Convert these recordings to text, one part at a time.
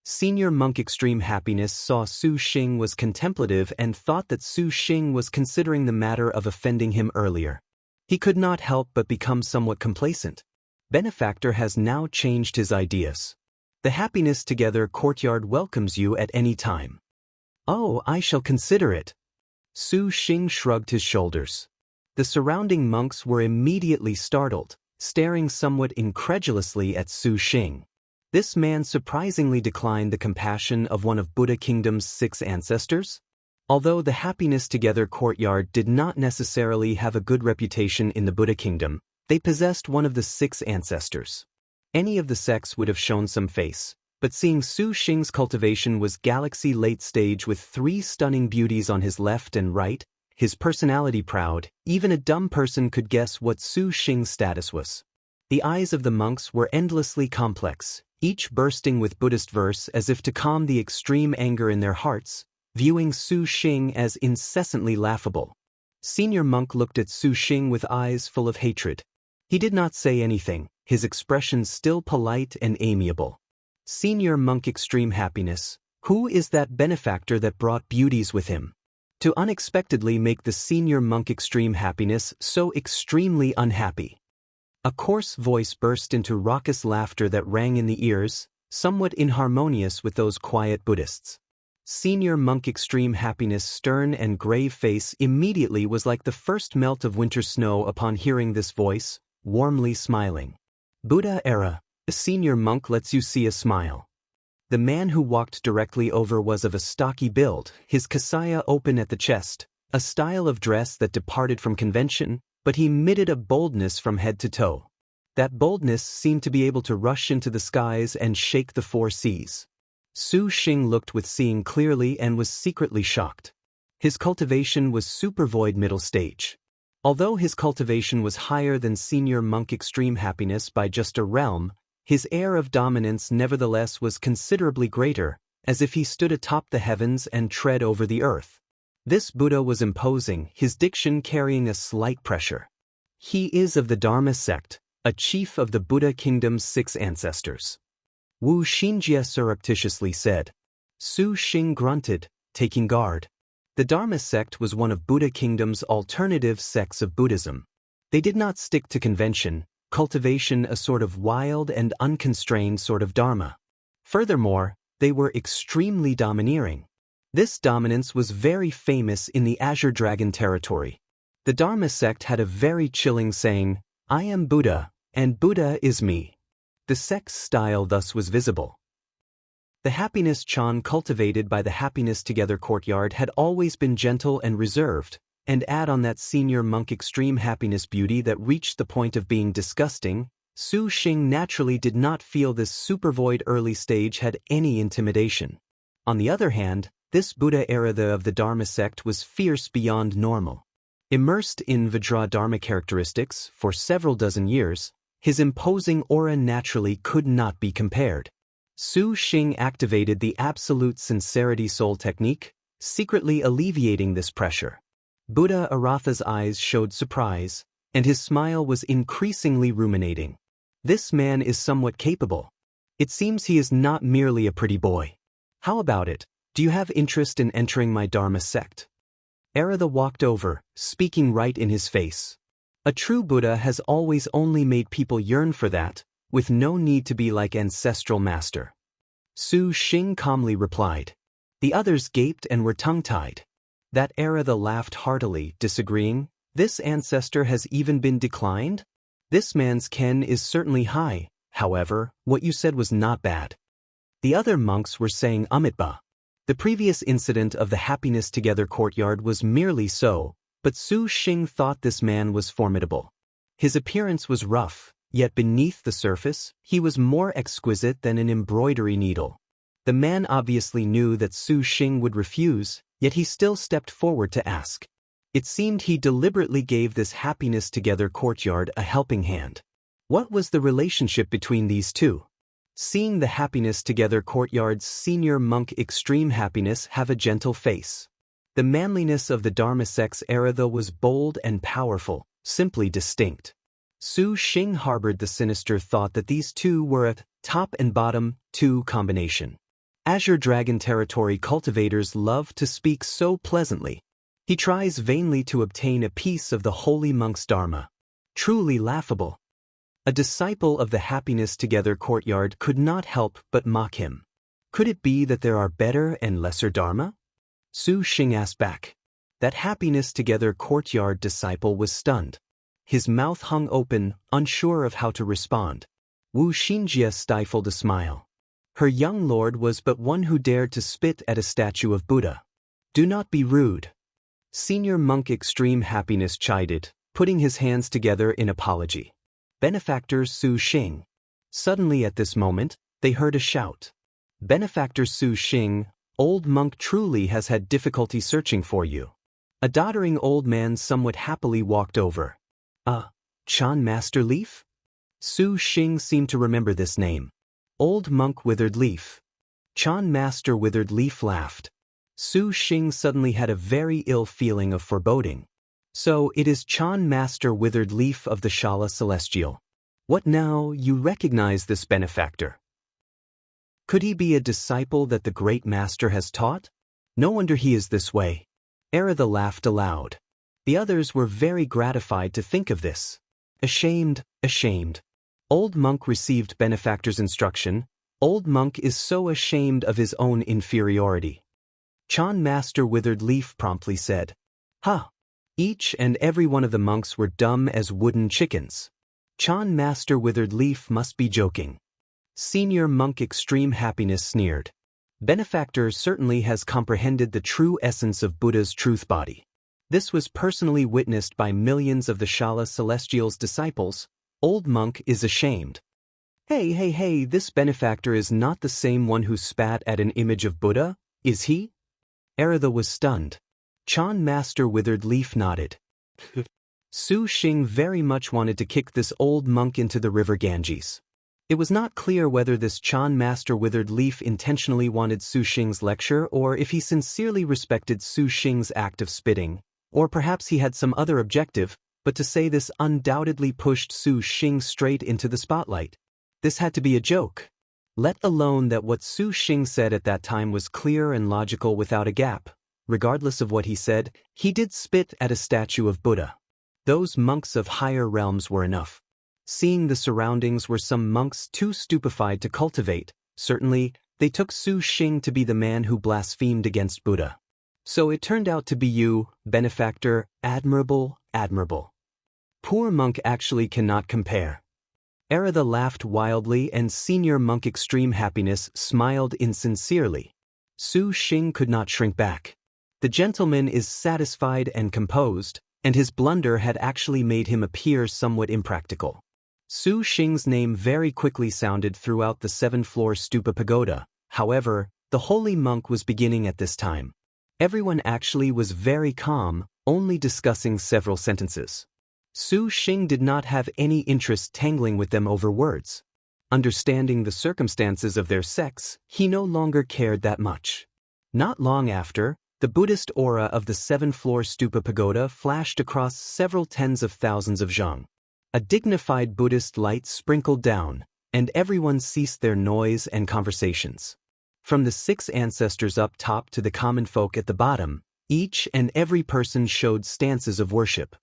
Senior monk Extreme Happiness saw Su Xing was contemplative and thought that Su Xing was considering the matter of offending him earlier. He could not help but become somewhat complacent. Benefactor has now changed his ideas. The Happiness Together courtyard welcomes you at any time. Oh, I shall consider it. Su Xing shrugged his shoulders. The surrounding monks were immediately startled, staring somewhat incredulously at Su Xing. This man surprisingly declined the compassion of one of Buddha Kingdom's 6 ancestors. Although the Happiness Together courtyard did not necessarily have a good reputation in the Buddha Kingdom, they possessed one of the 6 ancestors. Any of the sects would have shown some face, but seeing Su Xing's cultivation was galaxy late stage with 3 stunning beauties on his left and right, his personality proud, even a dumb person could guess what Su Xing's status was. The eyes of the monks were endlessly complex, each bursting with Buddhist verse as if to calm the extreme anger in their hearts, viewing Su Xing as incessantly laughable. Senior monk looked at Su Xing with eyes full of hatred. He did not say anything, his expression still polite and amiable. Senior monk Extreme Happiness, who is that benefactor that brought beauties with him? To unexpectedly make the senior monk Extreme Happiness so extremely unhappy. A coarse voice burst into raucous laughter that rang in the ears, somewhat inharmonious with those quiet Buddhists. Senior monk Extreme Happiness' stern and grave face immediately was like the first melt of winter snow upon hearing this voice, warmly smiling. Buddha era, the senior monk lets you see a smile. The man who walked directly over was of a stocky build, his kasaya open at the chest, a style of dress that departed from convention, but he emitted a boldness from head to toe. That boldness seemed to be able to rush into the skies and shake the 4 seas. Su Xing looked with seeing clearly and was secretly shocked. His cultivation was super void middle stage. Although his cultivation was higher than senior monk Extreme Happiness by just a realm, his air of dominance nevertheless was considerably greater, as if he stood atop the heavens and tread over the earth. This Buddha was imposing, his diction carrying a slight pressure. He is of the Dharma sect, a chief of the Buddha Kingdom's 6 ancestors. Wu Xinjie surreptitiously said. Su Xing grunted, taking guard. The Dharma sect was one of Buddha Kingdom's alternative sects of Buddhism. They did not stick to convention, cultivation a sort of wild and unconstrained sort of Dharma. Furthermore, they were extremely domineering. This dominance was very famous in the Azure Dragon territory. The Dharma sect had a very chilling saying, I am Buddha, and Buddha is me. The sect's style thus was visible. The happiness Chan cultivated by the Happiness Together courtyard had always been gentle and reserved, and add on that senior monk Extreme Happiness beauty that reached the point of being disgusting, Su Xing naturally did not feel this supervoid early stage had any intimidation. On the other hand, this Buddha era of the Dharma sect was fierce beyond normal. Immersed in Vajra Dharma characteristics for several dozen years, his imposing aura naturally could not be compared. Su Xing activated the absolute sincerity soul technique, secretly alleviating this pressure. Buddha Aratha's eyes showed surprise, and his smile was increasingly ruminating. This man is somewhat capable. It seems he is not merely a pretty boy. How about it? Do you have interest in entering my Dharma sect? Aratha walked over, speaking right in his face. A true Buddha has always only made people yearn for that, with no need to be like ancestral master. Su Xing calmly replied. The others gaped and were tongue-tied. That Aratha laughed heartily, disagreeing. This ancestor has even been declined? This man's ken is certainly high, however, what you said was not bad. The other monks were saying Amitba. The previous incident of the Happiness Together courtyard was merely so, but Su Xing thought this man was formidable. His appearance was rough, yet beneath the surface, he was more exquisite than an embroidery needle. The man obviously knew that Su Xing would refuse, yet he still stepped forward to ask. It seemed he deliberately gave this Happiness Together courtyard a helping hand. What was the relationship between these two? Seeing the Happiness Together courtyard's senior monk Extreme Happiness have a gentle face. The manliness of the Dharma sect's Aratha was bold and powerful, simply distinct. Su Xing harbored the sinister thought that these two were a top and bottom two combination. Azure Dragon Territory cultivators love to speak so pleasantly. He tries vainly to obtain a piece of the holy monk's dharma. Truly laughable. A disciple of the Happiness Together courtyard could not help but mock him. Could it be that there are better and lesser dharma? Su Xing asked back. That Happiness Together courtyard disciple was stunned. His mouth hung open, unsure of how to respond. Wu Xinjie stifled a smile. Her young lord was but one who dared to spit at a statue of Buddha. Do not be rude. Senior Monk Extreme Happiness chided, putting his hands together in apology. Benefactor Su Xing. Suddenly at this moment, they heard a shout. Benefactor Su Xing, old monk truly has had difficulty searching for you. A doddering old man somewhat happily walked over. Chan Master Leaf? Su Xing seemed to remember this name. Old monk Withered Leaf. Chan Master Withered Leaf laughed. Su Xing suddenly had a very ill feeling of foreboding. So it is Chan Master Withered Leaf of the Shala Celestial. What now, you recognize this benefactor? Could he be a disciple that the great master has taught? No wonder he is this way. Aratha laughed aloud. The others were very gratified to think of this. Ashamed. Old monk received benefactor's instruction. Old monk is so ashamed of his own inferiority. Chan Master Withered Leaf promptly said. Each and every one of the monks were dumb as wooden chickens. Chan Master Withered Leaf must be joking. Senior Monk Extreme Happiness sneered. Benefactor certainly has comprehended the true essence of Buddha's truth body. This was personally witnessed by millions of the Shala Celestial's disciples. Old monk is ashamed. Hey, this benefactor is not the same one who spat at an image of Buddha, is he? Aratha was stunned. Chan Master Withered Leaf nodded. Su Xing very much wanted to kick this old monk into the river Ganges. It was not clear whether this Chan Master Withered Leaf intentionally wanted Su Xing's lecture or if he sincerely respected Su Xing's act of spitting, or perhaps he had some other objective, but to say this undoubtedly pushed Su Xing straight into the spotlight. This had to be a joke. Let alone that what Su Xing said at that time was clear and logical without a gap. Regardless of what he said, he did spit at a statue of Buddha. Those monks of higher realms were enough. Seeing the surroundings were some monks too stupefied to cultivate. Certainly, they took Su Xing to be the man who blasphemed against Buddha. So it turned out to be you, benefactor, admirable. Poor monk actually cannot compare. Aratha laughed wildly and Senior Monk Extreme Happiness smiled insincerely. Su Xing could not shrink back. The gentleman is satisfied and composed, and his blunder had actually made him appear somewhat impractical. Su Xing's name very quickly sounded throughout the 7th-floor stupa pagoda. However, the holy monk was beginning at this time. Everyone actually was very calm, only discussing several sentences. Su Xing did not have any interest tangling with them over words. Understanding the circumstances of their sex, he no longer cared that much. Not long after, the Buddhist aura of the 7th-floor stupa pagoda flashed across several tens of thousands of zhang. A dignified Buddhist light sprinkled down, and everyone ceased their noise and conversations. From the 6 ancestors up top to the common folk at the bottom, each and every person showed stances of worship.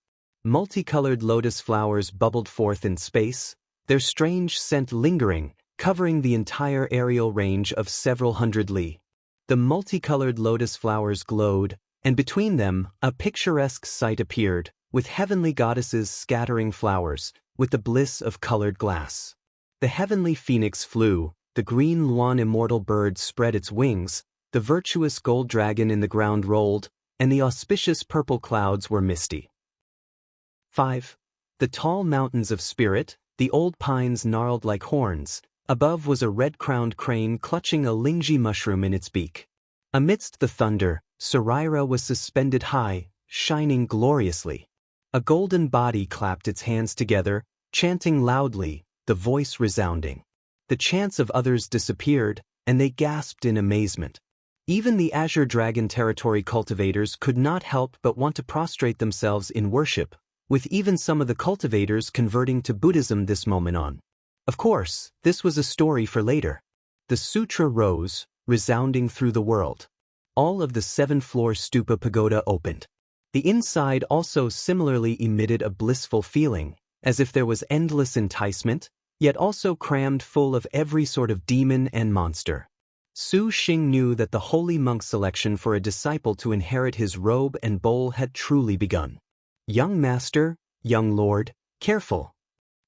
Multicolored lotus flowers bubbled forth in space, their strange scent lingering, covering the entire aerial range of several hundred li. The multicolored lotus flowers glowed, and between them, a picturesque sight appeared, with heavenly goddesses scattering flowers, with the bliss of colored glass. The heavenly phoenix flew, the green luan immortal bird spread its wings, the virtuous gold dragon in the ground rolled, and the auspicious purple clouds were misty. 5. The tall mountains of spirit, the old pines gnarled like horns. Above was a red-crowned crane clutching a lingji mushroom in its beak. Amidst the thunder, Saraira was suspended high, shining gloriously. A golden body clapped its hands together, chanting loudly, the voice resounding. The chants of others disappeared, and they gasped in amazement. Even the Azure Dragon Territory cultivators could not help but want to prostrate themselves in worship, with even some of the cultivators converting to Buddhism this moment on. Of course, this was a story for later. The sutra rose, resounding through the world. All of the 7th-floor stupa pagoda opened. The inside also similarly emitted a blissful feeling, as if there was endless enticement, yet also crammed full of every sort of demon and monster. Su Xing knew that the holy monk's selection for a disciple to inherit his robe and bowl had truly begun. Young master, young lord, careful.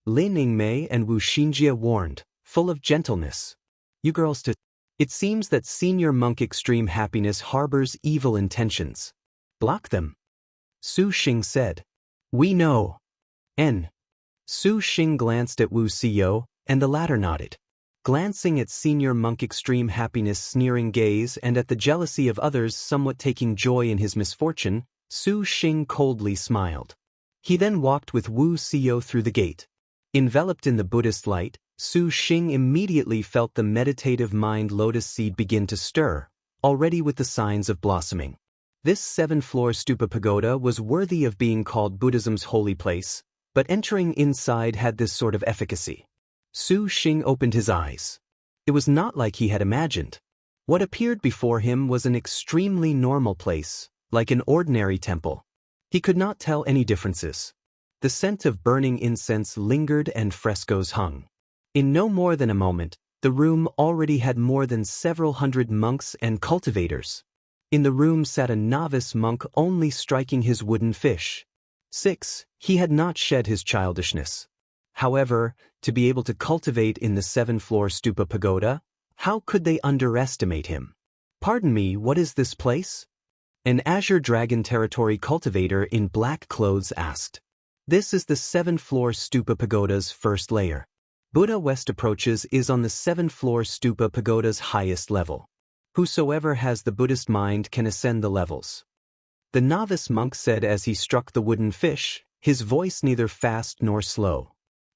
Lin Yingmei and Wu Xinjie warned, full of gentleness. You girls too. It seems that Senior Monk Extreme Happiness harbors evil intentions. Block them. Su Xing said. We know. N. Su Xing glanced at Wu Xiyo, and the latter nodded. Glancing at Senior Monk Extreme Happiness' sneering gaze and at the jealousy of others somewhat taking joy in his misfortune, Su Xing coldly smiled. He then walked with Wu Xiyo through the gate. Enveloped in the Buddhist light, Su Xing immediately felt the meditative mind lotus seed begin to stir, already with the signs of blossoming. This 7th-floor stupa pagoda was worthy of being called Buddhism's holy place, but entering inside had this sort of efficacy. Su Xing opened his eyes. It was not like he had imagined. What appeared before him was an extremely normal place, like an ordinary temple. He could not tell any differences. The scent of burning incense lingered and frescoes hung. In no more than a moment, the room already had more than several hundred monks and cultivators. In the room sat a novice monk only striking his wooden fish. 6. He had not shed his childishness. However, to be able to cultivate in the 7th-floor stupa pagoda, how could they underestimate him? Pardon me, what is this place? An Azure Dragon Territory cultivator in black clothes asked. This is the 7th-floor stupa pagoda's first layer. Buddha West approaches is on the 7th-floor stupa pagoda's highest level. Whosoever has the Buddhist mind can ascend the levels. The novice monk said as he struck the wooden fish, his voice neither fast nor slow.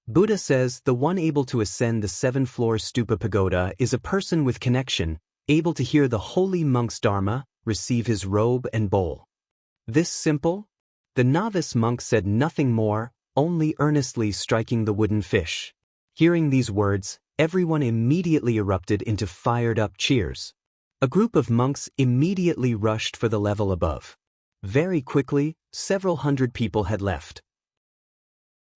Buddha says the one able to ascend the 7th-floor stupa pagoda is a person with connection, able to hear the holy monk's dharma, receive his robe and bowl. This simple? The novice monk said nothing more, only earnestly striking the wooden fish. Hearing these words, everyone immediately erupted into fired-up cheers. A group of monks immediately rushed for the level above. Very quickly, several hundred people had left.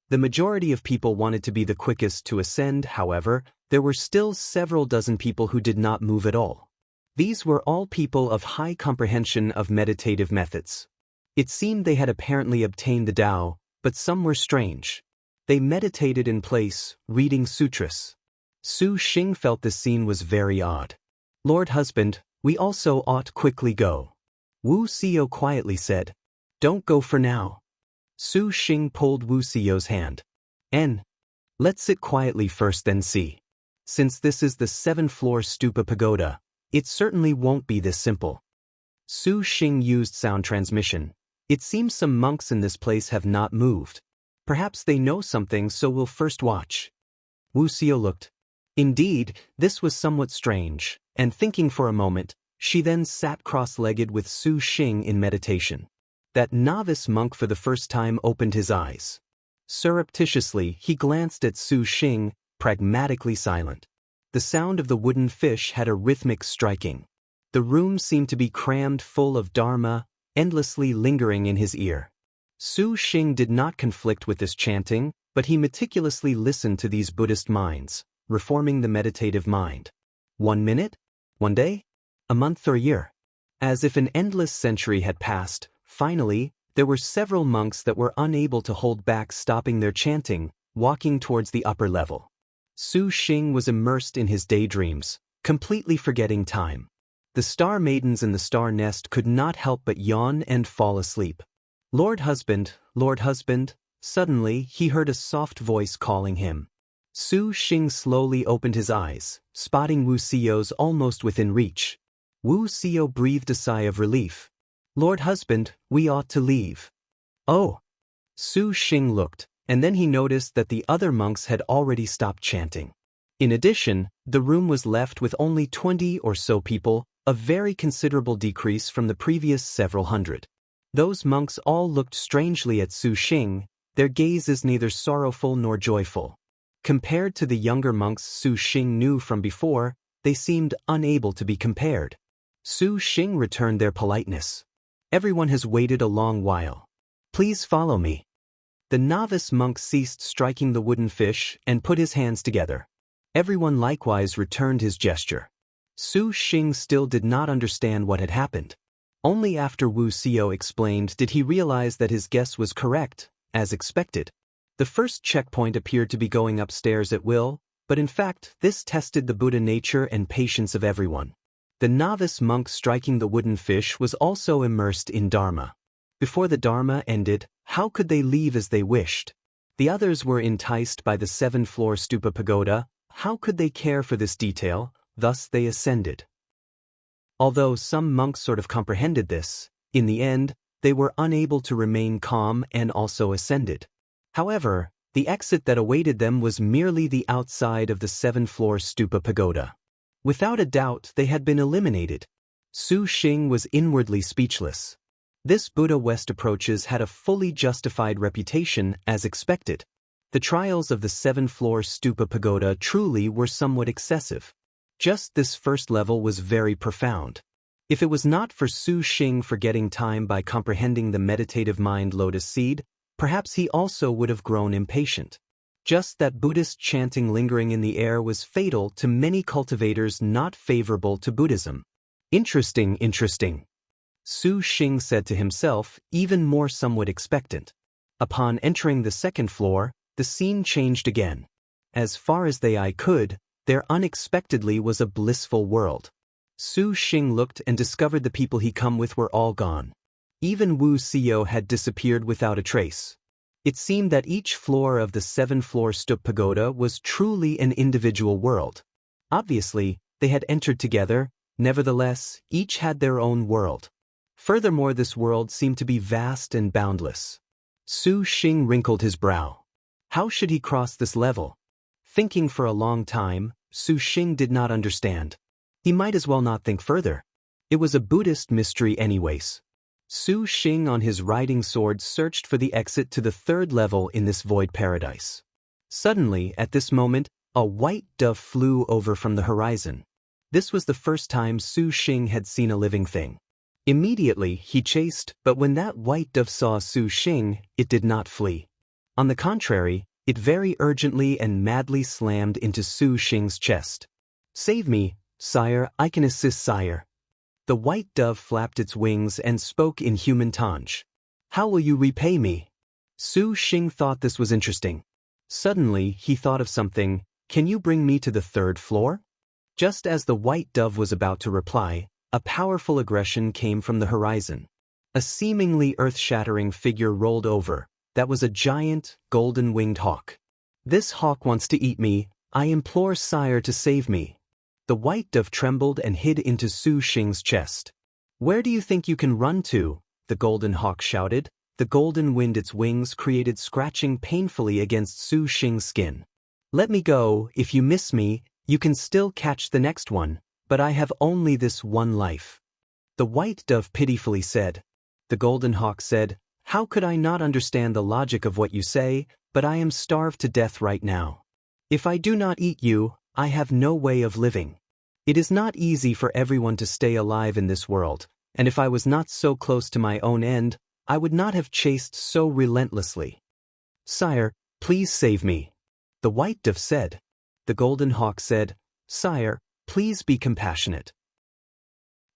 The majority of people wanted to be the quickest to ascend, however, there were still several dozen people who did not move at all. These were all people of high comprehension of meditative methods. It seemed they had apparently obtained the Tao, but some were strange. They meditated in place, reading sutras. Su Xing felt the scene was very odd. Lord husband, we also ought quickly go. Wu Xiyo quietly said. Don't go for now. Su Xing pulled Wu Xiyo's hand. Let's sit quietly first then see. Since this is the 7th-floor stupa pagoda, it certainly won't be this simple. Su Xing used sound transmission. It seems some monks in this place have not moved. Perhaps they know something, so we'll first watch. Wu Xiyo looked. Indeed, this was somewhat strange, and thinking for a moment, she then sat cross-legged with Su Xing in meditation. That novice monk for the first time opened his eyes. Surreptitiously, he glanced at Su Xing, pragmatically silent. The sound of the wooden fish had a rhythmic striking. The room seemed to be crammed full of dharma, endlessly lingering in his ear. Su Xing did not conflict with this chanting, but he meticulously listened to these Buddhist minds, reforming the meditative mind. 1 minute? 1 day? A month or a year? As if an endless century had passed, finally, there were several monks that were unable to hold back, stopping their chanting, walking towards the upper level. Su Xing was immersed in his daydreams, completely forgetting time. The star maidens in the star nest could not help but yawn and fall asleep. Lord husband, suddenly he heard a soft voice calling him. Su Xing slowly opened his eyes, spotting Wu Xiyo's almost within reach. Wu Xiyo breathed a sigh of relief. Lord husband, we ought to leave. Oh! Su Xing looked, and then he noticed that the other monks had already stopped chanting. In addition, the room was left with only 20 or so people, a very considerable decrease from the previous several hundred. Those monks all looked strangely at Su Xing, their gaze is neither sorrowful nor joyful. Compared to the younger monks Su Xing knew from before, they seemed unable to be compared. Su Xing returned their politeness. Everyone has waited a long while. Please follow me. The novice monk ceased striking the wooden fish and put his hands together. Everyone likewise returned his gesture. Su Xing still did not understand what had happened. Only after Wu Xiao explained did he realize that his guess was correct, as expected. The first checkpoint appeared to be going upstairs at will, but in fact this tested the Buddha nature and patience of everyone. The novice monk striking the wooden fish was also immersed in Dharma. Before the Dharma ended, how could they leave as they wished? The others were enticed by the 7th-floor stupa pagoda. How could they care for this detail? Thus they ascended. Although some monks sort of comprehended this, in the end, they were unable to remain calm and also ascended. However, the exit that awaited them was merely the outside of the 7th-floor stupa pagoda. Without a doubt, they had been eliminated. Su Xing was inwardly speechless. This Buddha West approaches had a fully justified reputation as expected. The trials of the 7th-floor stupa pagoda truly were somewhat excessive. Just this first level was very profound. If it was not for Su Xing forgetting time by comprehending the meditative mind lotus seed, perhaps he also would have grown impatient. Just that Buddhist chanting lingering in the air was fatal to many cultivators not favorable to Buddhism. Interesting. Su Xing said to himself, even more somewhat expectant. Upon entering the 2nd floor, the scene changed again. As far as the eye could, there unexpectedly was a blissful world. Su Xing looked and discovered the people he come with were all gone. Even Wu Xiao had disappeared without a trace. It seemed that each floor of the 7th-floor stupa pagoda was truly an individual world. Obviously, they had entered together, nevertheless, each had their own world. Furthermore, this world seemed to be vast and boundless. Su Xing wrinkled his brow. How should he cross this level? Thinking for a long time, Su Xing did not understand. He might as well not think further. It was a Buddhist mystery anyways. Su Xing on his riding sword searched for the exit to the 3rd level in this void paradise. Suddenly, at this moment, a white dove flew over from the horizon. This was the first time Su Xing had seen a living thing. Immediately, he chased, but when that white dove saw Su Xing, it did not flee. On the contrary, it very urgently and madly slammed into Su Xing's chest. "Save me, sire, I can assist, sire." The white dove flapped its wings and spoke in human tongue. "How will you repay me?" Su Xing thought this was interesting. Suddenly, he thought of something. "Can you bring me to the 3rd floor?" Just as the white dove was about to reply, a powerful aggression came from the horizon. A seemingly earth-shattering figure rolled over. That was a giant, golden-winged hawk. "This hawk wants to eat me. I implore sire to save me." The white dove trembled and hid into Su Xing's chest. "Where do you think you can run to?" the golden hawk shouted. The golden wind its wings created scratching painfully against Su Xing's skin. "Let me go. If you miss me, you can still catch the next one, but I have only this one life." The white dove pitifully said. The golden hawk said, "How could I not understand the logic of what you say, but I am starved to death right now. If I do not eat you, I have no way of living. It is not easy for everyone to stay alive in this world, and if I was not so close to my own end, I would not have chased so relentlessly. Sire, please save me." The white dove said. The golden hawk said, "Sire, please be compassionate.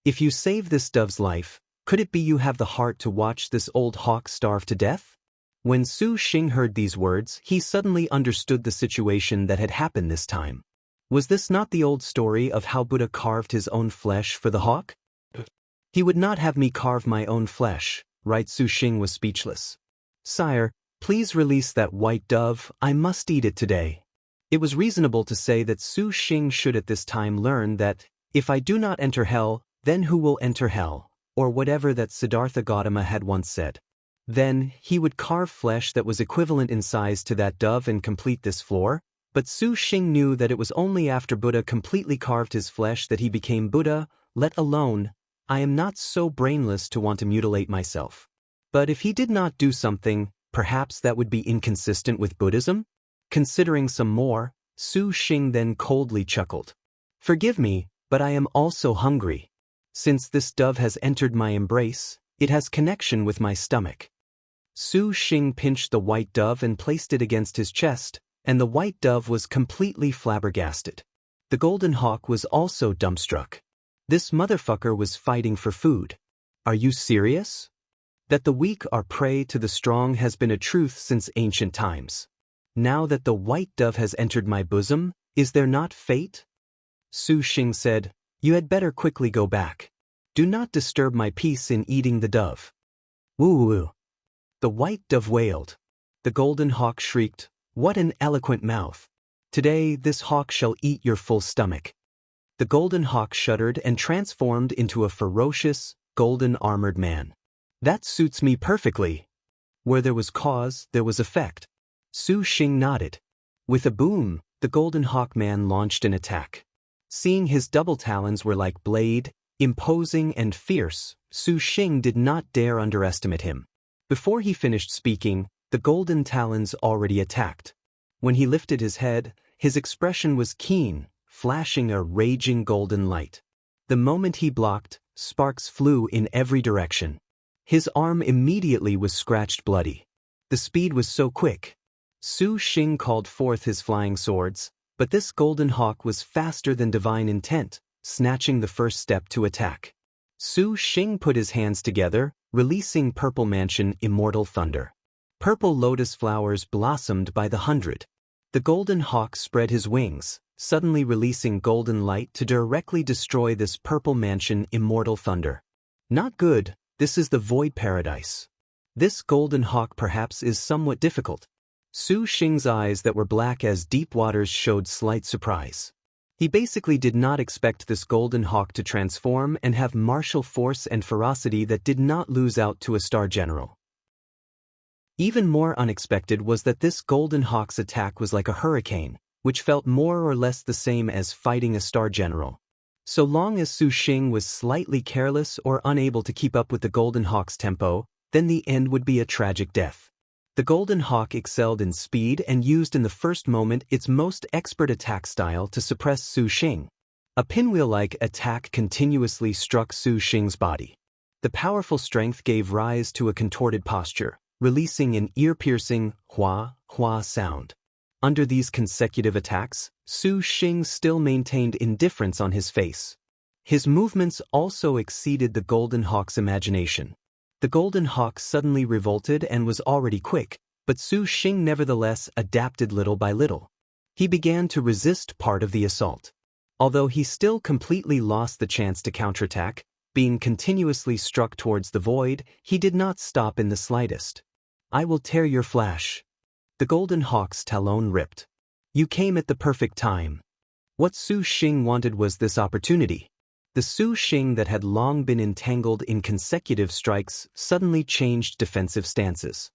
If you save this dove's life, could it be you have the heart to watch this old hawk starve to death?" When Su Xing heard these words, he suddenly understood the situation that had happened this time. Was this not the old story of how Buddha carved his own flesh for the hawk? "He would not have me carve my own flesh," right? Su Xing was speechless. "Sire, please release that white dove. I must eat it today." It was reasonable to say that Su Xing should at this time learn that, "If I do not enter hell, then who will enter hell?" or whatever that Siddhartha Gautama had once said. Then, he would carve flesh that was equivalent in size to that dove and complete this floor. But Su Xing knew that it was only after Buddha completely carved his flesh that he became Buddha, let alone, "I am not so brainless to want to mutilate myself." But if he did not do something, perhaps that would be inconsistent with Buddhism? Considering some more, Su Xing then coldly chuckled. Forgive me, but I am also hungry. Since this dove has entered my embrace, it has connection with my stomach. Su Xing pinched the white dove and placed it against his chest, and the white dove was completely flabbergasted. The golden hawk was also dumbstruck. This motherfucker was fighting for food. Are you serious? That the weak are prey to the strong has been a truth since ancient times. Now that the white dove has entered my bosom, is there not fate? Su Xing said, You had better quickly go back. Do not disturb my peace in eating the dove. Woo-woo. The white dove wailed. The golden hawk shrieked, What an eloquent mouth. Today this hawk shall eat your full stomach. The golden hawk shuddered and transformed into a ferocious, golden-armored man. That suits me perfectly. Where there was cause, there was effect. Su Xing nodded. With a boom, the golden hawk man launched an attack. Seeing his double talons were like blade, imposing and fierce, Su Xing did not dare underestimate him. Before he finished speaking, the golden talons already attacked. When he lifted his head, his expression was keen, flashing a raging golden light. The moment he blocked, sparks flew in every direction. His arm immediately was scratched bloody. The speed was so quick. Su Xing called forth his flying swords, but this golden hawk was faster than divine intent, snatching the first step to attack. Su Xing put his hands together, releasing Purple Mansion Immortal Thunder. Purple lotus flowers blossomed by the hundred. The golden hawk spread his wings, suddenly releasing golden light to directly destroy this Purple Mansion Immortal Thunder. Not good, this is the Void Paradise. This golden hawk perhaps is somewhat difficult. Su Xing's eyes that were black as deep waters showed slight surprise. He basically did not expect this golden hawk to transform and have martial force and ferocity that did not lose out to a star general. Even more unexpected was that this golden hawk's attack was like a hurricane, which felt more or less the same as fighting a star general. So long as Su Xing was slightly careless or unable to keep up with the golden hawk's tempo, then the end would be a tragic death. The golden hawk excelled in speed and used in the first moment its most expert attack style to suppress Su Xing. A pinwheel-like attack continuously struck Su Xing's body. The powerful strength gave rise to a contorted posture, releasing an ear-piercing hua, hua sound. Under these consecutive attacks, Su Xing still maintained indifference on his face. His movements also exceeded the golden hawk's imagination. The golden hawk suddenly revolted and was already quick, but Su Xing nevertheless adapted little by little. He began to resist part of the assault. Although he still completely lost the chance to counterattack, being continuously struck towards the void, he did not stop in the slightest. I will tear your flesh. The golden hawk's talon ripped. You came at the perfect time. What Su Xing wanted was this opportunity. The Su Xing that had long been entangled in consecutive strikes suddenly changed defensive stances.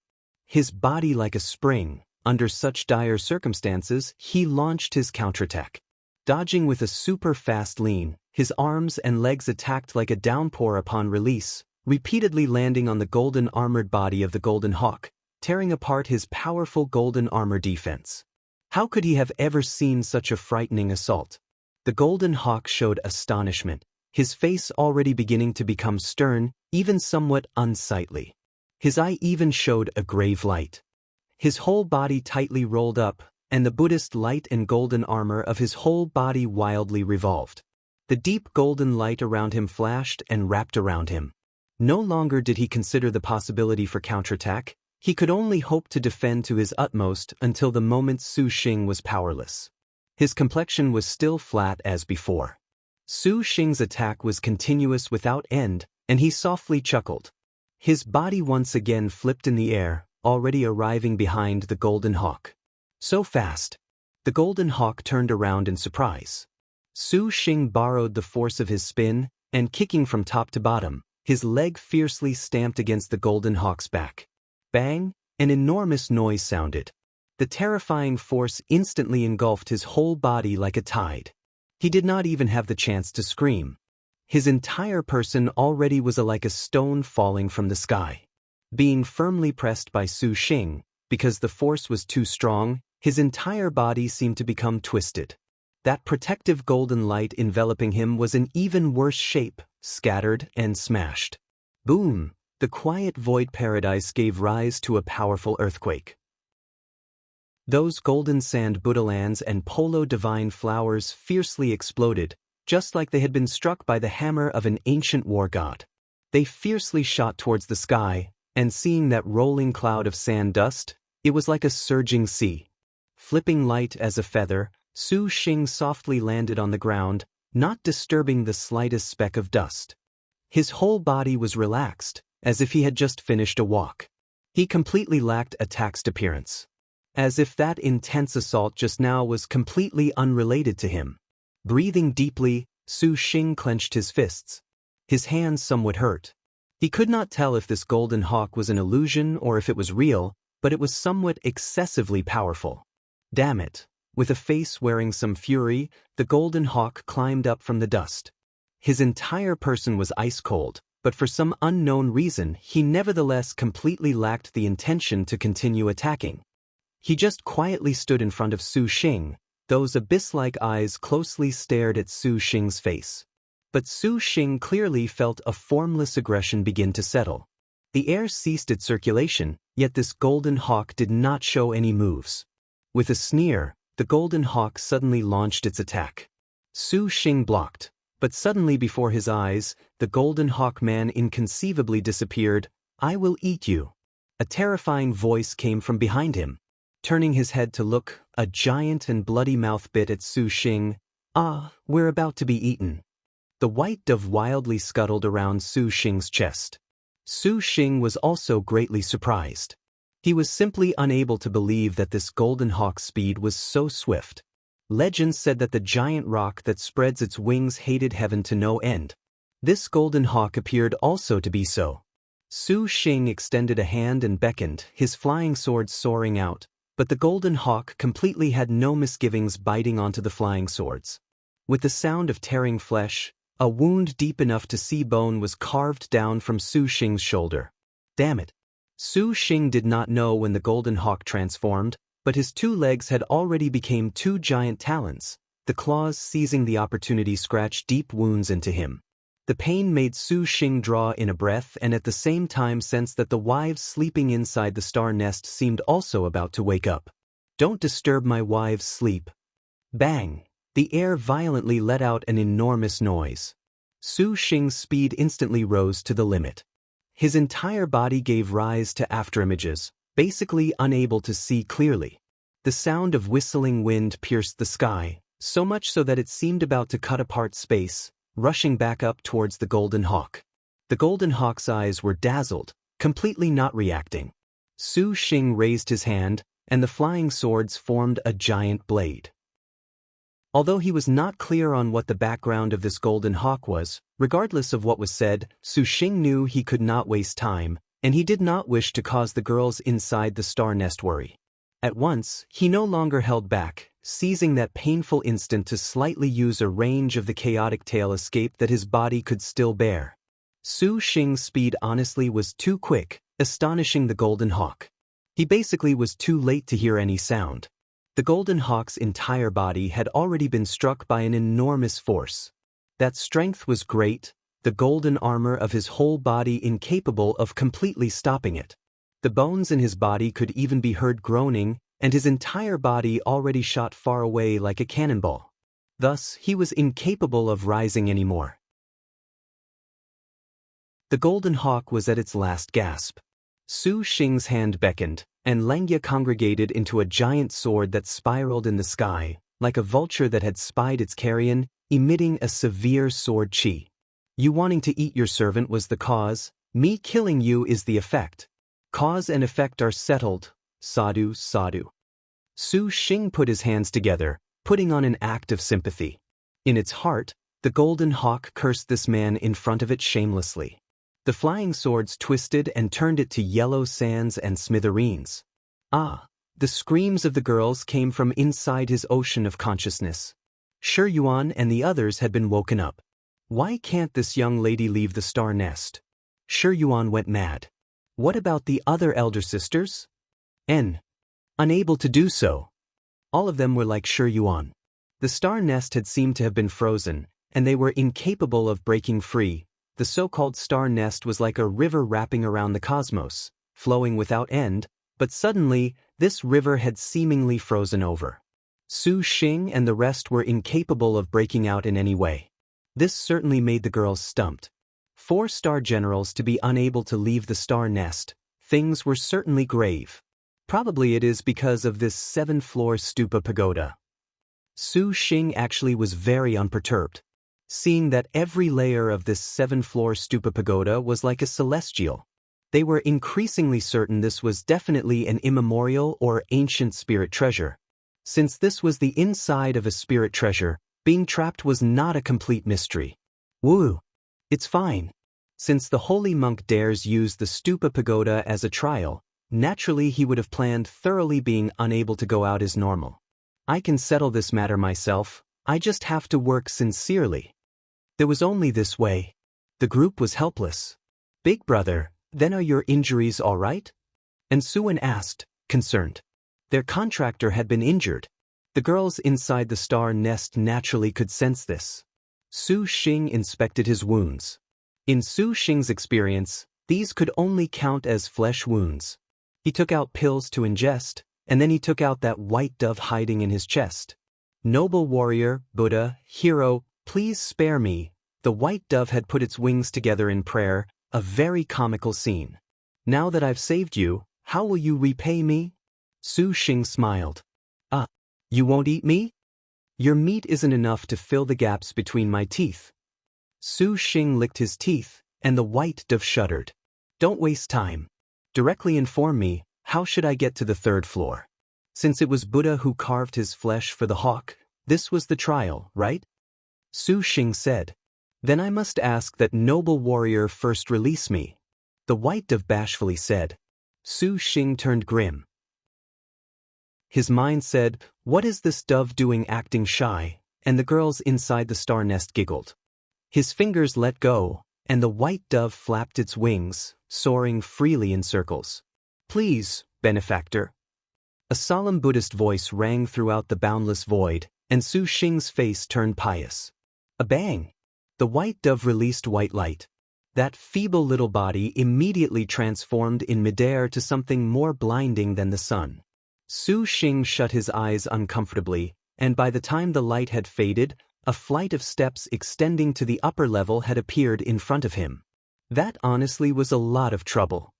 His body like a spring, under such dire circumstances, he launched his counterattack. Dodging with a super-fast lean, his arms and legs attacked like a downpour upon release, repeatedly landing on the golden armored body of the golden hawk, tearing apart his powerful golden armor defense. How could he have ever seen such a frightening assault? The golden hawk showed astonishment, his face already beginning to become stern, even somewhat unsightly. His eye even showed a grave light. His whole body tightly rolled up, and the Buddhist light and golden armor of his whole body wildly revolved. The deep golden light around him flashed and wrapped around him. No longer did he consider the possibility for counterattack. He could only hope to defend to his utmost until the moment Su Xing was powerless. His complexion was still flat as before. Su Xing's attack was continuous without end, and he softly chuckled. His body once again flipped in the air, already arriving behind the golden hawk. So fast. The golden hawk turned around in surprise. Su Xing borrowed the force of his spin, and kicking from top to bottom, his leg fiercely stamped against the golden hawk's back. Bang! An enormous noise sounded. The terrifying force instantly engulfed his whole body like a tide. He did not even have the chance to scream. His entire person already was like a stone falling from the sky. Being firmly pressed by Su Xing, because the force was too strong, his entire body seemed to become twisted. That protective golden light enveloping him was in even worse shape, scattered and smashed. Boom! The quiet void paradise gave rise to a powerful earthquake. Those golden sand Buddhalands and polo divine flowers fiercely exploded, just like they had been struck by the hammer of an ancient war god. They fiercely shot towards the sky, and seeing that rolling cloud of sand dust, it was like a surging sea. Flipping light as a feather, Su Xing softly landed on the ground, not disturbing the slightest speck of dust. His whole body was relaxed, as if he had just finished a walk. He completely lacked a taxed appearance. As if that intense assault just now was completely unrelated to him. Breathing deeply, Su Xing clenched his fists. His hands somewhat hurt. He could not tell if this golden hawk was an illusion or if it was real, but it was somewhat excessively powerful. Damn it! With a face wearing some fury, the golden hawk climbed up from the dust. His entire person was ice cold, but for some unknown reason he nevertheless completely lacked the intention to continue attacking. He just quietly stood in front of Su Xing. Those abyss-like eyes closely stared at Su Xing's face. But Su Xing clearly felt a formless aggression begin to settle. The air ceased its circulation, yet this golden hawk did not show any moves. With a sneer, the golden hawk suddenly launched its attack. Su Xing blocked, but suddenly before his eyes, the golden hawk man inconceivably disappeared. "I will eat you." A terrifying voice came from behind him. Turning his head to look, a giant and bloody mouth bit at Su Xing. "Ah, we're about to be eaten." The white dove wildly scuttled around Su Xing's chest. Su Xing was also greatly surprised. He was simply unable to believe that this golden hawk's speed was so swift. Legends said that the giant rock that spreads its wings hated heaven to no end. This golden hawk appeared also to be so. Su Xing extended a hand and beckoned, his flying sword soaring out. But the golden hawk completely had no misgivings biting onto the flying swords. With the sound of tearing flesh, a wound deep enough to see bone was carved down from Su Xing's shoulder. Damn it! Su Xing did not know when the golden hawk transformed, but his two legs had already become two giant talons. The claws seizing the opportunity scratched deep wounds into him. The pain made Su Xing draw in a breath and at the same time sense that the wives sleeping inside the star nest seemed also about to wake up. "Don't disturb my wives' sleep." Bang! The air violently let out an enormous noise. Su Xing's speed instantly rose to the limit. His entire body gave rise to afterimages, basically unable to see clearly. The sound of whistling wind pierced the sky, so much so that it seemed about to cut apart space, rushing back up towards the golden hawk. The golden hawk's eyes were dazzled, completely not reacting. Su Xing raised his hand, and the flying swords formed a giant blade. Although he was not clear on what the background of this golden hawk was, regardless of what was said, Su Xing knew he could not waste time, and he did not wish to cause the girls inside the star nest worry. At once, he no longer held back, seizing that painful instant to slightly use a range of the chaotic tail escape that his body could still bear. Su Xing's speed honestly was too quick, astonishing the golden hawk. He basically was too late to hear any sound. The golden hawk's entire body had already been struck by an enormous force. That strength was great, the golden armor of his whole body incapable of completely stopping it. The bones in his body could even be heard groaning, and his entire body already shot far away like a cannonball. Thus, he was incapable of rising anymore. The golden hawk was at its last gasp. Su Xing's hand beckoned, and Lengya congregated into a giant sword that spiraled in the sky, like a vulture that had spied its carrion, emitting a severe sword chi. You wanting to eat your servant was the cause, me killing you is the effect. Cause and effect are settled, sadhu sadhu. Su Xing put his hands together, putting on an act of sympathy. In its heart, the golden hawk cursed this man in front of it shamelessly. The flying swords twisted and turned it to yellow sands and smithereens. Ah, the screams of the girls came from inside his ocean of consciousness. Shi Yuan and the others had been woken up. Why can't this young lady leave the star nest? Shi Yuan went mad. What about the other elder sisters? Unable to do so. All of them were like Shi Yuan. The star nest had seemed to have been frozen, and they were incapable of breaking free. The so-called star nest was like a river wrapping around the cosmos, flowing without end, but suddenly, this river had seemingly frozen over. Su Xing and the rest were incapable of breaking out in any way. This certainly made the girls stumped. 4 star generals to be unable to leave the star nest. Things were certainly grave. Probably it is because of this 7-floor stupa pagoda. Su Xing actually was very unperturbed, seeing that every layer of this 7-floor stupa pagoda was like a celestial. They were increasingly certain this was definitely an immemorial or ancient spirit treasure. Since this was the inside of a spirit treasure, being trapped was not a complete mystery. Woo! It's fine. Since the holy monk dares use the stupa pagoda as a trial, naturally he would have planned thoroughly being unable to go out as normal. I can settle this matter myself, I just have to work sincerely. There was only this way. The group was helpless. Big brother, then are your injuries all right? And Suan asked, concerned. Their contractor had been injured. The girls inside the star nest naturally could sense this. Su Xing inspected his wounds. In Su Xing's experience, these could only count as flesh wounds. He took out pills to ingest, and then he took out that white dove hiding in his chest. Noble warrior, Buddha, hero, please spare me. The white dove had put its wings together in prayer, a very comical scene. Now that I've saved you, how will you repay me? Su Xing smiled. You won't eat me? Your meat isn't enough to fill the gaps between my teeth. Su Xing licked his teeth, and the white dove shuddered. Don't waste time. Directly inform me, how should I get to the 3rd floor? Since it was Buddha who carved his flesh for the hawk, this was the trial, right? Su Xing said. Then I must ask that noble warrior first release me. The white dove bashfully said. Su Xing turned grim. His mind said, what is this dove doing acting shy? And the girls inside the star nest giggled. His fingers let go, and the white dove flapped its wings, soaring freely in circles. Please, benefactor. A solemn Buddhist voice rang throughout the boundless void, and Su Xing's face turned pious. A bang! The white dove released white light. That feeble little body immediately transformed in midair to something more blinding than the sun. Su Xing shut his eyes uncomfortably, and by the time the light had faded, a flight of steps extending to the upper level had appeared in front of him. That honestly was a lot of trouble.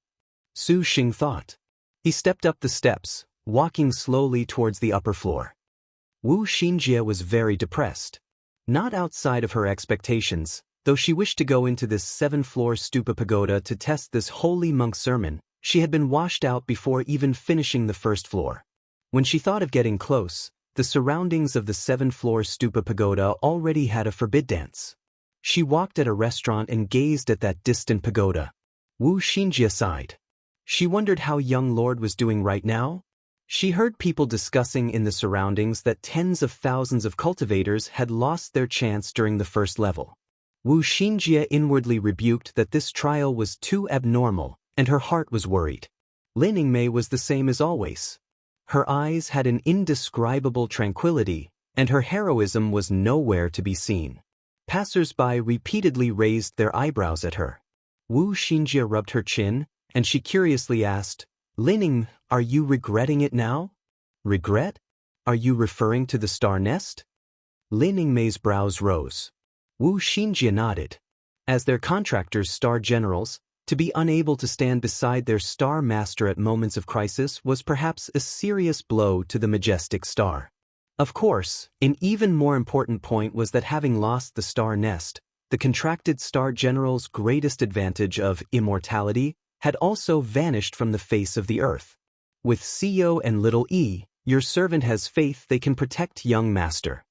Su Xing thought. He stepped up the steps, walking slowly towards the upper floor. Wu Xinjie was very depressed. Not outside of her expectations, though she wished to go into this 7-floor stupa pagoda to test this holy monk sermon, she had been washed out before even finishing the 1st floor. When she thought of getting close, the surroundings of the 7-floor stupa pagoda already had a forbid dance. She walked at a restaurant and gazed at that distant pagoda. Wu Xinjie sighed. She wondered how young Lord was doing right now. She heard people discussing in the surroundings that tens of thousands of cultivators had lost their chance during the 1st level. Wu Xinjie inwardly rebuked that this trial was too abnormal, and her heart was worried. Lin Yingmei was the same as always. Her eyes had an indescribable tranquility, and her heroism was nowhere to be seen. Passers-by repeatedly raised their eyebrows at her. Wu Xinjie rubbed her chin, and she curiously asked, Lin Ying, are you regretting it now? Regret? Are you referring to the star nest? Lin Yingmei's brows rose. Wu Xinjie nodded. As their contractors' star generals, to be unable to stand beside their star master at moments of crisis was perhaps a serious blow to the majestic star. Of course, an even more important point was that having lost the star nest, the contracted star general's greatest advantage of immortality had also vanished from the face of the earth. With Sio and little E, your servant has faith they can protect young master.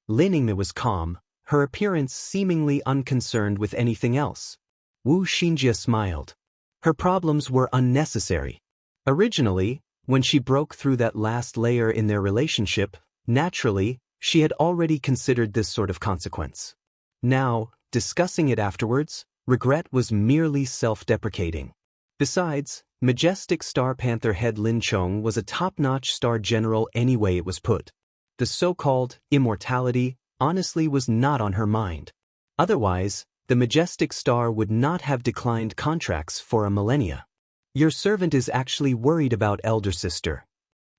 Lin Yingmei was calm, her appearance seemingly unconcerned with anything else. Wu Xinjie smiled. Her problems were unnecessary. Originally, when she broke through that last layer in their relationship, naturally, she had already considered this sort of consequence. Now, discussing it afterwards, regret was merely self-deprecating. Besides, majestic Star Panther head Lin Chong was a top-notch star general anyway it was put. The so-called immortality honestly was not on her mind. Otherwise, the majestic star would not have declined contracts for a millennia. Your servant is actually worried about elder sister.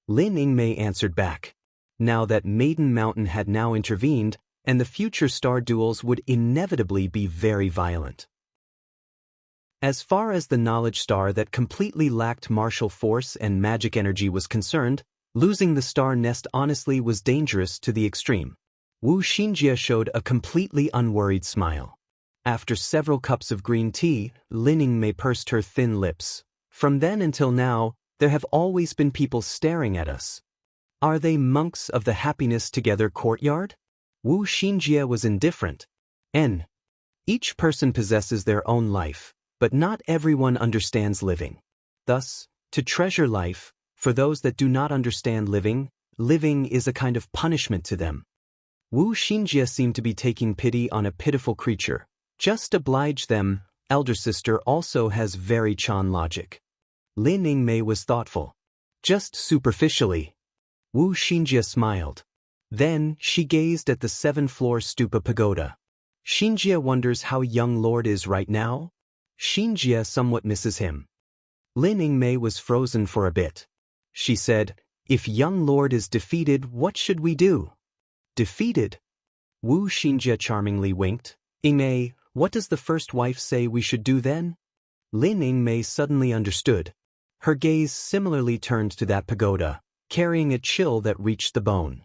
Lin Yingmei answered back. Now that Maiden Mountain had now intervened, and the future star duels would inevitably be very violent. As far as the knowledge star that completely lacked martial force and magic energy was concerned, losing the star nest honestly was dangerous to the extreme. Wu Xinjie showed a completely unworried smile. After several cups of green tea, Lin Yingmei pursed her thin lips. From then until now, there have always been people staring at us. Are they monks of the happiness together courtyard? Wu Xinjie was indifferent. Each person possesses their own life, but not everyone understands living. Thus, to treasure life, for those that do not understand living is a kind of punishment to them. Wu Xinjie seemed to be taking pity on a pitiful creature. Just oblige them, elder sister also has very Chan logic. Lin Yingmei was thoughtful. Just superficially. Wu Xinjie smiled. Then, she gazed at the 7th-floor stupa pagoda. Xinjie wonders how young Lord is right now? Xinjie somewhat misses him. Lin Yingmei was frozen for a bit. She said, if young Lord is defeated, what should we do? Defeated? Wu Xinjie charmingly winked. Yingmei, what does the first wife say we should do then? Lin Yingmei suddenly understood. Her gaze similarly turned to that pagoda, carrying a chill that reached the bone.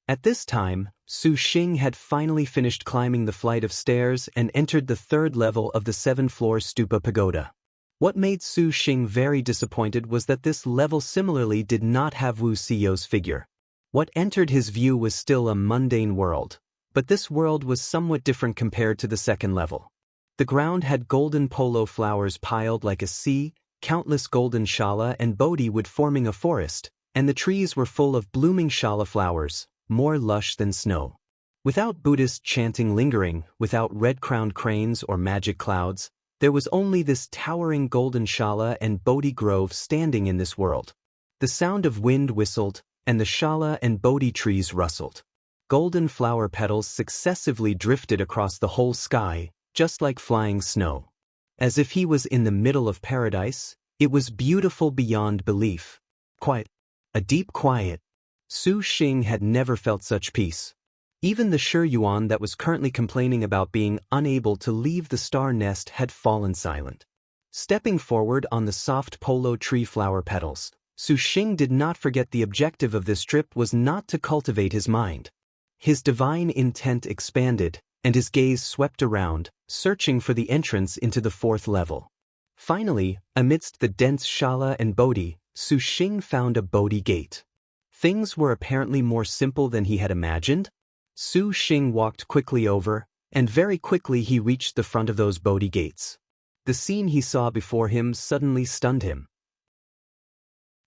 At this time, Su Xing had finally finished climbing the flight of stairs and entered the 3rd level of the 7th-floor stupa pagoda. What made Su Xing very disappointed was that this level similarly did not have Wu Xiyo's figure. What entered his view was still a mundane world, but this world was somewhat different compared to the 2nd level. The ground had golden polo flowers piled like a sea, countless golden shala and bodhi wood forming a forest, and the trees were full of blooming shala flowers, more lush than snow. Without Buddhist chanting lingering, without red-crowned cranes or magic clouds, there was only this towering golden shala and bodhi grove standing in this world. The sound of wind whistled, and the shala and bodhi trees rustled. Golden flower petals successively drifted across the whole sky, just like flying snow. As if he was in the middle of paradise, it was beautiful beyond belief. Quiet. A deep quiet. Su Xing had never felt such peace. Even the Shi Yuan that was currently complaining about being unable to leave the star nest had fallen silent. Stepping forward on the soft polo tree flower petals, Su Xing did not forget the objective of this trip was not to cultivate his mind. His divine intent expanded, and his gaze swept around, searching for the entrance into the 4th level. Finally, amidst the dense shala and bodhi, Su Xing found a bodhi gate. Things were apparently more simple than he had imagined. Su Xing walked quickly over, and very quickly he reached the front of those bodhi gates. The scene he saw before him suddenly stunned him.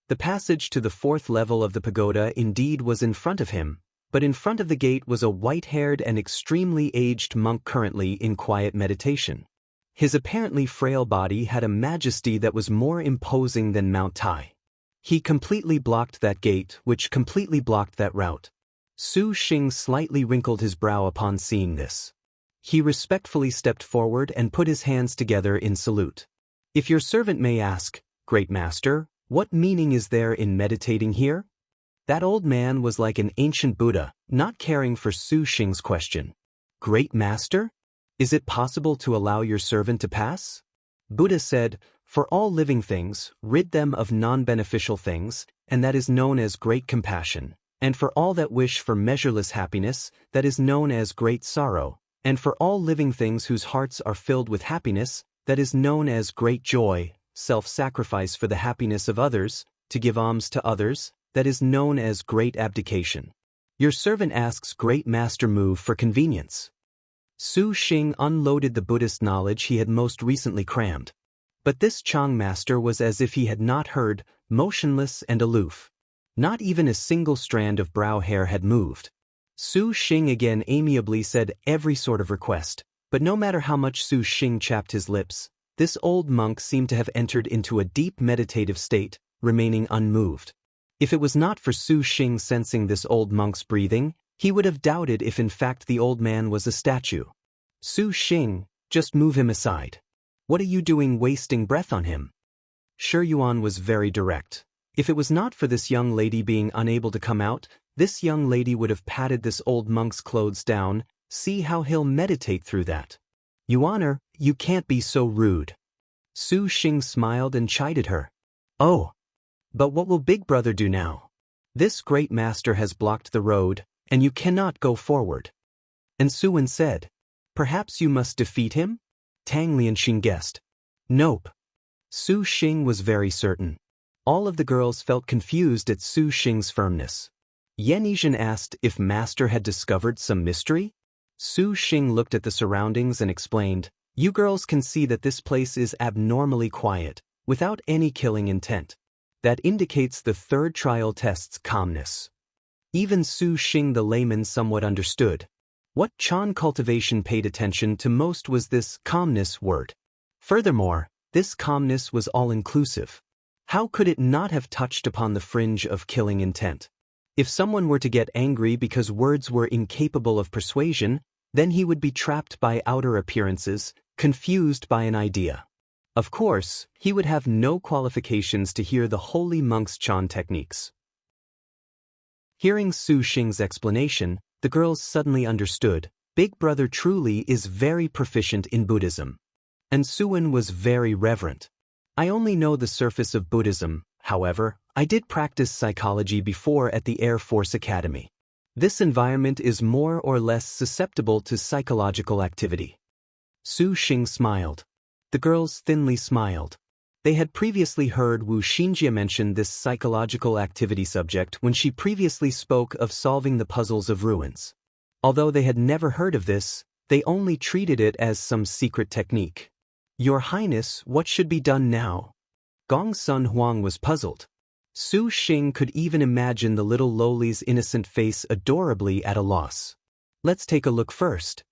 The passage to the 4th level of the pagoda indeed was in front of him, but in front of the gate was a white-haired and extremely aged monk currently in quiet meditation. His apparently frail body had a majesty that was more imposing than Mount Tai. He completely blocked that gate, which completely blocked that route. Su Xing slightly wrinkled his brow upon seeing this. He respectfully stepped forward and put his hands together in salute. If your servant may ask, Great Master, what meaning is there in meditating here? That old man was like an ancient Buddha, not caring for Su Xing's question. Great Master? Is it possible to allow your servant to pass? Buddha said, for all living things, rid them of non-beneficial things, and that is known as great compassion, and for all that wish for measureless happiness, that is known as great sorrow, and for all living things whose hearts are filled with happiness, that is known as great joy, self-sacrifice for the happiness of others, to give alms to others, that is known as great abdication. Your servant asks Great Master move for convenience. Su Xing unloaded the Buddhist knowledge he had most recently crammed. But this Chang master was as if he had not heard, motionless and aloof. Not even a single strand of brow hair had moved. Su Xing again amiably said every sort of request, but no matter how much Su Xing chapped his lips, this old monk seemed to have entered into a deep meditative state, remaining unmoved. If it was not for Su Xing sensing this old monk's breathing, he would have doubted if in fact the old man was a statue. Su Xing, just move him aside. What are you doing wasting breath on him? Shi Yuan was very direct. If it was not for this young lady being unable to come out, this young lady would have patted this old monk's clothes down. See how he'll meditate through that. Yuaner, you can't be so rude. Su Xing smiled and chided her. Oh. But what will Big Brother do now? This great master has blocked the road, and you cannot go forward. And Su Wen said, perhaps you must defeat him? Tang Lianxing guessed. Nope. Su Xing was very certain. All of the girls felt confused at Su Xing's firmness. Yan Yizhen asked if Master had discovered some mystery. Su Xing looked at the surroundings and explained, you girls can see that this place is abnormally quiet, without any killing intent. That indicates the third trial test's calmness. Even Su Xing the layman somewhat understood. What Chan cultivation paid attention to most was this calmness word. Furthermore, this calmness was all-inclusive. How could it not have touched upon the fringe of killing intent? If someone were to get angry because words were incapable of persuasion, then he would be trapped by outer appearances, confused by an idea. Of course, he would have no qualifications to hear the holy monk's Chan techniques. Hearing Su Xing's explanation, the girls suddenly understood, Big Brother truly is very proficient in Buddhism. And Su Wen was very reverent. I only know the surface of Buddhism, however, I did practice psychology before at the Air Force Academy. This environment is more or less susceptible to psychological activity. Su Xing smiled. The girls thinly smiled. They had previously heard Wu Xinjie mention this psychological activity subject when she previously spoke of solving the puzzles of ruins. Although they had never heard of this, they only treated it as some secret technique. Your Highness, what should be done now? Gong Sun Huang was puzzled. Su Xing could even imagine the little lowly's innocent face adorably at a loss. Let's take a look first.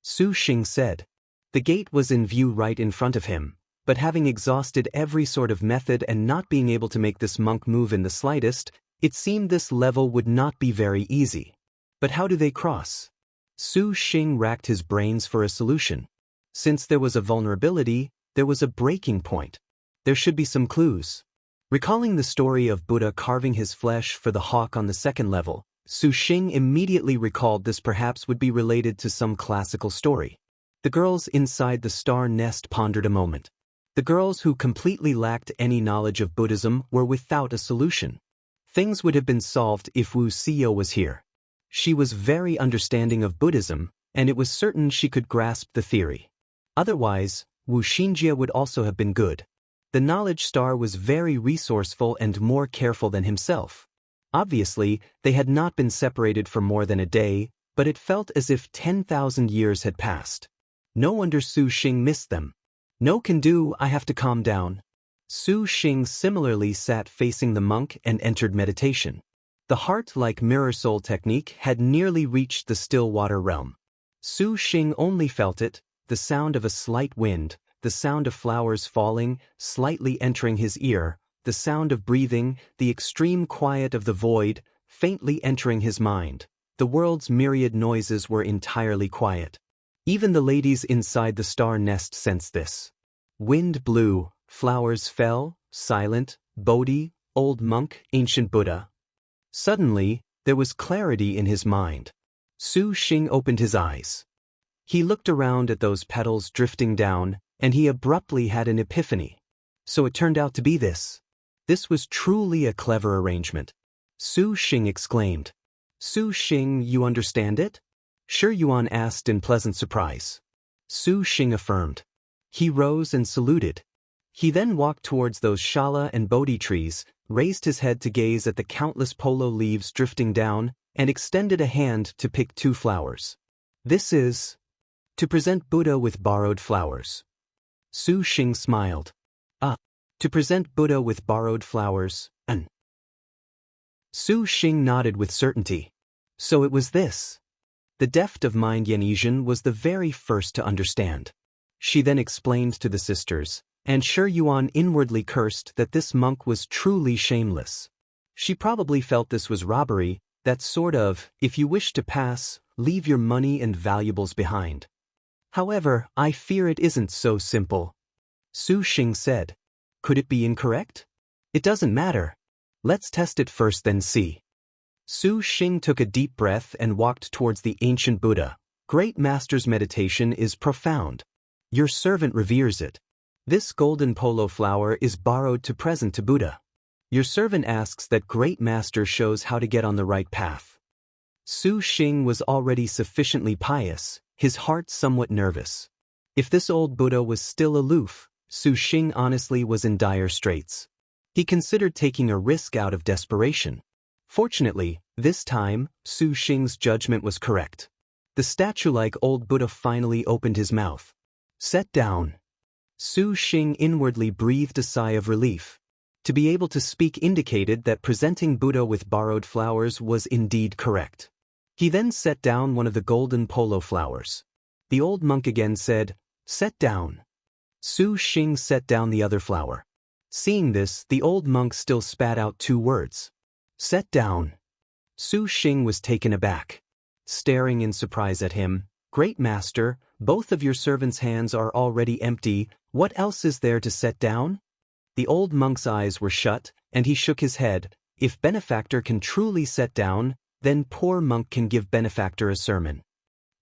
Su Xing said. The gate was in view right in front of him, but having exhausted every sort of method and not being able to make this monk move in the slightest, it seemed this level would not be very easy. But how do they cross? Su Xing racked his brains for a solution. Since there was a vulnerability, there was a breaking point. There should be some clues. Recalling the story of Buddha carving his flesh for the hawk on the second level, Su Xing immediately recalled this perhaps would be related to some classical story. The girls inside the star nest pondered a moment. The girls who completely lacked any knowledge of Buddhism were without a solution. Things would have been solved if Wu Xiyo was here. She was very understanding of Buddhism, and it was certain she could grasp the theory. Otherwise, Wu Xinjie would also have been good. The knowledge star was very resourceful and more careful than himself. Obviously, they had not been separated for more than a day, but it felt as if 10,000 years had passed. No wonder Su Xing missed them. No can do, I have to calm down. Su Xing similarly sat facing the monk and entered meditation. The heart-like mirror soul technique had nearly reached the still water realm. Su Xing only felt it, the sound of a slight wind, the sound of flowers falling, slightly entering his ear, the sound of breathing, the extreme quiet of the void, faintly entering his mind. The world's myriad noises were entirely quiet. Even the ladies inside the star nest sensed this. Wind blew, flowers fell, silent, Bodhi, old monk, ancient Buddha. Suddenly, there was clarity in his mind. Su Xing opened his eyes. He looked around at those petals drifting down, and he abruptly had an epiphany. So it turned out to be this. This was truly a clever arrangement. Su Xing exclaimed. Su Xing, you understand it? Shi Yuan asked in pleasant surprise. Su Xing affirmed. He rose and saluted. He then walked towards those shala and bodhi trees, raised his head to gaze at the countless polo leaves drifting down, and extended a hand to pick 2 flowers. This is to present Buddha with borrowed flowers. Su Xing smiled. To present Buddha with borrowed flowers, and Su Xing nodded with certainty. So it was this. The deft of mind Yan Yizhen was the very first to understand. She then explained to the sisters, and Shi Yuan inwardly cursed that this monk was truly shameless. She probably felt this was robbery, that sort of, if you wish to pass, leave your money and valuables behind. However, I fear it isn't so simple. Su Xing said. Could it be incorrect? It doesn't matter. Let's test it first then see. Su Xing took a deep breath and walked towards the ancient Buddha. Great Master's meditation is profound. Your servant reveres it. This golden polo flower is borrowed to present to Buddha. Your servant asks that Great Master shows how to get on the right path. Su Xing was already sufficiently pious, his heart somewhat nervous. If this old Buddha was still aloof, Su Xing honestly was in dire straits. He considered taking a risk out of desperation. Fortunately, this time, Su Xing's judgment was correct. The statue-like old Buddha finally opened his mouth. Set down. Su Xing inwardly breathed a sigh of relief. To be able to speak indicated that presenting Buddha with borrowed flowers was indeed correct. He then set down one of the golden polo flowers. The old monk again said, "Set down." Su Xing set down the other flower. Seeing this, the old monk still spat out 2 words. Set down. Su Xing was taken aback. Staring in surprise at him, Great Master, both of your servants' hands are already empty, what else is there to set down? The old monk's eyes were shut, and he shook his head. If benefactor can truly set down, then poor monk can give benefactor a sermon.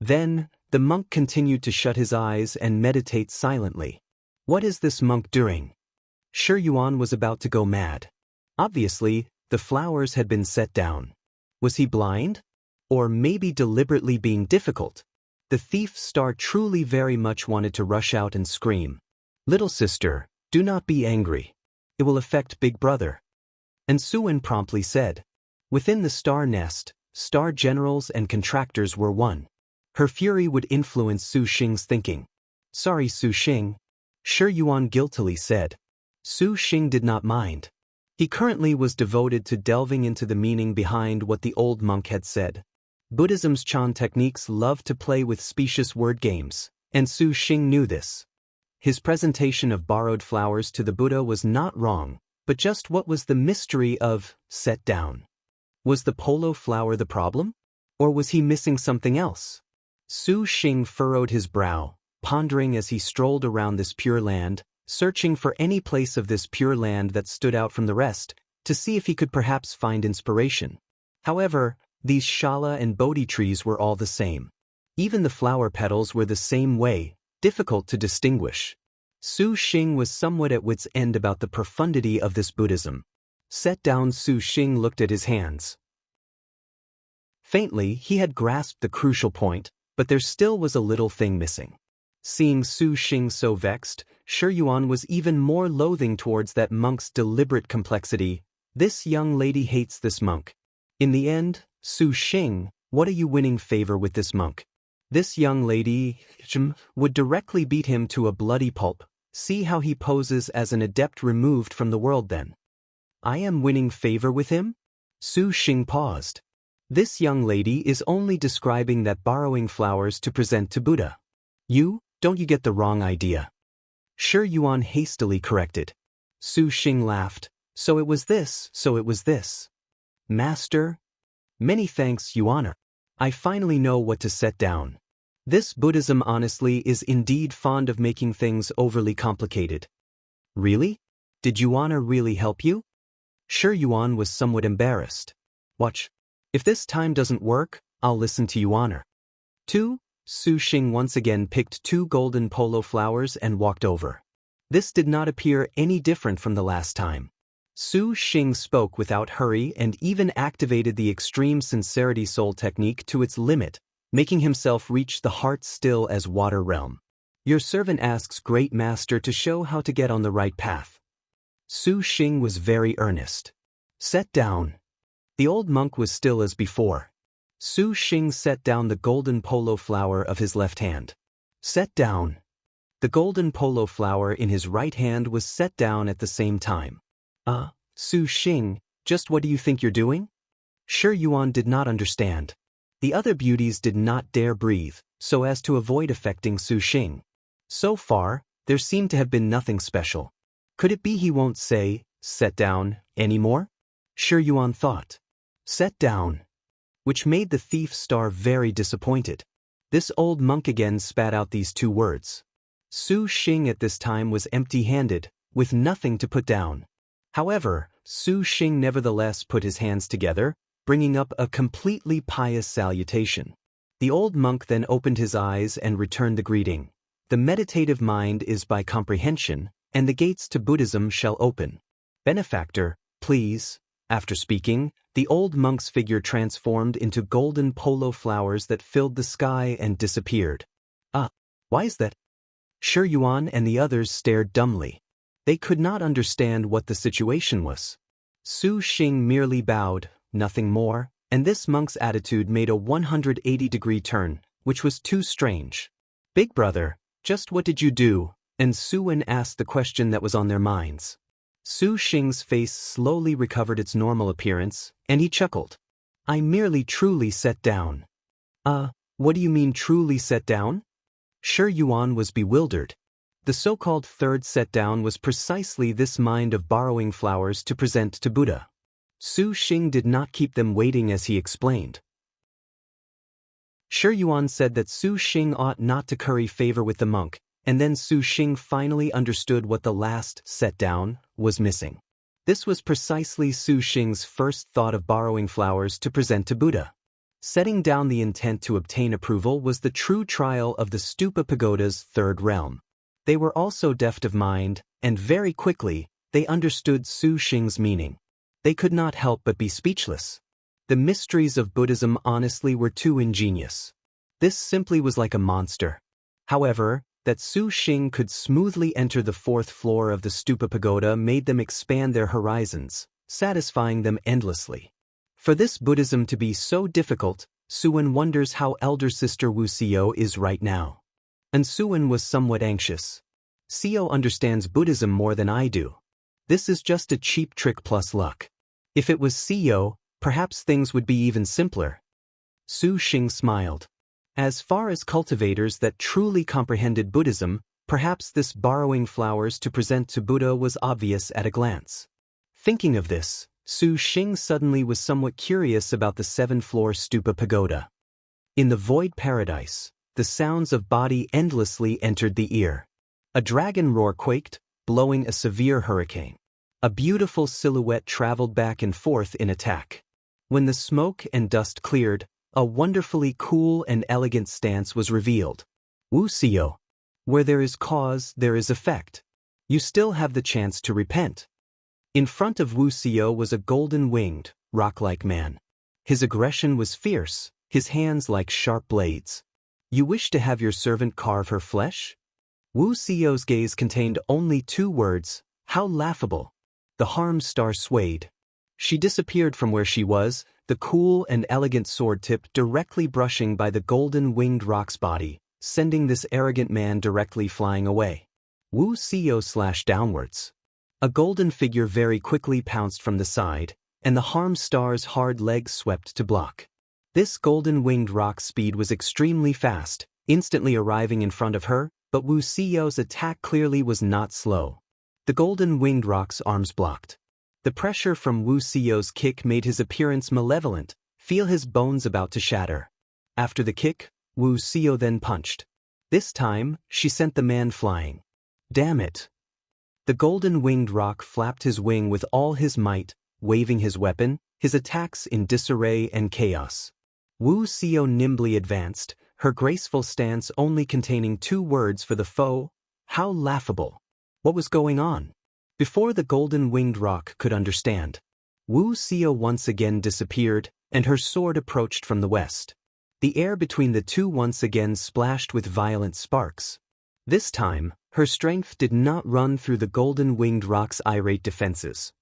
Then, the monk continued to shut his eyes and meditate silently. What is this monk doing? Shi Yuan was about to go mad. Obviously, the flowers had been set down. Was he blind? Or maybe deliberately being difficult? The thief star truly very much wanted to rush out and scream. Little sister, do not be angry. It will affect big brother. And Suwen promptly said. Within the star nest, star generals and contractors were one. Her fury would influence Su Xing's thinking. Sorry Su Xing. Shi Yuan guiltily said. Su Xing did not mind. He currently was devoted to delving into the meaning behind what the old monk had said. Buddhism's Chan techniques love to play with specious word games, and Su Xing knew this. His presentation of borrowed flowers to the Buddha was not wrong, but just what was the mystery of set down? Was the polo flower the problem? Or was he missing something else? Su Xing furrowed his brow, pondering as he strolled around this pure land, searching for any place of this pure land that stood out from the rest, to see if he could perhaps find inspiration. However, these shala and bodhi trees were all the same. Even the flower petals were the same way, difficult to distinguish. Su Xing was somewhat at wit's end about the profundity of this Buddhism. Set down, Su Xing looked at his hands. Faintly, he had grasped the crucial point, but there still was a little thing missing. Seeing Su Xing so vexed, Shi Yuan was even more loathing towards that monk's deliberate complexity. This young lady hates this monk. In the end, Su Xing, what are you winning favor with this monk? This young lady would directly beat him to a bloody pulp. See how he poses as an adept removed from the world then. I am winning favor with him? Su Xing paused. This young lady is only describing that borrowing flowers to present to Buddha. Don't you get the wrong idea? Shi Yuan hastily corrected. Su Xing laughed. So it was this. Master? Many thanks, Yuan. I finally know what to set down. This Buddhism honestly is indeed fond of making things overly complicated. Really? Did Yuan really help you? Shi Yuan was somewhat embarrassed. Watch. If this time doesn't work, I'll listen to Yuan. 2. Su Xing once again picked 2 golden polo flowers and walked over. This did not appear any different from the last time. Su Xing spoke without hurry and even activated the extreme sincerity soul technique to its limit, making himself reach the heart still as water realm. Your servant asks Great Master to show how to get on the right path. Su Xing was very earnest. Set down. The old monk was still as before. Su Xing set down the golden polo flower of his left hand. Set down. The golden polo flower in his right hand was set down at the same time. Su Xing, just what do you think you're doing? Shi Yuan did not understand. The other beauties did not dare breathe, so as to avoid affecting Su Xing. So far, there seemed to have been nothing special. Could it be he won't say, set down, anymore? Shi Yuan thought. Set down. Which made the thief star very disappointed. This old monk again spat out these two words. Su Xing at this time was empty-handed, with nothing to put down. However, Su Xing nevertheless put his hands together, bringing up a completely pious salutation. The old monk then opened his eyes and returned the greeting. The meditative mind is by comprehension, and the gates to Buddhism shall open. Benefactor, please. After speaking, the old monk's figure transformed into golden polo flowers that filled the sky and disappeared. Why is that? Shi Yuan and the others stared dumbly. They could not understand what the situation was. Su Xing merely bowed, nothing more, and this monk's attitude made a 180-degree turn, which was too strange. Big brother, just what did you do? And Su Wen asked the question that was on their minds. Su Xing's face slowly recovered its normal appearance, and he chuckled. I merely truly set down. What do you mean truly set down? Shi Yuan was bewildered. The so-called third set down was precisely this mind of borrowing flowers to present to Buddha. Su Xing did not keep them waiting as he explained. Shi Yuan said that Su Xing ought not to curry favor with the monk, and then Su Xing finally understood what the last set down was missing. This was precisely Su Xing's first thought of borrowing flowers to present to Buddha. Setting down the intent to obtain approval was the true trial of the Stupa Pagoda's third realm. They were also deft of mind, and very quickly, they understood Su Xing's meaning. They could not help but be speechless. The mysteries of Buddhism honestly were too ingenious. This simply was like a monster. However, that Su Xing could smoothly enter the fourth floor of the Stupa Pagoda made them expand their horizons, satisfying them endlessly. For this Buddhism to be so difficult, Su Wen wonders how elder sister Wu Xiao is right now. And Su Wen was somewhat anxious. Xiao understands Buddhism more than I do. This is just a cheap trick plus luck. If it was Xiao, perhaps things would be even simpler. Su Xing smiled. As far as cultivators that truly comprehended Buddhism, perhaps this borrowing flowers to present to Buddha was obvious at a glance. Thinking of this, Su Xing suddenly was somewhat curious about the 7th-floor Stupa Pagoda. In the void paradise, the sounds of body endlessly entered the ear. A dragon roar quaked, blowing a severe hurricane. A beautiful silhouette traveled back and forth in attack. When the smoke and dust cleared, a wonderfully cool and elegant stance was revealed. Wu Xiao. Where there is cause, there is effect. You still have the chance to repent. In front of Wu Xiao was a golden-winged, rock-like man. His aggression was fierce, his hands like sharp blades. You wish to have your servant carve her flesh? Wu Xiao's gaze contained only 2 words, how laughable. The harm star swayed. She disappeared from where she was, the cool and elegant sword tip directly brushing by the golden-winged rock's body, sending this arrogant man directly flying away. Wu Xiao slashed downwards. A golden figure very quickly pounced from the side, and the harm star's hard legs swept to block. This golden-winged rock's speed was extremely fast, instantly arriving in front of her, but Wu Xiao's attack clearly was not slow. The golden-winged rock's arms blocked. The pressure from Wu Xiao's kick made his appearance malevolent, feel his bones about to shatter. After the kick, Wu Xiao then punched. This time, she sent the man flying. Damn it! The golden-winged rock flapped his wing with all his might, waving his weapon, his attacks in disarray and chaos. Wu Xiao nimbly advanced, her graceful stance only containing 2 words for the foe, how laughable. What was going on? Before the golden-winged rock could understand, Wu Xiao once again disappeared, and her sword approached from the west. The air between the two once again splashed with violent sparks. This time, her strength did not run through the golden-winged rock's irate defenses.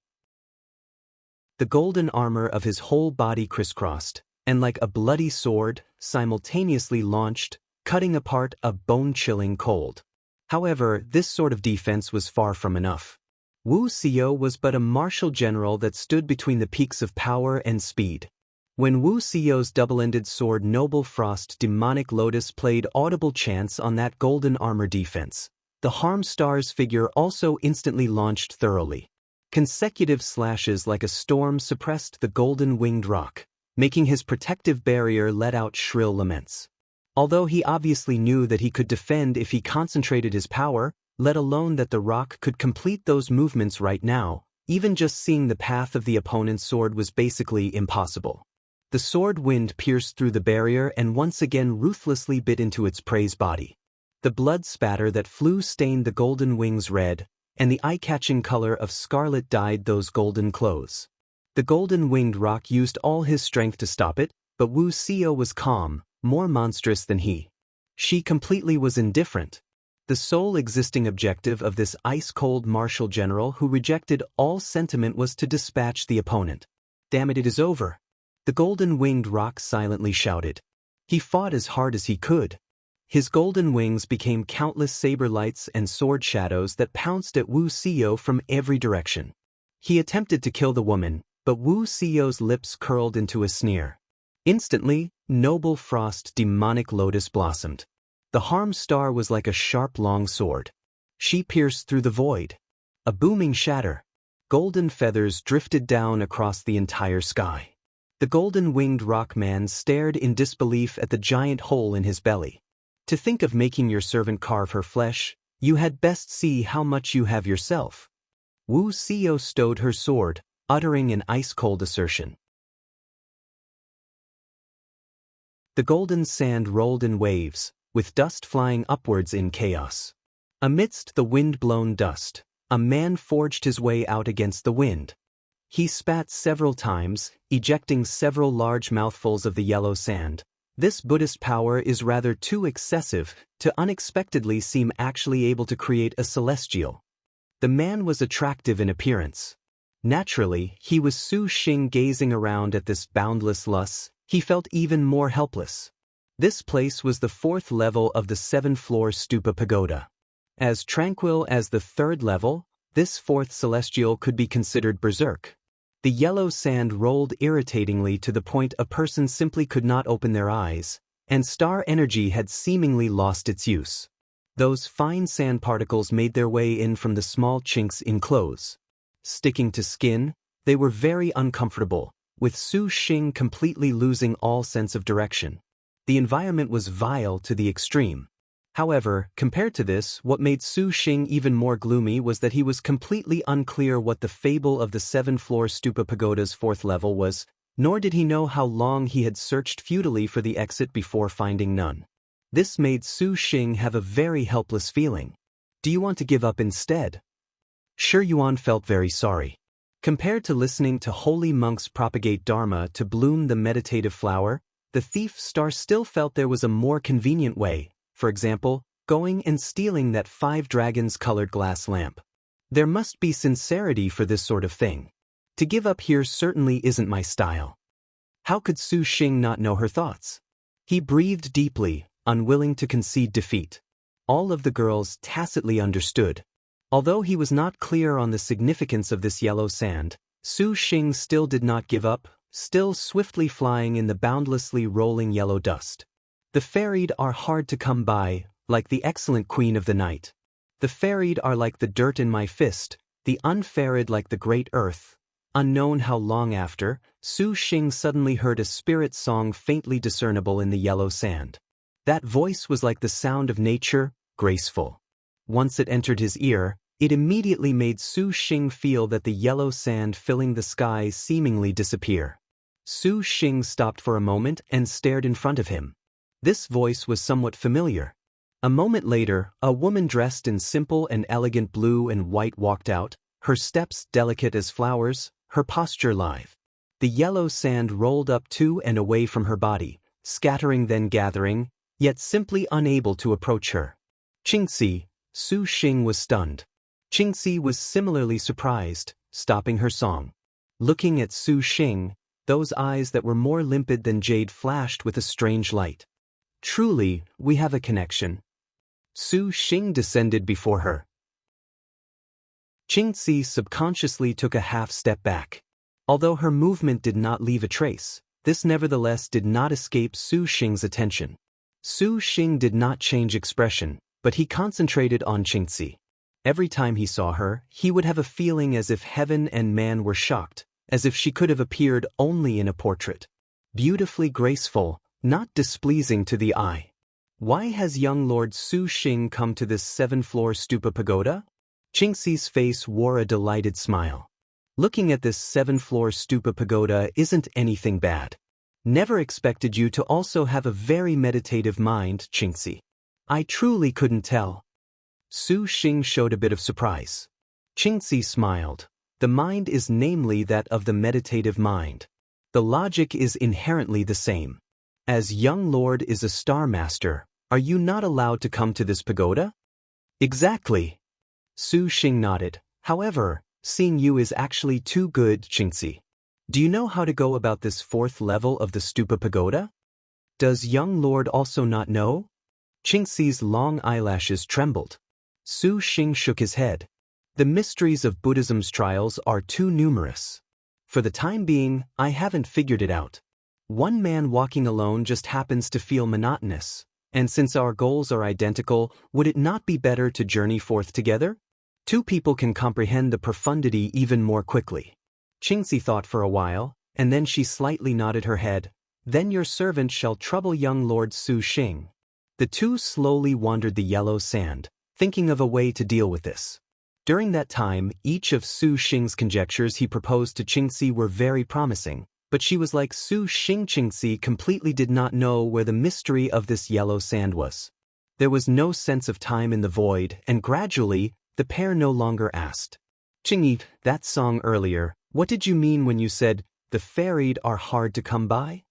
The golden armor of his whole body crisscrossed, and like a bloody sword, simultaneously launched, cutting apart a bone-chilling cold. However, this sort of defense was far from enough. Wu Xiao was but a martial general that stood between the peaks of power and speed. When Wu Xiao's double-ended sword Noble Frost Demonic Lotus played audible chants on that golden armor defense, the harm star's figure also instantly launched thoroughly. Consecutive slashes like a storm suppressed the golden-winged rock, making his protective barrier let out shrill laments. Although he obviously knew that he could defend if he concentrated his power, let alone that the rock could complete those movements right now, even just seeing the path of the opponent's sword was basically impossible. The sword wind pierced through the barrier and once again ruthlessly bit into its prey's body. The blood spatter that flew stained the golden wings red, and the eye-catching color of scarlet dyed those golden clothes. The golden-winged rock used all his strength to stop it, but Wu Xiao was calm, more monstrous than he. She completely was indifferent. The sole existing objective of this ice-cold martial general who rejected all sentiment was to dispatch the opponent. "Damn it, it is over," the golden-winged rock silently shouted. He fought as hard as he could. His golden wings became countless saber lights and sword shadows that pounced at Wu Xiao from every direction. He attempted to kill the woman, but Wu Xiao's lips curled into a sneer. Instantly, noble frost demonic lotus blossomed. The harm star was like a sharp long sword. She pierced through the void. A booming shatter. Golden feathers drifted down across the entire sky. The golden-winged rock man stared in disbelief at the giant hole in his belly. "To think of making your servant carve her flesh, you had best see how much you have yourself." Wu Xiao stowed her sword, uttering an ice-cold assertion. The golden sand rolled in waves, with dust flying upwards in chaos. Amidst the wind-blown dust, a man forged his way out against the wind. He spat several times, ejecting several large mouthfuls of the yellow sand. This Buddhist power is rather too excessive to unexpectedly seem actually able to create a celestial. The man was attractive in appearance. Naturally, he was Su Xing gazing around at this boundless lust. He felt even more helpless. This place was the 4th level of the 7-floor stupa pagoda. As tranquil as the 3rd level, this 4th celestial could be considered berserk. The yellow sand rolled irritatingly to the point a person simply could not open their eyes, and star energy had seemingly lost its use. Those fine sand particles made their way in from the small chinks in clothes. Sticking to skin, they were very uncomfortable, with Su Xing completely losing all sense of direction. The environment was vile to the extreme. However, compared to this, what made Su Xing even more gloomy was that he was completely unclear what the fable of the 7-floor stupa pagoda's 4th level was, nor did he know how long he had searched futilely for the exit before finding none. This made Su Xing have a very helpless feeling. "Do you want to give up instead?" Shi Yuan felt very sorry. Compared to listening to holy monks propagate Dharma to bloom the meditative flower, the thief star still felt there was a more convenient way, for example, going and stealing that 5 dragons-colored glass lamp. There must be sincerity for this sort of thing. To give up here certainly isn't my style. How could Su Xing not know her thoughts? He breathed deeply, unwilling to concede defeat. All of the girls tacitly understood. Although he was not clear on the significance of this yellow sand, Su Xing still did not give up, still swiftly flying in the boundlessly rolling yellow dust. The ferried are hard to come by, like the excellent queen of the night. The ferried are like the dirt in my fist, the unferried like the great earth. Unknown how long after, Su Xing suddenly heard a spirit song faintly discernible in the yellow sand. That voice was like the sound of nature, graceful. Once it entered his ear, it immediately made Su Xing feel that the yellow sand filling the sky seemingly disappear. Su Xing stopped for a moment and stared in front of him. This voice was somewhat familiar. A moment later, a woman dressed in simple and elegant blue and white walked out, her steps delicate as flowers, her posture lithe. The yellow sand rolled up to and away from her body, scattering then gathering, yet simply unable to approach her. "Qingxi," Su Xing was stunned. Qingxi was similarly surprised, stopping her song. Looking at Su Xing, those eyes that were more limpid than jade flashed with a strange light. "Truly, we have a connection." Su Xing descended before her. Qingxi subconsciously took a half-step back. Although her movement did not leave a trace, this nevertheless did not escape Su Xing's attention. Su Xing did not change expression, but he concentrated on Qingxi. Every time he saw her, he would have a feeling as if heaven and man were shocked, as if she could have appeared only in a portrait. Beautifully graceful, not displeasing to the eye. Why has young Lord Su Xing come to this 7th-floor stupa pagoda? Qingxi's face wore a delighted smile. Looking at this 7th-floor stupa pagoda isn't anything bad. Never expected you to also have a very meditative mind, Qingxi. I truly couldn't tell. Su Xing showed a bit of surprise. Qingxi smiled. The mind is namely that of the meditative mind. The logic is inherently the same. As young lord is a star master, are you not allowed to come to this pagoda? Exactly. Su Xing nodded. However, seeing you is actually too good, Qingxi. Do you know how to go about this 4th level of the stupa pagoda? Does young lord also not know? Qingxi's long eyelashes trembled. Su Xing shook his head. The mysteries of Buddhism's trials are too numerous. For the time being, I haven't figured it out. One man walking alone just happens to feel monotonous, and since our goals are identical, would it not be better to journey forth together? 2 people can comprehend the profundity even more quickly. Qingxi thought for a while, and then she slightly nodded her head. Then your servant shall trouble young Lord Su Xing. The 2 slowly wandered the yellow sand, thinking of a way to deal with this. During that time, each of Su Xing's conjectures he proposed to Qingxi were very promising, but she was like Su Xing. Qingxi completely did not know where the mystery of this yellow sand was. There was no sense of time in the void, and gradually, the pair no longer asked. Qingyi, that song earlier, what did you mean when you said, the ferried are hard to come by?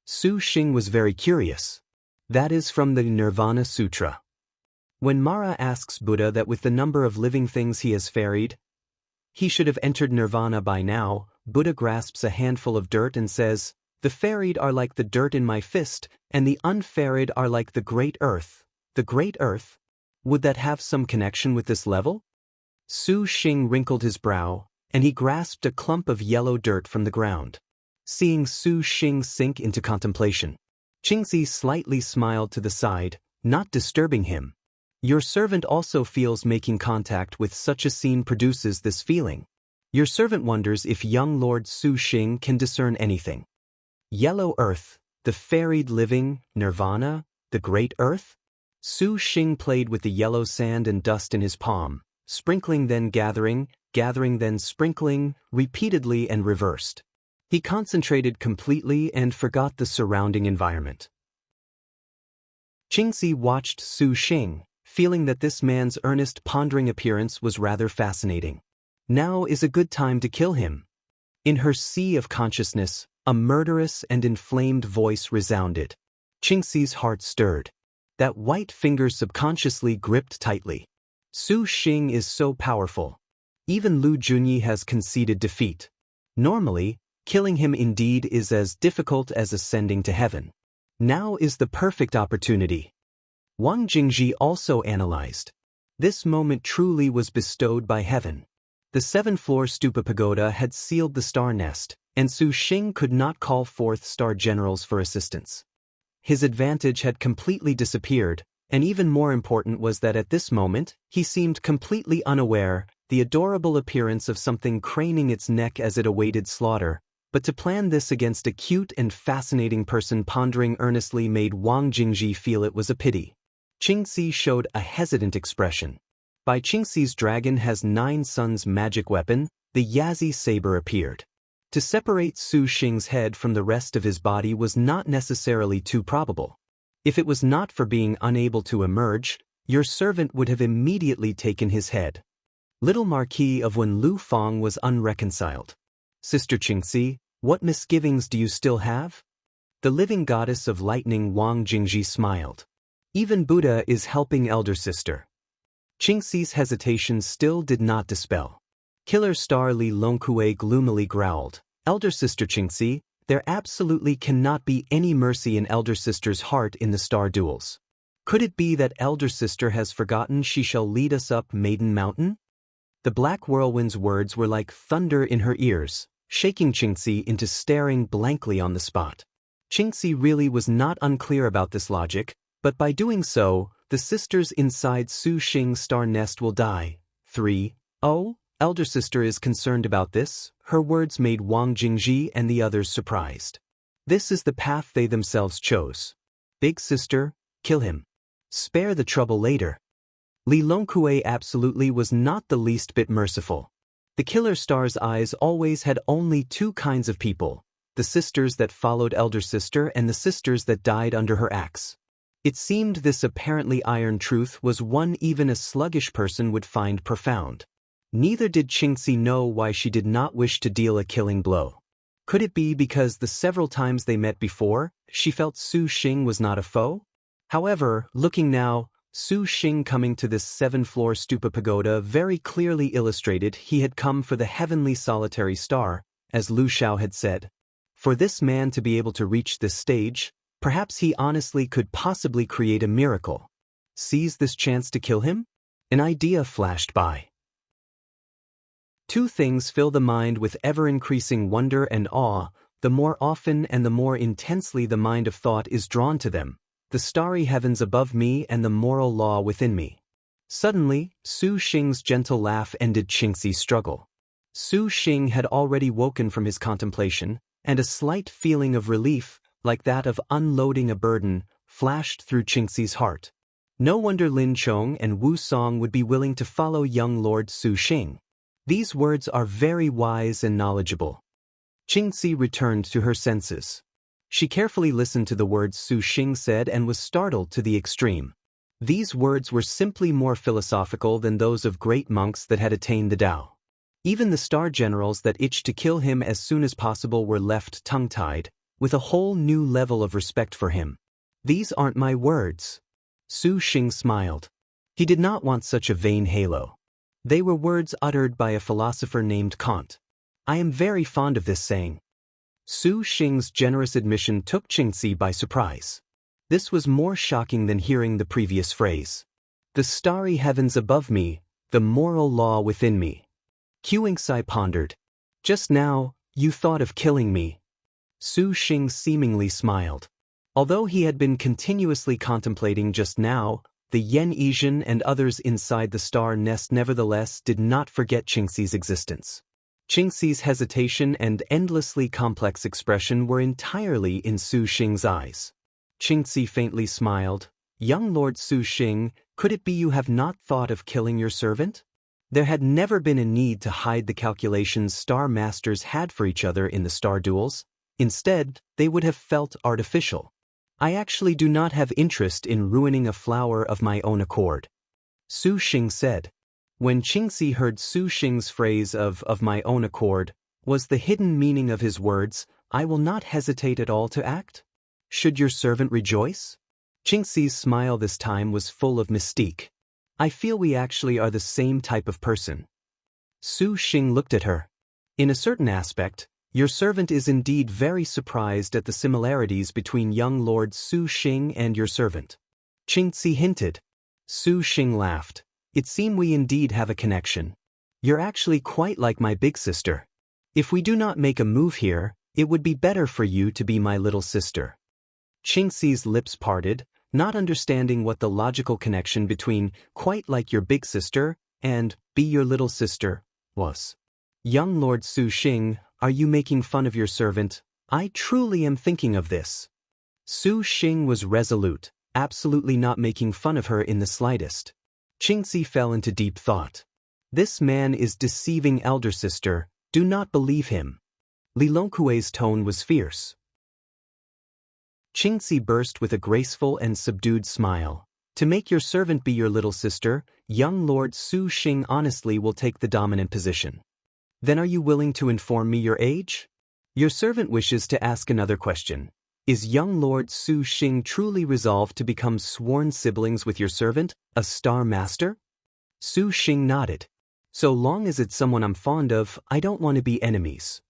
Su Xing was very curious. That is from the Nirvana Sutra. When Mara asks Buddha that with the number of living things he has ferried, he should have entered nirvana by now, Buddha grasps a handful of dirt and says, the ferried are like the dirt in my fist, and the unferried are like the great earth. The great earth? Would that have some connection with this level? Su Xing wrinkled his brow, and he grasped a clump of yellow dirt from the ground. Seeing Su Xing sink into contemplation, Qingxi slightly smiled to the side, not disturbing him. Your servant also feels making contact with such a scene produces this feeling. Your servant wonders if young Lord Su Xing can discern anything. Yellow earth, the ferried living, nirvana, the great earth? Su Xing played with the yellow sand and dust in his palm, sprinkling then gathering, gathering then sprinkling, repeatedly and reversed. He concentrated completely and forgot the surrounding environment. Qingxi watched Su Xing, feeling that this man's earnest pondering appearance was rather fascinating. Now is a good time to kill him. In her sea of consciousness, a murderous and inflamed voice resounded. Qingxi's heart stirred. That white finger subconsciously gripped tightly. Su Xing is so powerful. Even Lu Junyi has conceded defeat. Normally, killing him indeed is as difficult as ascending to heaven. Now is the perfect opportunity. Wang Jingji also analyzed. This moment truly was bestowed by heaven. The 7th-floor stupa pagoda had sealed the star nest, and Su Xing could not call forth star generals for assistance. His advantage had completely disappeared, and even more important was that at this moment, he seemed completely unaware, the adorable appearance of something craning its neck as it awaited slaughter, but to plan this against a cute and fascinating person pondering earnestly made Wang Jingji feel it was a pity. Qingxi showed a hesitant expression. By Qingxi's dragon has 9 suns magic weapon, the Yazi saber appeared. To separate Su Xing's head from the rest of his body was not necessarily too probable. If it was not for being unable to emerge, your servant would have immediately taken his head. Little Marquis of Wen Lu Fang was unreconciled. Sister Qingxi, what misgivings do you still have? The living goddess of lightning Wang Jingji smiled. Even Buddha is helping elder sister. Qingxi's hesitation still did not dispel. Killer star Li Longkue gloomily growled, Elder sister Qingxi, there absolutely cannot be any mercy in elder sister's heart in the star duels. Could it be that elder sister has forgotten she shall lead us up Maiden Mountain? The black whirlwind's words were like thunder in her ears, shaking Qingxi into staring blankly on the spot. Qingxi really was not unclear about this logic, but by doing so, the sisters inside Su Xing's star nest will die, 3. Oh, elder sister is concerned about this. Her words made Wang Jingji and the others surprised. This is the path they themselves chose. Big sister, kill him. Spare the trouble later. Li Longkue absolutely was not the least bit merciful. The killer star's eyes always had only two kinds of people, the sisters that followed elder sister and the sisters that died under her axe. It seemed this apparently iron truth was one even a sluggish person would find profound. Neither did Qingxi know why she did not wish to deal a killing blow. Could it be because the several times they met before, she felt Su Xing was not a foe? However, looking now, Su Xing coming to this 7-floor stupa pagoda very clearly illustrated he had come for the heavenly solitary star, as Lu Xiao had said. For this man to be able to reach this stage, perhaps he honestly could possibly create a miracle. Seize this chance to kill him? An idea flashed by. Two things fill the mind with ever-increasing wonder and awe, the more often and the more intensely the mind of thought is drawn to them. The starry heavens above me and the moral law within me. Suddenly, Su Xing's gentle laugh ended Qingxi's struggle. Su Xing had already woken from his contemplation, and a slight feeling of relief, like that of unloading a burden, flashed through Qingxi's heart. No wonder Lin Chong and Wu Song would be willing to follow young Lord Su Xing. These words are very wise and knowledgeable. Qingxi returned to her senses. She carefully listened to the words Su Xing said and was startled to the extreme. These words were simply more philosophical than those of great monks that had attained the Tao. Even the star generals that itched to kill him as soon as possible were left tongue-tied, with a whole new level of respect for him. These aren't my words. Su Xing smiled. He did not want such a vain halo. They were words uttered by a philosopher named Kant. I am very fond of this saying. Su Xing's generous admission took Qingxi by surprise. This was more shocking than hearing the previous phrase. The starry heavens above me, the moral law within me. Qingxi pondered. Just now, you thought of killing me. Su Xing seemingly smiled. Although he had been continuously contemplating just now, the Yen Yizhen and others inside the star nest nevertheless did not forget Qingxi's existence. Qingxi's hesitation and endlessly complex expression were entirely in Su Xing's eyes. Qingxi faintly smiled. Young Lord Su Xing, could it be you have not thought of killing your servant? There had never been a need to hide the calculations star masters had for each other in the star duels. Instead, they would have felt artificial. I actually do not have interest in ruining a flower of my own accord. Su Xing said. When Qingxi heard Su Xing's phrase of my own accord, was the hidden meaning of his words, I will not hesitate at all to act? Should your servant rejoice? Qingxi's smile this time was full of mystique. I feel we actually are the same type of person. Su Xing looked at her. In a certain aspect, your servant is indeed very surprised at the similarities between young Lord Su Xing and your servant. Qingxi hinted. Su Xing laughed. It seems we indeed have a connection. You're actually quite like my big sister. If we do not make a move here, it would be better for you to be my little sister. Qingxi's lips parted, not understanding what the logical connection between quite like your big sister and be your little sister was. Young Lord Su Xing, are you making fun of your servant? I truly am thinking of this. Su Xing was resolute, absolutely not making fun of her in the slightest. Qingxi fell into deep thought. This man is deceiving elder sister, do not believe him. Li Longkue's tone was fierce. Qingxi burst with a graceful and subdued smile. To make your servant be your little sister, young Lord Su Xing honestly will take the dominant position. Then are you willing to inform me your age? Your servant wishes to ask another question. Is young Lord Su Xing truly resolved to become sworn siblings with your servant, a star master? Su Xing nodded. So long as it's someone I'm fond of, I don't want to be enemies.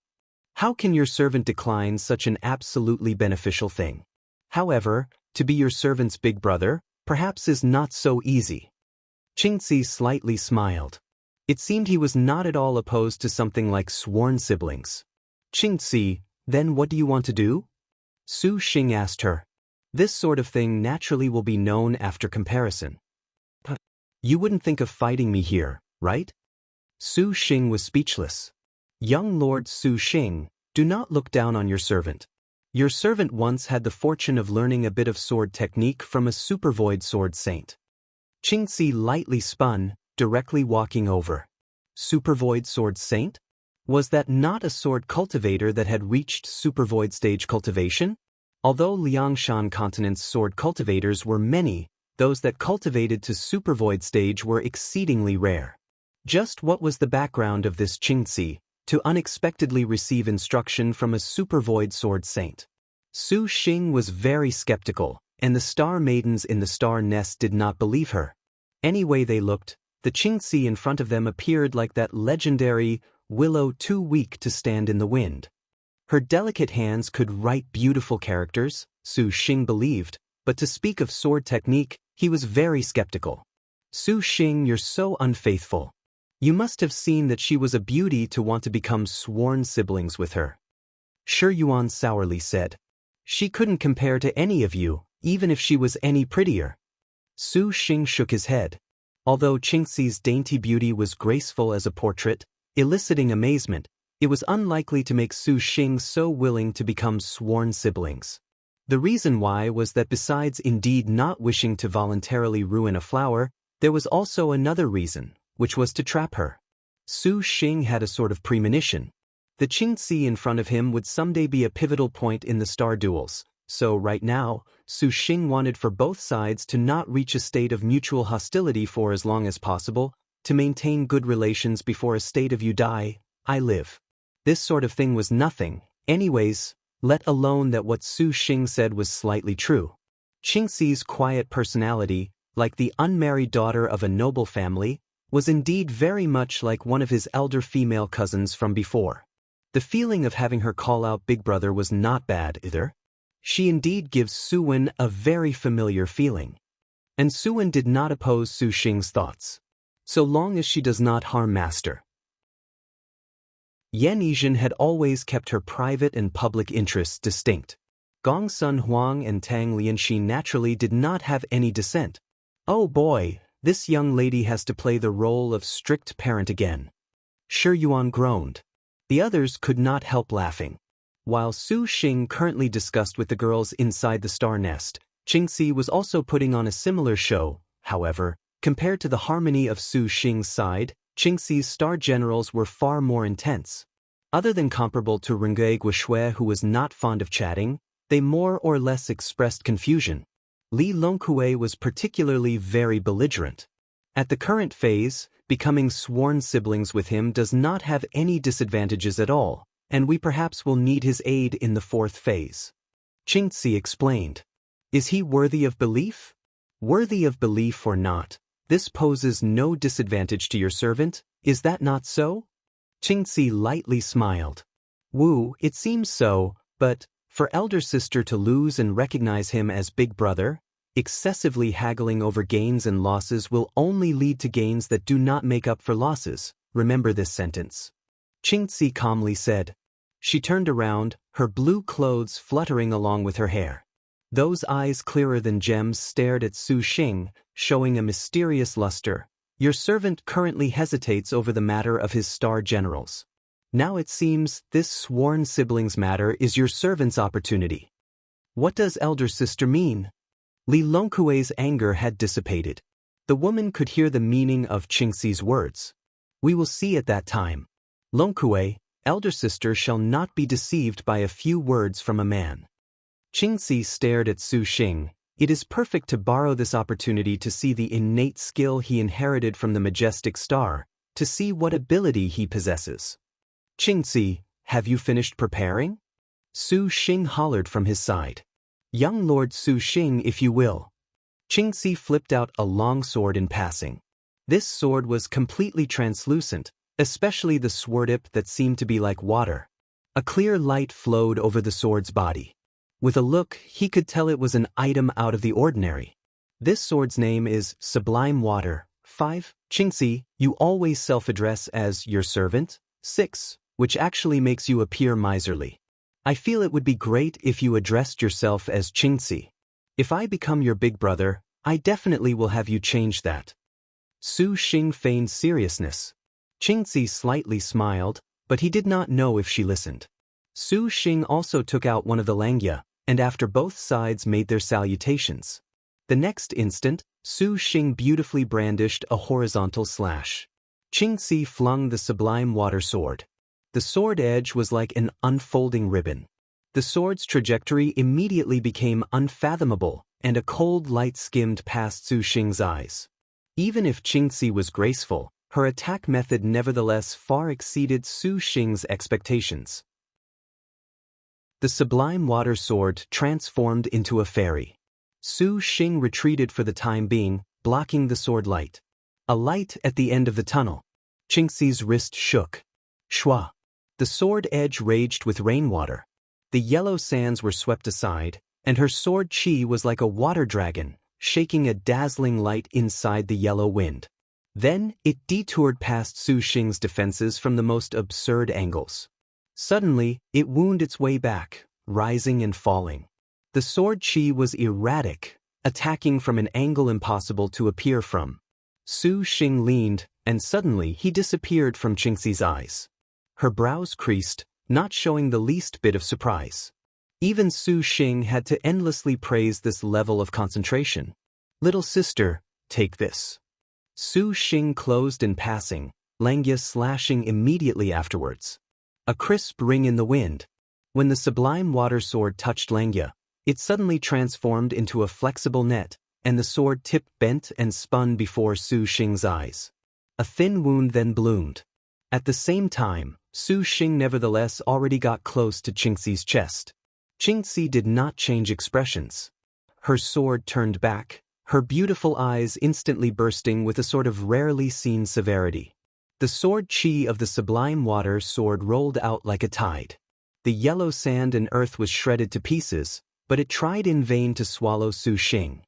How can your servant decline such an absolutely beneficial thing? However, to be your servant's big brother, perhaps is not so easy. Qingxi slightly smiled. It seemed he was not at all opposed to something like sworn siblings. Qingxi, then what do you want to do? Su Xing asked her. This sort of thing naturally will be known after comparison. But you wouldn't think of fighting me here, right? Su Xing was speechless. Young Lord Su Xing, do not look down on your servant. Your servant once had the fortune of learning a bit of sword technique from a supervoid sword saint. Qingxi lightly spun, directly walking over. Supervoid sword saint? Was that not a sword cultivator that had reached supervoid stage cultivation? Although Liangshan continent's sword cultivators were many, those that cultivated to supervoid stage were exceedingly rare. Just what was the background of this Qingxi, to unexpectedly receive instruction from a supervoid sword saint? Su Xing was very skeptical, and the star maidens in the star nest did not believe her. Any way they looked, the Qingxi in front of them appeared like that legendary willow too weak to stand in the wind. Her delicate hands could write beautiful characters, Su Xing believed, but to speak of sword technique, he was very skeptical. Su Xing, you're so unfaithful. You must have seen that she was a beauty to want to become sworn siblings with her. Shi Yuan sourly said. She couldn't compare to any of you, even if she was any prettier. Su Xing shook his head. Although Qingxi's dainty beauty was graceful as a portrait, eliciting amazement, it was unlikely to make Su Xing so willing to become sworn siblings. The reason why was that besides indeed not wishing to voluntarily ruin a flower, there was also another reason, which was to trap her. Su Xing had a sort of premonition. The Qingxi in front of him would someday be a pivotal point in the star duels, so right now, Su Xing wanted for both sides to not reach a state of mutual hostility for as long as possible, to maintain good relations before a state of you die, I live. This sort of thing was nothing, anyways, let alone that what Su Xing said was slightly true. Qingxi's quiet personality, like the unmarried daughter of a noble family, was indeed very much like one of his elder female cousins from before. The feeling of having her call out Big Brother was not bad either. She indeed gives Suwen a very familiar feeling. And Suwen did not oppose Su Xing's thoughts. So long as she does not harm Master. Yan Yizhen had always kept her private and public interests distinct. Gong Sun Huang and Tang Lianxi naturally did not have any dissent. Oh boy, this young lady has to play the role of strict parent again. Shi Yuan groaned. The others could not help laughing. While Su Xing currently discussed with the girls inside the star nest, Qingxi was also putting on a similar show. However, compared to the harmony of Su Xing's side, Qingxi's star generals were far more intense. Other than comparable to Renge Guishui, who was not fond of chatting, they more or less expressed confusion. Li Longkui was particularly very belligerent. At the current phase, becoming sworn siblings with him does not have any disadvantages at all, and we perhaps will need his aid in the fourth phase. Qingxi explained. Is he worthy of belief? Worthy of belief or not, this poses no disadvantage to your servant, is that not so? Qingxi lightly smiled. Wu, it seems so, but, for elder sister to lose and recognize him as big brother, excessively haggling over gains and losses will only lead to gains that do not make up for losses, remember this sentence. Qingxi calmly said. She turned around, her blue clothes fluttering along with her hair. Those eyes clearer than gems stared at Su Xing, showing a mysterious luster. Your servant currently hesitates over the matter of his star generals. Now it seems this sworn siblings matter is your servant's opportunity. What does elder sister mean? Li Longkui's anger had dissipated. The woman could hear the meaning of Qingxi's words. We will see at that time. Longkui, elder sister shall not be deceived by a few words from a man. Qingxi stared at Su Xing. It is perfect to borrow this opportunity to see the innate skill he inherited from the majestic star, to see what ability he possesses. Qingxi, have you finished preparing? Su Xing hollered from his side. Young Lord Su Xing, if you will. Qingxi flipped out a long sword in passing. This sword was completely translucent, especially the swordtip that seemed to be like water. A clear light flowed over the sword's body. With a look, he could tell it was an item out of the ordinary. This sword's name is Sublime Water. 5. Qingxi, you always self-address as your servant. 6. Which actually makes you appear miserly. I feel it would be great if you addressed yourself as Qingxi. If I become your big brother, I definitely will have you change that. Su Xing feigned seriousness. Qingzi slightly smiled, but he did not know if she listened. Su Xing also took out one of the langya, and after both sides made their salutations. The next instant, Su Xing beautifully brandished a horizontal slash. Qingzi flung the sublime water sword. The sword edge was like an unfolding ribbon. The sword's trajectory immediately became unfathomable, and a cold light skimmed past Su Xing's eyes. Even if Qingzi was graceful, her attack method nevertheless far exceeded Su Xing's expectations. The sublime water sword transformed into a fairy. Su Xing retreated for the time being, blocking the sword light. A light at the end of the tunnel. Qingzi's wrist shook. Shua. The sword edge raged with rainwater. The yellow sands were swept aside, and her sword chi was like a water dragon, shaking a dazzling light inside the yellow wind. Then, it detoured past Su Xing's defenses from the most absurd angles. Suddenly, it wound its way back, rising and falling. The sword chi was erratic, attacking from an angle impossible to appear from. Su Xing leaned, and suddenly he disappeared from Qingzi's eyes. Her brows creased, not showing the least bit of surprise. Even Su Xing had to endlessly praise this level of concentration. "Little sister, take this." Su Xing closed in passing, langya slashing immediately afterwards. A crisp ring in the wind. When the sublime water sword touched langya, it suddenly transformed into a flexible net, and the sword tip bent and spun before Su Xing's eyes. A thin wound then bloomed. At the same time, Su Xing nevertheless already got close to Qingzi's chest. Qingzi did not change expressions. Her sword turned back, her beautiful eyes instantly bursting with a sort of rarely seen severity. The sword chi of the sublime water sword rolled out like a tide. The yellow sand and earth was shredded to pieces, but it tried in vain to swallow Su Xing.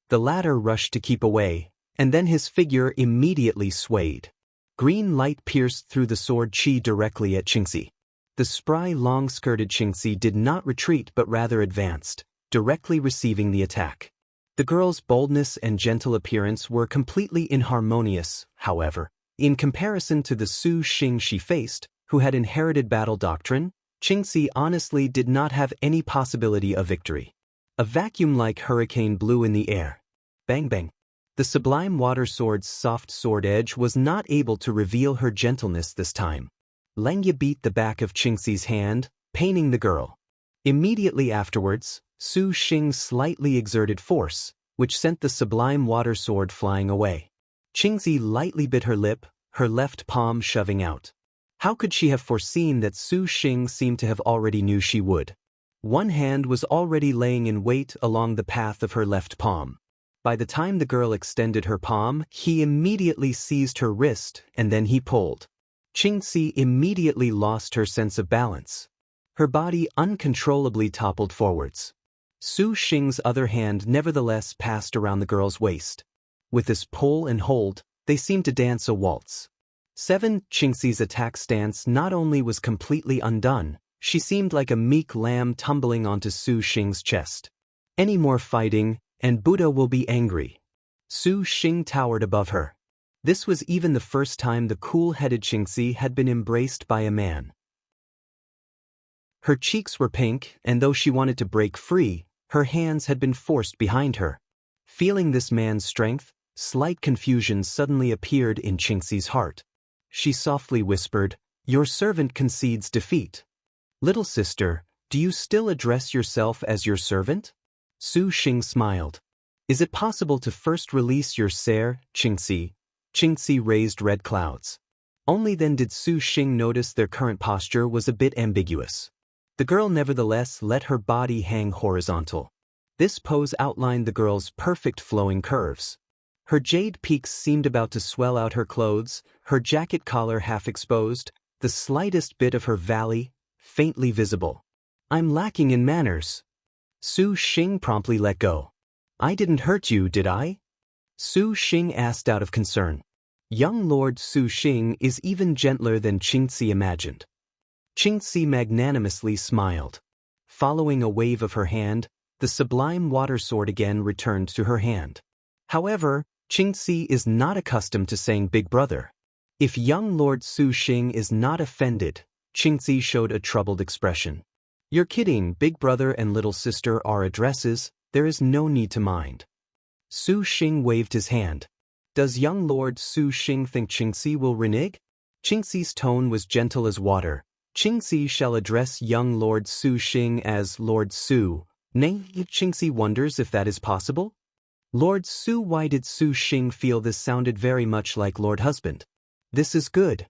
The latter rushed to keep away, and then his figure immediately swayed. Green light pierced through the sword chi directly at Qingzi. The spry long-skirted Qingzi did not retreat but rather advanced, directly receiving the attack. The girl's boldness and gentle appearance were completely inharmonious, however. In comparison to the Su Xing she faced, who had inherited battle doctrine, Qingzi honestly did not have any possibility of victory. A vacuum-like hurricane blew in the air. Bang bang. The sublime water sword's soft sword edge was not able to reveal her gentleness this time. Langya beat the back of Qingzi's hand, paining the girl. Immediately afterwards, Su Xing slightly exerted force, which sent the sublime water sword flying away. Qingzi lightly bit her lip, her left palm shoving out. How could she have foreseen that Su Xing seemed to have already knew she would? One hand was already laying in wait along the path of her left palm. By the time the girl extended her palm, he immediately seized her wrist, and then he pulled. Qingzi immediately lost her sense of balance. Her body uncontrollably toppled forwards. Su Xing's other hand nevertheless passed around the girl's waist. With this pull and hold, they seemed to dance a waltz. Qingzi's attack stance not only was completely undone, she seemed like a meek lamb tumbling onto Su Xing's chest. Any more fighting, and Buddha will be angry. Su Xing towered above her. This was even the first time the cool-headed Qingzi had been embraced by a man. Her cheeks were pink, and though she wanted to break free, her hands had been forced behind her. Feeling this man's strength, slight confusion suddenly appeared in Qingzi's heart. She softly whispered, "Your servant concedes defeat." "Little sister, do you still address yourself as your servant?" Su Xing smiled. "Is it possible to first release your ser, Qingzi?" Qingzi raised red clouds. Only then did Su Xing notice their current posture was a bit ambiguous. The girl nevertheless let her body hang horizontal. This pose outlined the girl's perfect flowing curves. Her jade peaks seemed about to swell out her clothes, her jacket collar half exposed, the slightest bit of her valley, faintly visible. "I'm lacking in manners." Su Xing promptly let go. "I didn't hurt you, did I?" Su Xing asked out of concern. Young Lord Su Xing is even gentler than Qingzi imagined. Qingzi magnanimously smiled. Following a wave of her hand, the sublime water sword again returned to her hand. However, Qingzi is not accustomed to saying big brother. If young Lord Su Xing is not offended, Qingzi showed a troubled expression. You're kidding, big brother and little sister are addresses, there is no need to mind. Su Xing waved his hand. Does young Lord Su Xing think Qingzi will renege? Qingzi's tone was gentle as water. Qingzi shall address young Lord Su Xing as Lord Su. Nay, Qingzi wonders if that is possible. Lord Su, why did Su Xing feel this sounded very much like Lord Husband? This is good.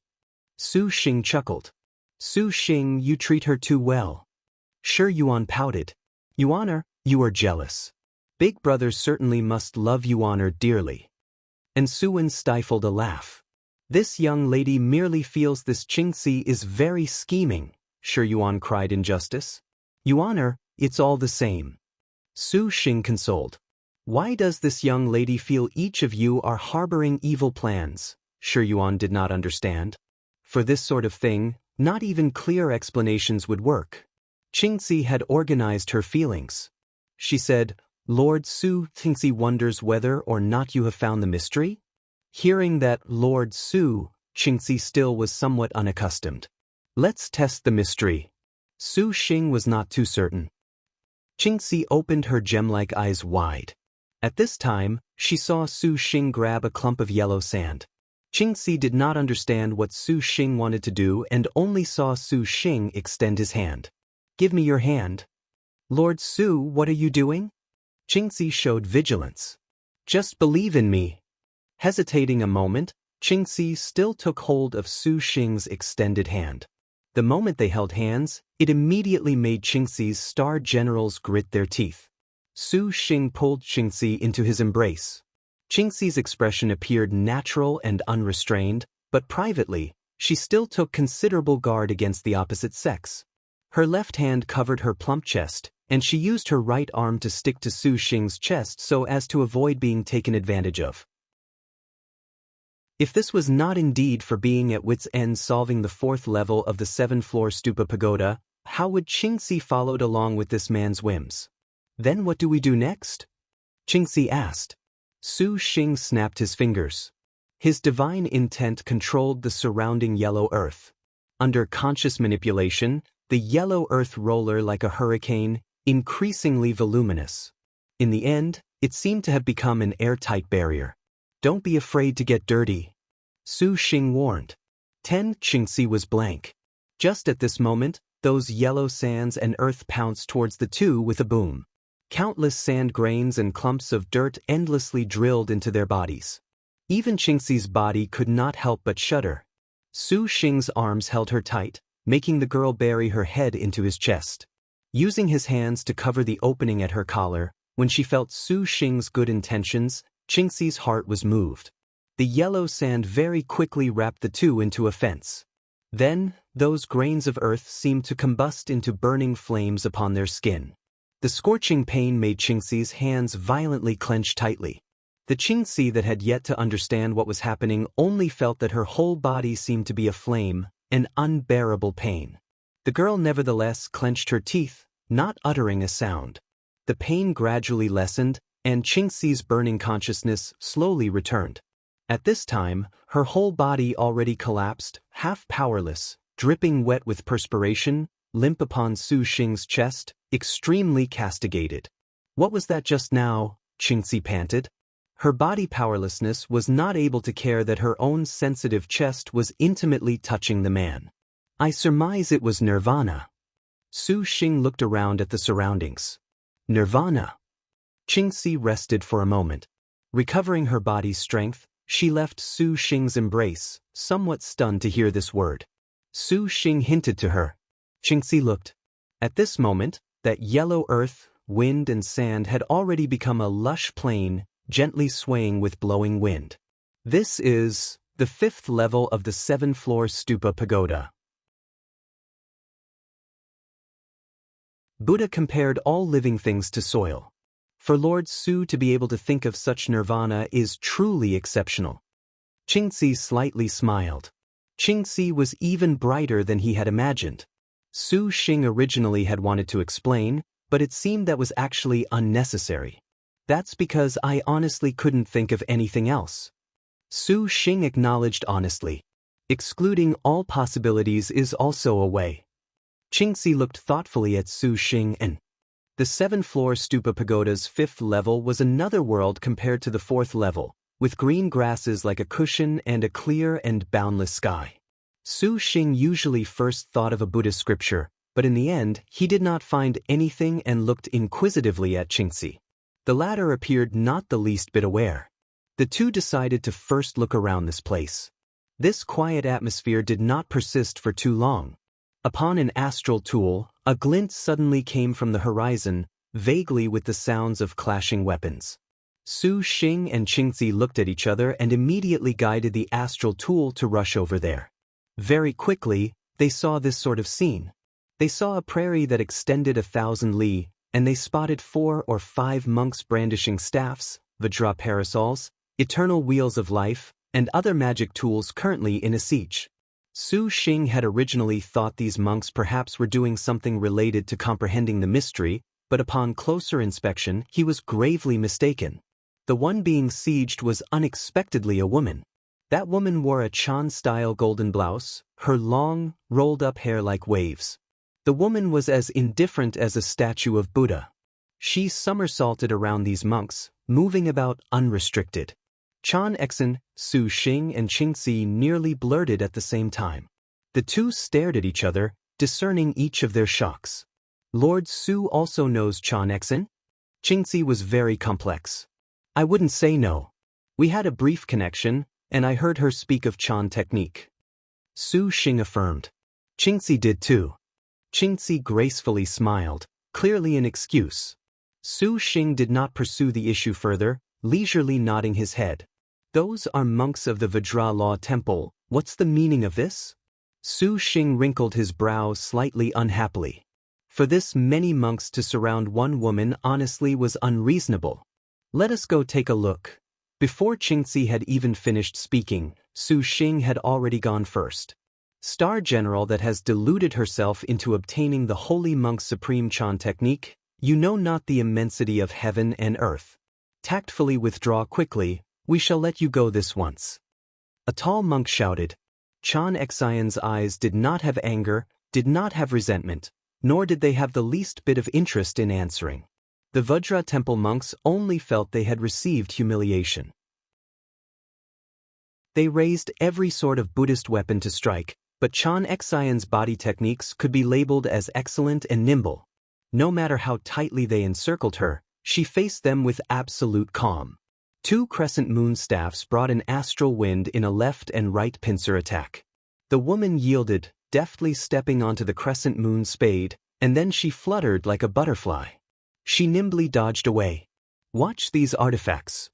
Su Xing chuckled. Su Xing, you treat her too well. Sure, Yuan pouted. Yuan, you are jealous. Big brother certainly must love Yuan dearly. And Suwen stifled a laugh. This young lady merely feels this Qingzi is very scheming. Sure, Yuan cried in justice. Yuan, it's all the same. Su Xing consoled. Why does this young lady feel each of you are harboring evil plans? Sure, Yuan did not understand. For this sort of thing, not even clear explanations would work. Qingzi had organized her feelings. She said, Lord Su, Qingzi wonders whether or not you have found the mystery? Hearing that Lord Su, Qingzi still was somewhat unaccustomed. Let's test the mystery. Su Xing was not too certain. Qingzi opened her gem-like eyes wide. At this time, she saw Su Xing grab a clump of yellow sand. Qingzi did not understand what Su Xing wanted to do and only saw Su Xing extend his hand. Give me your hand. Lord Su, what are you doing? Qingzi showed vigilance. Just believe in me. Hesitating a moment, Qingzi still took hold of Su Xing's extended hand. The moment they held hands, it immediately made Qingzi's star generals grit their teeth. Su Xing pulled Qingzi into his embrace. Qingzi's expression appeared natural and unrestrained, but privately, she still took considerable guard against the opposite sex. Her left hand covered her plump chest, and she used her right arm to stick to Su Xing's chest so as to avoid being taken advantage of. If this was not indeed for being at wit's end solving the 4th level of the 7-floor stupa pagoda, how would Qingzi followed along with this man's whims? Then what do we do next? Qingzi asked. Su Xing snapped his fingers. His divine intent controlled the surrounding yellow earth. Under conscious manipulation, the yellow earth roller like a hurricane, increasingly voluminous. In the end, it seemed to have become an airtight barrier. Don't be afraid to get dirty. Su Xing warned. Qingzi was blank. Just at this moment, those yellow sands and earth pounced towards the two with a boom. Countless sand grains and clumps of dirt endlessly drilled into their bodies. Even Qingzi's body could not help but shudder. Su Xing's arms held her tight, making the girl bury her head into his chest. Using his hands to cover the opening at her collar, when she felt Su Xing's good intentions, Qingzi's heart was moved. The yellow sand very quickly wrapped the two into a fence. Then, those grains of earth seemed to combust into burning flames upon their skin. The scorching pain made Qingzi's hands violently clench tightly. The Qingzi that had yet to understand what was happening only felt that her whole body seemed to be aflame, an unbearable pain. The girl nevertheless clenched her teeth, not uttering a sound. The pain gradually lessened, and Qingzi's burning consciousness slowly returned. At this time, her whole body already collapsed, half powerless, dripping wet with perspiration, limp upon Su Xing's chest, extremely castigated. What was that just now? Qingzi panted. Her body powerlessness was not able to care that her own sensitive chest was intimately touching the man. I surmise it was nirvana. Su Xing looked around at the surroundings. Nirvana. Qingzi rested for a moment. Recovering her body's strength, she left Su Xing's embrace, somewhat stunned to hear this word. Su Xing hinted to her. Qingzi looked. At this moment, that yellow earth, wind and sand had already become a lush plain, gently swaying with blowing wind. This is the 5th level of the 7-floor stupa pagoda. Buddha compared all living things to soil. For Lord Su to be able to think of such nirvana is truly exceptional. Qingzi slightly smiled. Qingzi was even brighter than he had imagined. Su Xing originally had wanted to explain, but it seemed that was actually unnecessary. That's because I honestly couldn't think of anything else. Su Xing acknowledged honestly. Excluding all possibilities is also a way. Qingxi looked thoughtfully at Su Xing and the 7th-floor stupa pagoda's 5th level was another world compared to the 4th level, with green grasses like a cushion and a clear and boundless sky. Su Xing usually first thought of a Buddhist scripture, but in the end, he did not find anything and looked inquisitively at Qingxi. The latter appeared not the least bit aware. The two decided to first look around this place. This quiet atmosphere did not persist for too long. Upon an astral tool, a glint suddenly came from the horizon, vaguely with the sounds of clashing weapons. Su Xing and Qingxi looked at each other and immediately guided the astral tool to rush over there. Very quickly, they saw this sort of scene. They saw a prairie that extended 1,000 li, and they spotted 4 or 5 monks brandishing staffs, Vajra parasols, eternal wheels of life, and other magic tools currently in a siege. Su Xing had originally thought these monks perhaps were doing something related to comprehending the mystery, but upon closer inspection he was gravely mistaken. The one being sieged was unexpectedly a woman. That woman wore a Chan-style golden blouse, her long, rolled-up hair like waves. The woman was as indifferent as a statue of Buddha. She somersaulted around these monks, moving about unrestricted. Chan Exen, Su Xing and Qingxi nearly blurted at the same time. The two stared at each other, discerning each of their shocks. Lord Su also knows Chan Exen? Qingxi was very complex. I wouldn't say no. We had a brief connection, and I heard her speak of Chan technique. Su Xing affirmed. Qingxi did too. Qingxi gracefully smiled, clearly an excuse. Su Xing did not pursue the issue further, leisurely nodding his head. Those are monks of the Vajra Law Temple. What's the meaning of this? Su Xing wrinkled his brow slightly unhappily. For this many monks to surround one woman honestly was unreasonable. Let us go take a look. Before Qingxi had even finished speaking, Su Xing had already gone first. Star General that has deluded herself into obtaining the holy monk's supreme Chan technique, you know not the immensity of heaven and earth. Tactfully withdraw quickly. We shall let you go this once. A tall monk shouted. Chan Xian's eyes did not have anger, did not have resentment, nor did they have the least bit of interest in answering. The Vajra temple monks only felt they had received humiliation. They raised every sort of Buddhist weapon to strike, but Chan Xian's body techniques could be labeled as excellent and nimble. No matter how tightly they encircled her, she faced them with absolute calm. 2 crescent moon staffs brought an astral wind in a left and right pincer attack. The woman yielded, deftly stepping onto the crescent moon spade, and then she fluttered like a butterfly. She nimbly dodged away. Watch these artifacts.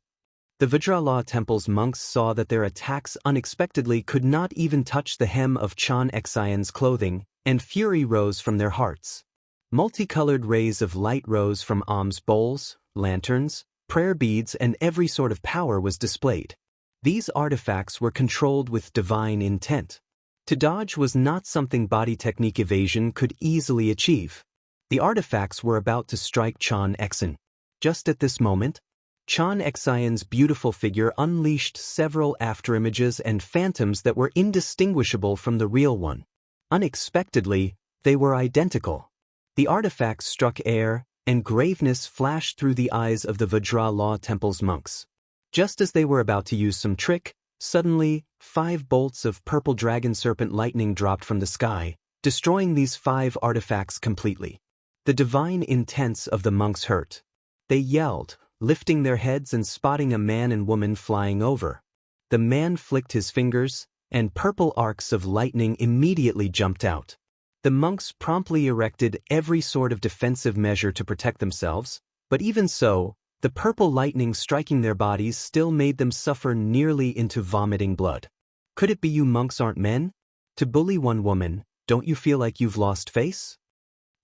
The Vajralaw Temple's monks saw that their attacks unexpectedly could not even touch the hem of Chan Xian's clothing, and fury rose from their hearts. Multicolored rays of light rose from alms bowls, lanterns, prayer beads, and every sort of power was displayed. These artifacts were controlled with divine intent. To dodge was not something body technique evasion could easily achieve. The artifacts were about to strike Chan Exen. Just at this moment, Chan Xian's beautiful figure unleashed several afterimages and phantoms that were indistinguishable from the real one. Unexpectedly, they were identical. The artifacts struck air, and graveness flashed through the eyes of the Vajra Law Temple's monks. Just as they were about to use some trick, suddenly, 5 bolts of purple dragon serpent lightning dropped from the sky, destroying these 5 artifacts completely. The divine intents of the monks hurt. They yelled, lifting their heads and spotting a man and woman flying over. The man flicked his fingers, and purple arcs of lightning immediately jumped out. The monks promptly erected every sort of defensive measure to protect themselves, but even so, the purple lightning striking their bodies still made them suffer nearly into vomiting blood. Could it be you monks aren't men? To bully one woman, don't you feel like you've lost face?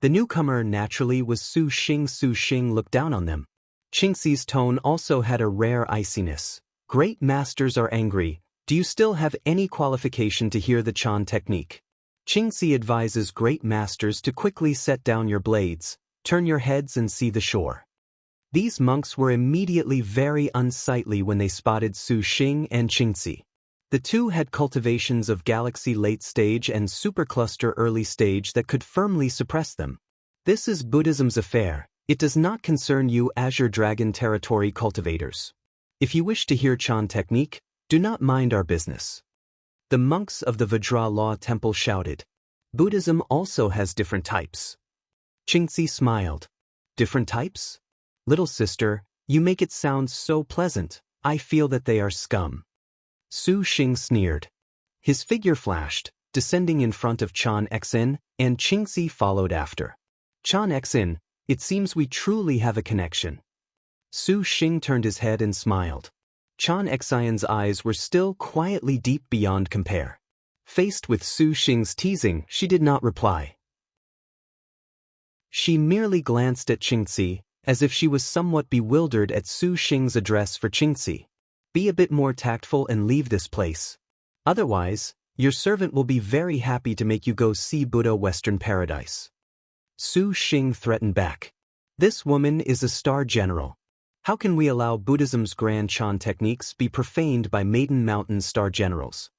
The newcomer naturally was Su Xing. Su Xing looked down on them. Qingxi's tone also had a rare iciness. Great masters are angry. Do you still have any qualification to hear the Chan technique? Qingxi advises great masters to quickly set down your blades, turn your heads and see the shore. These monks were immediately very unsightly when they spotted Su Xing and Qingxi. The two had cultivations of galaxy late stage and supercluster early stage that could firmly suppress them. This is Buddhism's affair. It does not concern you Azure Dragon Territory cultivators. If you wish to hear Chan technique, do not mind our business. The monks of the Vajra Law Temple shouted. Buddhism also has different types. Qingxi smiled. Different types? Little sister, you make it sound so pleasant. I feel that they are scum. Su Xing sneered. His figure flashed, descending in front of Chan Xin, and Qingxi followed after. Chan Xin, it seems we truly have a connection. Su Xing turned his head and smiled. Chan Xian's eyes were still quietly deep beyond compare. Faced with Su Xing's teasing, she did not reply. She merely glanced at Qingxi, as if she was somewhat bewildered at Su Xing's address for Qingxi. Be a bit more tactful and leave this place. Otherwise, your servant will be very happy to make you go see Buddha Western Paradise. Su Xing threatened back. This woman is a star general. How can we allow Buddhism's grand Chan techniques be profaned by Maiden Mountain star generals?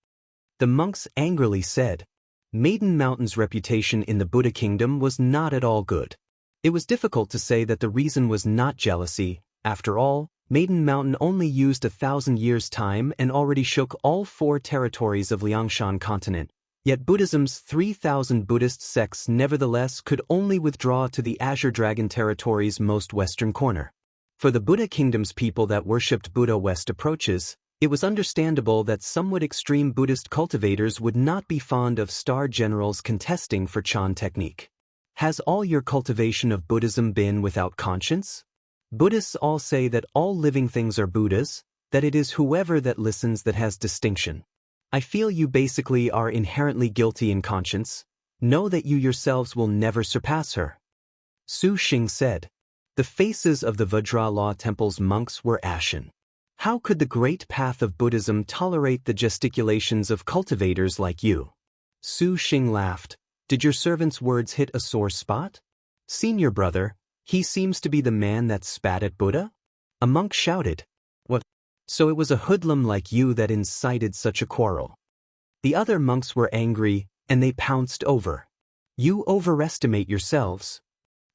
The monks angrily said. Maiden Mountain's reputation in the Buddha kingdom was not at all good. It was difficult to say that the reason was not jealousy. After all, Maiden Mountain only used 1,000 years' time and already shook all 4 territories of Liangshan continent, yet Buddhism's 3,000 Buddhist sects nevertheless could only withdraw to the Azure Dragon territory's most western corner. For the Buddha kingdom's people that worshipped Buddha West approaches, it was understandable that somewhat extreme Buddhist cultivators would not be fond of star generals contesting for Chan technique. Has all your cultivation of Buddhism been without conscience? Buddhists all say that all living things are Buddhas, that it is whoever that listens that has distinction. I feel you basically are inherently guilty in conscience. Know that you yourselves will never surpass her. Su Xing said. The faces of the Vajra Law Temple's monks were ashen. How could the great path of Buddhism tolerate the gesticulations of cultivators like you? Su Xing laughed. Did your servant's words hit a sore spot? Senior brother, he seems to be the man that spat at Buddha? A monk shouted. What? So it was a hoodlum like you that incited such a quarrel. The other monks were angry, and they pounced over. You overestimate yourselves.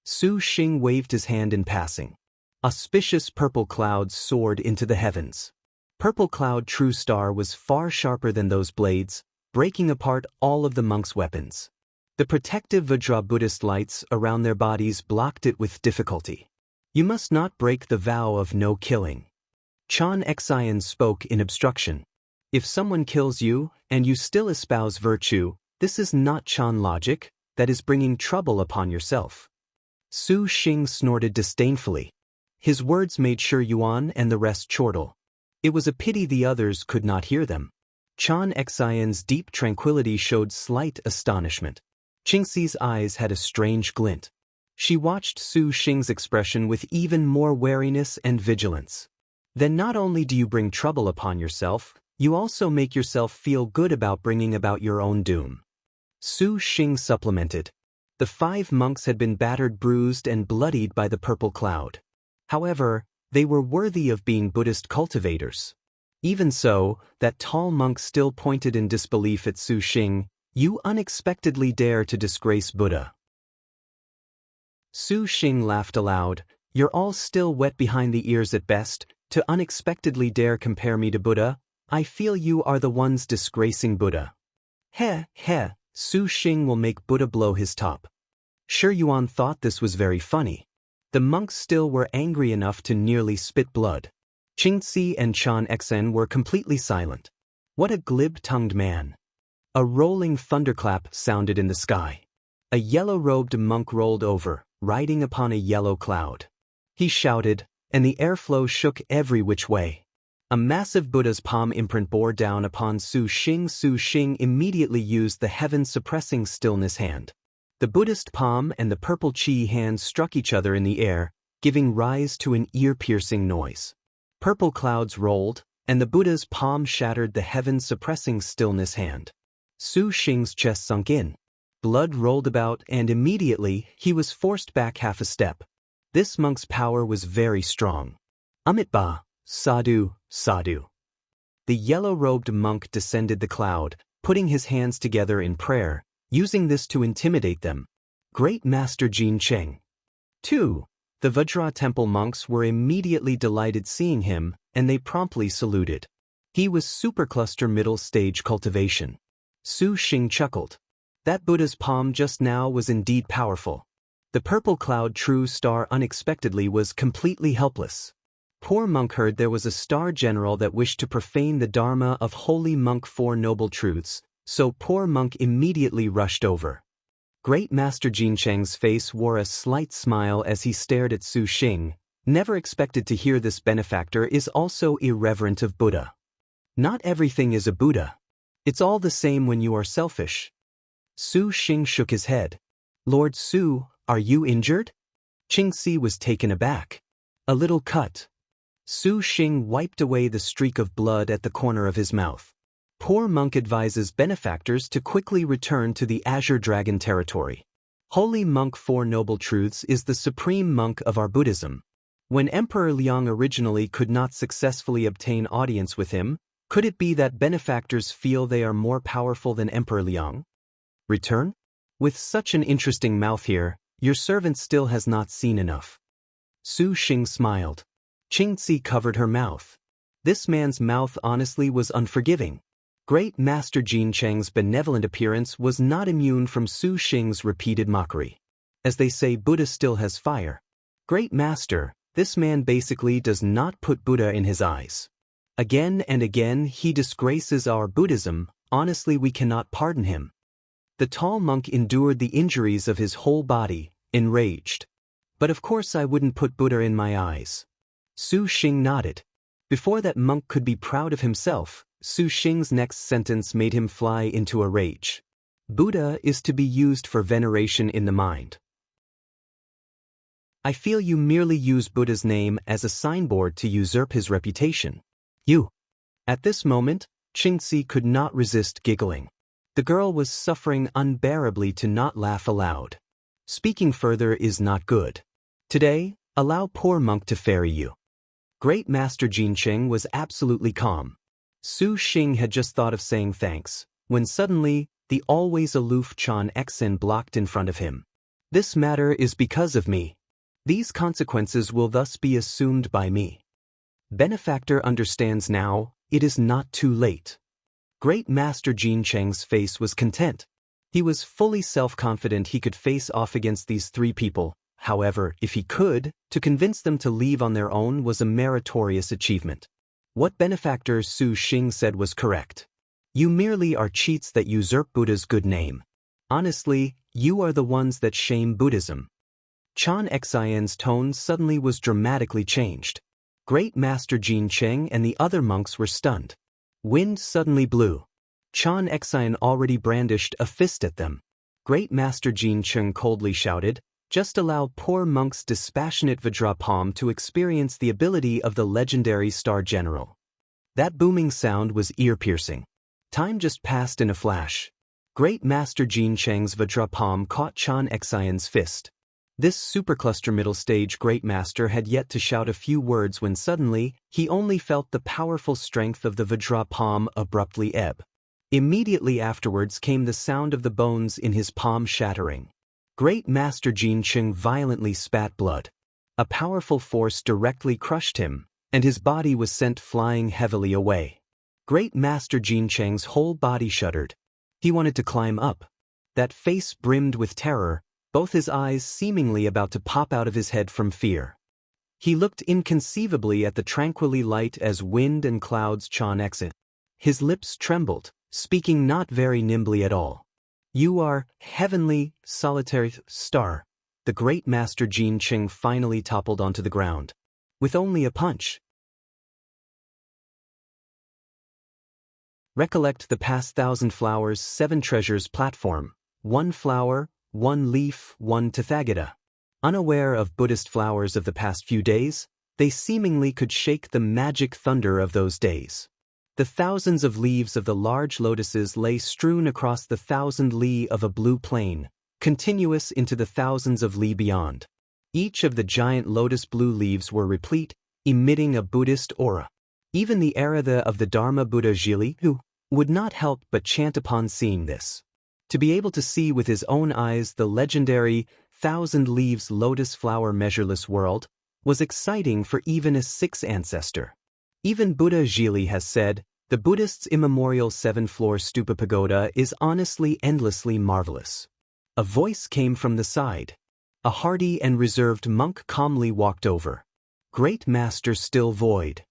Su Xing waved his hand in passing. Auspicious purple clouds soared into the heavens. Purple Cloud True Star was far sharper than those blades, breaking apart all of the monks' weapons. The protective Vajra Buddhist lights around their bodies blocked it with difficulty. You must not break the vow of no killing. Chan Xian spoke in obstruction. If someone kills you, and you still espouse virtue, this is not Chan logic, that is bringing trouble upon yourself. Su Xing snorted disdainfully. His words made Shi Yuan and the rest chortle. It was a pity the others could not hear them. Chan Xian's deep tranquility showed slight astonishment. Qingxi's eyes had a strange glint. She watched Su Xing's expression with even more wariness and vigilance. Then not only do you bring trouble upon yourself, you also make yourself feel good about bringing about your own doom. Su Xing supplemented. The 5 monks had been battered, bruised, and bloodied by the purple cloud. However, they were worthy of being Buddhist cultivators. Even so, that tall monk still pointed in disbelief at Su Xing. You unexpectedly dare to disgrace Buddha. Su Xing laughed aloud. You're all still wet behind the ears at best, to unexpectedly dare compare me to Buddha. I feel you are the ones disgracing Buddha. Heh, Su Xing will make Buddha blow his top. Shi Yuan thought this was very funny. The monks still were angry enough to nearly spit blood. Qingxi and Chan Xen were completely silent. What a glib-tongued man. A rolling thunderclap sounded in the sky. A yellow-robed monk rolled over, riding upon a yellow cloud. He shouted, and the airflow shook every which way. A massive Buddha's palm imprint bore down upon Su Xing. Su Xing immediately used the heaven-suppressing stillness hand. The Buddhist palm and the purple chi hand struck each other in the air, giving rise to an ear-piercing noise. Purple clouds rolled, and the Buddha's palm shattered the heaven-suppressing stillness hand. Su Xing's chest sunk in. Blood rolled about, and immediately he was forced back half a step. This monk's power was very strong. Amitabha, sadhu, sadhu. The yellow-robed monk descended the cloud, putting his hands together in prayer, using this to intimidate them. Great Master Jin Cheng. 2. The Vajra temple monks were immediately delighted seeing him, and they promptly saluted. He was supercluster middle stage cultivation. Su Xing chuckled. That Buddha's palm just now was indeed powerful. The purple cloud true star unexpectedly was completely helpless. Poor monk heard there was a star general that wished to profane the dharma of holy monk Four Noble Truths, so poor monk immediately rushed over. Great Master Jin Cheng's face wore a slight smile as he stared at Su Xing. Never expected to hear this benefactor is also irreverent of Buddha. Not everything is a Buddha. It's all the same when you are selfish. Su Xing shook his head. Lord Su, are you injured? Qingxi was taken aback. A little cut. Su Xing wiped away the streak of blood at the corner of his mouth. Poor monk advises benefactors to quickly return to the Azure Dragon territory. Holy monk Four Noble Truths is the supreme monk of our Buddhism. When Emperor Liang originally could not successfully obtain audience with him, could it be that benefactors feel they are more powerful than Emperor Liang? Return? With such an interesting mouth here, your servant still has not seen enough. Su Xing smiled. Qingxi covered her mouth. This man's mouth honestly was unforgiving. Great Master Jin Cheng's benevolent appearance was not immune from Su Xing's repeated mockery. As they say, Buddha still has fire. Great Master, this man basically does not put Buddha in his eyes. Again and again he disgraces our Buddhism, honestly we cannot pardon him. The tall monk endured the injuries of his whole body, enraged. But of course I wouldn't put Buddha in my eyes. Su Xing nodded. Before that monk could be proud of himself, Su Xing's next sentence made him fly into a rage. Buddha is to be used for veneration in the mind. I feel you merely use Buddha's name as a signboard to usurp his reputation. You. At this moment, Qingxi could not resist giggling. The girl was suffering unbearably to not laugh aloud. Speaking further is not good. Today, allow poor monk to ferry you. Great Master Jin Cheng was absolutely calm. Su Xing had just thought of saying thanks, when suddenly, the always aloof Chan Xen blocked in front of him. This matter is because of me. These consequences will thus be assumed by me. Benefactor understands now, it is not too late. Great Master Jin Cheng's face was content. He was fully self-confident he could face off against these three people. However, if he could, to convince them to leave on their own was a meritorious achievement. What benefactor Su Xing said was correct. You merely are cheats that usurp Buddha's good name. Honestly, you are the ones that shame Buddhism. Chan Xian's tone suddenly was dramatically changed. Great Master Jin Cheng and the other monks were stunned. Wind suddenly blew. Chan Xian already brandished a fist at them. Great Master Jin Cheng coldly shouted, just allow poor monk's dispassionate Vajra palm to experience the ability of the legendary Star General. That booming sound was ear-piercing. Time just passed in a flash. Great Master Jin Cheng's Vajra palm caught Chan Xian's fist. This supercluster middle stage Great Master had yet to shout a few words when suddenly, he only felt the powerful strength of the Vajra palm abruptly ebb. Immediately afterwards came the sound of the bones in his palm shattering. Great Master Jin Cheng violently spat blood. A powerful force directly crushed him, and his body was sent flying heavily away. Great Master Jin Cheng's whole body shuddered. He wanted to climb up. That face brimmed with terror, both his eyes seemingly about to pop out of his head from fear. He looked inconceivably at the tranquilly light as wind and clouds Chan Xen. His lips trembled, speaking not very nimbly at all. You are heavenly, solitary star. The Great Master Jin Cheng finally toppled onto the ground. With only a punch. Recollect the past 1,000 flowers 7 treasures platform. 1 flower, 1 leaf, 1 Tathagata. Unaware of Buddhist flowers of the past few days, they seemingly could shake the magic thunder of those days. The thousands of leaves of the large lotuses lay strewn across the 1,000 li of a blue plain, continuous into the thousands of li beyond. Each of the giant lotus blue leaves were replete, emitting a Buddhist aura. Even the Arhatha of the Dharma Buddha Jili, who would not help but chant upon seeing this. To be able to see with his own eyes the legendary thousand leaves lotus flower measureless world was exciting for even a sixth ancestor. Even Buddha Jili has said, the Buddhist's immemorial seven-floor stupa pagoda is honestly endlessly marvelous. A voice came from the side. A hardy and reserved monk calmly walked over. Great Master still void.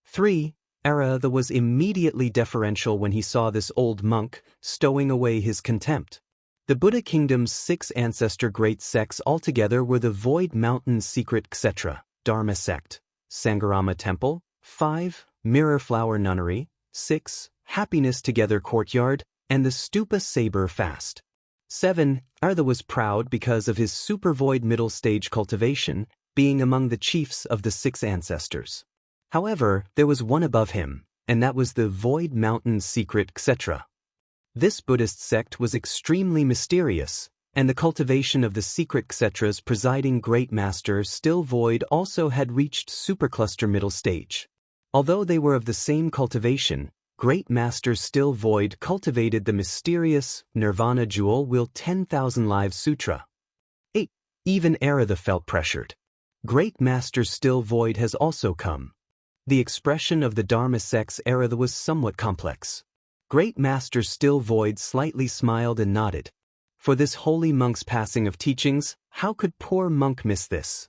3. Arhatha was immediately deferential when he saw this old monk, stowing away his contempt. The Buddha kingdom's 6 ancestor great sects altogether were the Void Mountain Secret etc., Dharma sect, Sangharama Temple, 5, Mirror Flower Nunnery, 6, Happiness Together Courtyard, and the Stupa Saber Fast. 7. Arhatha was proud because of his super void middle stage cultivation, being among the chiefs of the 6 ancestors. However, there was one above him, and that was the Void Mountain Secret etc. This Buddhist sect was extremely mysterious, and the cultivation of the secret Kshetra's presiding great master Still Void also had reached supercluster middle stage. Although they were of the same cultivation, Great Master Still Void cultivated the mysterious Nirvana Jewel Will 10,000 Lives Sutra. 8. Even Arhatha felt pressured. Great Master Still Void has also come. The expression of the Dharma sect's Arhatha was somewhat complex. Great Master Still Void slightly smiled and nodded. For this holy monk's passing of teachings, how could poor monk miss this?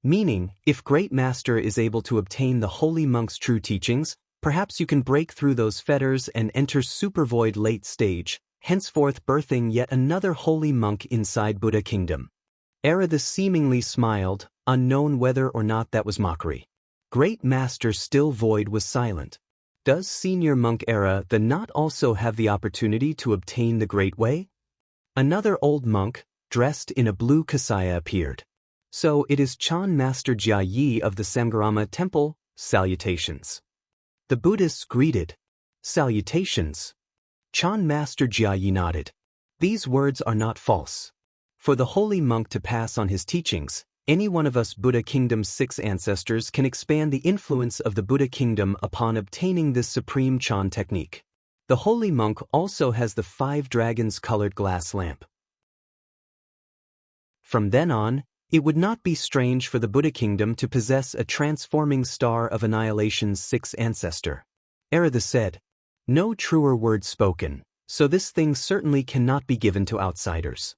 Meaning, if Great Master is able to obtain the holy monk's true teachings, perhaps you can break through those fetters and enter super void late stage, henceforth birthing yet another holy monk inside Buddha kingdom. Arhatha seemingly smiled, unknown whether or not that was mockery. Great Master Still Void was silent. Does senior monk Arhatha not also have the opportunity to obtain the Great Way? Another old monk, dressed in a blue kasaya appeared. So it is Chan Master Jia Yi of the Sangharama Temple, salutations. The Buddhists greeted. Salutations. Chan Master Jia Yi nodded. These words are not false. For the holy monk to pass on his teachings, any one of us Buddha Kingdom's 6 ancestors can expand the influence of the Buddha Kingdom upon obtaining this supreme Chan technique. The holy monk also has the 5 dragons colored glass lamp. From then on, it would not be strange for the Buddha Kingdom to possess a transforming star of annihilation's 6th ancestor. Arhatha said, no truer words spoken, so this thing certainly cannot be given to outsiders.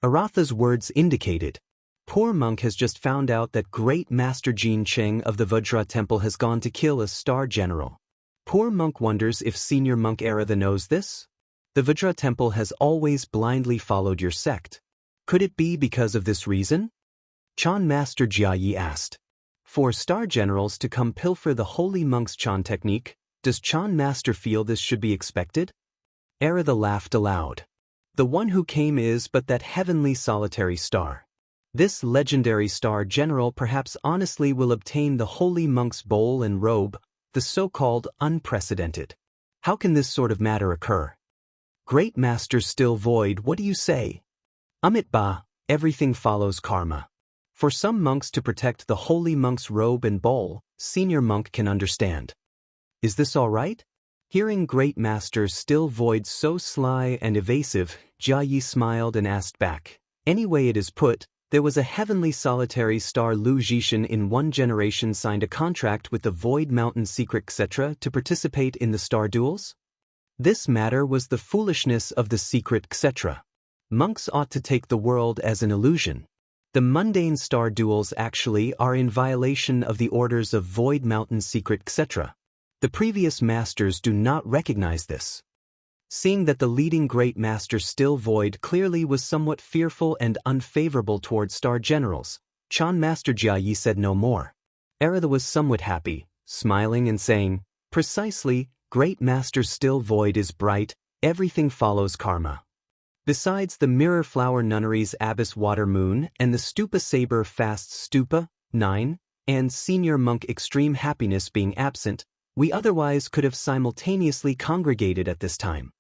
Arhatha's words indicated, poor monk has just found out that Great Master Jin Cheng of the Vajra Temple has gone to kill a star general. Poor monk wonders if senior monk Arhatha knows this? The Vajra Temple has always blindly followed your sect. Could it be because of this reason? Chan Master Jia Yi asked. For star generals to come pilfer the holy monk's Chan technique, does Chan Master feel this should be expected? Arhatha laughed aloud. The one who came is but that heavenly solitary star. This legendary star general perhaps honestly will obtain the holy monk's bowl and robe, the so-called unprecedented. How can this sort of matter occur? Great Master Still Void, what do you say? Amit Ba, everything follows karma. For some monks to protect the holy monk's robe and bowl, senior monk can understand. Is this all right? Hearing Great Master Still Void so sly and evasive, Jia Yi smiled and asked back. Any way it is put, there was a heavenly solitary star Lu Jishan in one generation signed a contract with the Void Mountain Secret etc. to participate in the star duels? This matter was the foolishness of the secret etc. Monks ought to take the world as an illusion. The mundane star duels actually are in violation of the orders of Void Mountain Secret etc. The previous masters do not recognize this. Seeing that the leading Great Master Still Void clearly was somewhat fearful and unfavorable towards star generals, Chan Master Jia Yi said no more. Arhatha was somewhat happy, smiling and saying, precisely, Great Master Still Void is bright, everything follows karma. Besides the Mirror Flower Nunnery's Abyss Water Moon and the Stupa Saber Fast Stupa, 9, and Senior Monk Extreme Happiness being absent, we otherwise could have simultaneously congregated at this time.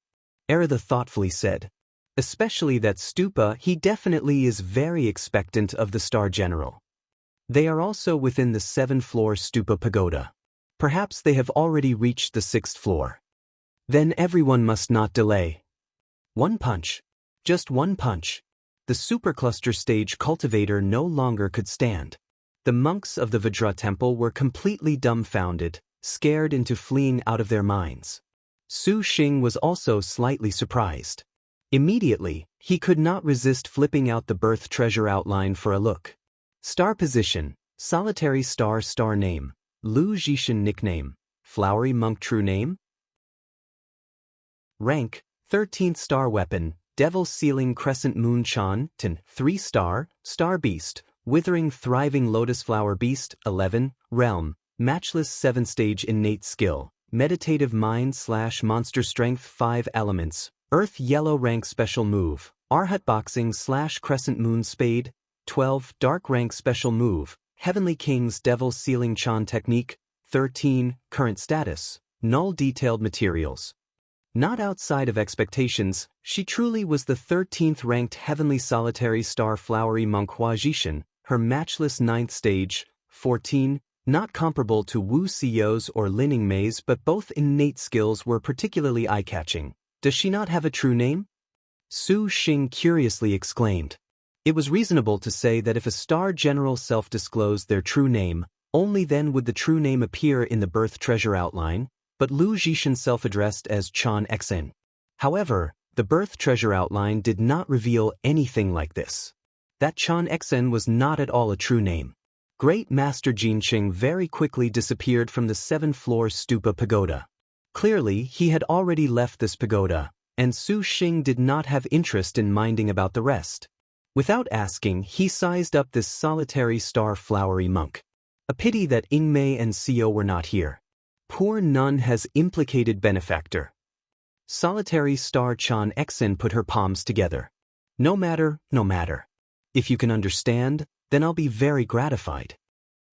Arhatha thoughtfully said, especially that Stupa, he definitely is very expectant of the Star General. They are also within the 7-floor Stupa Pagoda. Perhaps they have already reached the 6th floor. Then everyone must not delay. One punch. Just one punch. The supercluster stage cultivator no longer could stand. The monks of the Vajra temple were completely dumbfounded, scared into fleeing out of their minds. Su Xing was also slightly surprised. Immediately, he could not resist flipping out the birth treasure outline for a look. Star position, solitary star name, Lu Jishan nickname, flowery monk true name. Rank, 13th star weapon, devil sealing crescent moon Chan, 3 star, star beast, withering thriving lotus flower beast, 11, realm, matchless 7-stage innate skill, meditative mind / monster strength 5 elements, earth yellow rank special move, Arhat boxing / crescent moon spade, 12, dark rank special move, heavenly king's devil sealing Chan technique, 13, current status, null detailed materials. Not outside of expectations, she truly was the 13th ranked heavenly solitary star flowery monk Hua Jishan, her matchless 9th stage, 14, not comparable to Wu Xiao's or Lin Yingmei's, but both innate skills were particularly eye-catching. Does she not have a true name? Su Xing curiously exclaimed. It was reasonable to say that if a star general self-disclosed their true name, only then would the true name appear in the birth treasure outline, but Lu Jishan self-addressed as Chan Xen. However, the birth treasure outline did not reveal anything like this. That Chan Xen was not at all a true name. Great Master Jinqing very quickly disappeared from the 7th-floor stupa pagoda. Clearly, he had already left this pagoda, and Su Xing did not have interest in minding about the rest. Without asking, he sized up this solitary star flowery monk. A pity that Yingmei and Xiao were not here. Poor nun has implicated benefactor. Solitary star Chan Xen put her palms together. No matter. If you can understand, then I'll be very gratified.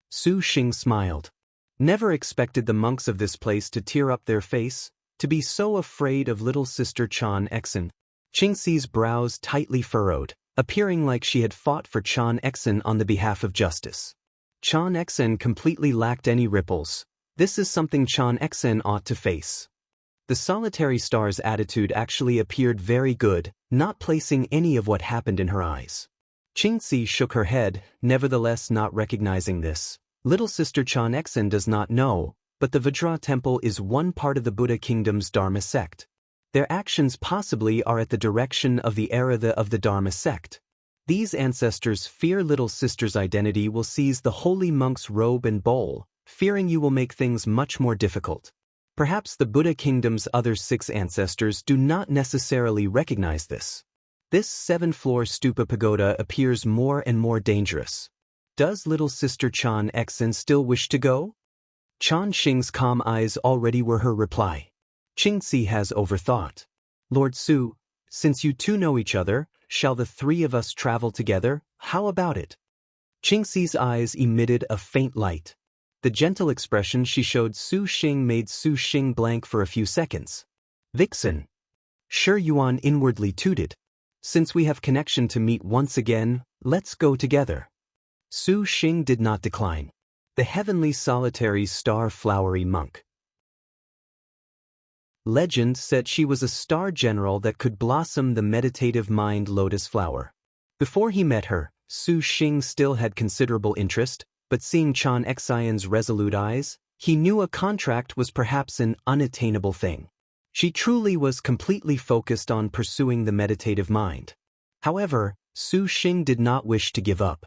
Su Xing smiled. Never expected the monks of this place to tear up their face, to be so afraid of little sister Chan Xen. Qingxi's brows tightly furrowed, appearing like she had fought for Chan Xen on the behalf of justice. Chan Xen completely lacked any ripples. This is something Chan Xen ought to face. The solitary star's attitude actually appeared very good, not placing any of what happened in her eyes. Qingxi shook her head, nevertheless not recognizing this. Little sister Chan Xen does not know, but the Vajra temple is one part of the Buddha kingdom's Dharma sect. Their actions possibly are at the direction of the Arhatha of the Dharma sect. These ancestors fear little sister's identity will seize the holy monk's robe and bowl, fearing you will make things much more difficult. Perhaps the Buddha kingdom's other 6 ancestors do not necessarily recognize this. This 7th-floor stupa pagoda appears more and more dangerous. Does little sister Chan Xen still wish to go? Chan Xing's calm eyes already were her reply. Qingxi has overthought. Lord Su, since you two know each other, shall the 3 of us travel together? How about it? Qingxi's eyes emitted a faint light. The gentle expression she showed Su Xing made Su Xing blank for a few seconds. Vixen. Sure, Yuan inwardly tooted. Since we have connection to meet once again, let's go together. Su Xing did not decline. The heavenly solitary star flowery monk. Legend said she was a star general that could blossom the meditative mind lotus flower. Before he met her, Su Xing still had considerable interest, but seeing Chan Xian's resolute eyes, he knew a contract was perhaps an unattainable thing. She truly was completely focused on pursuing the meditative mind. However, Su Xing did not wish to give up.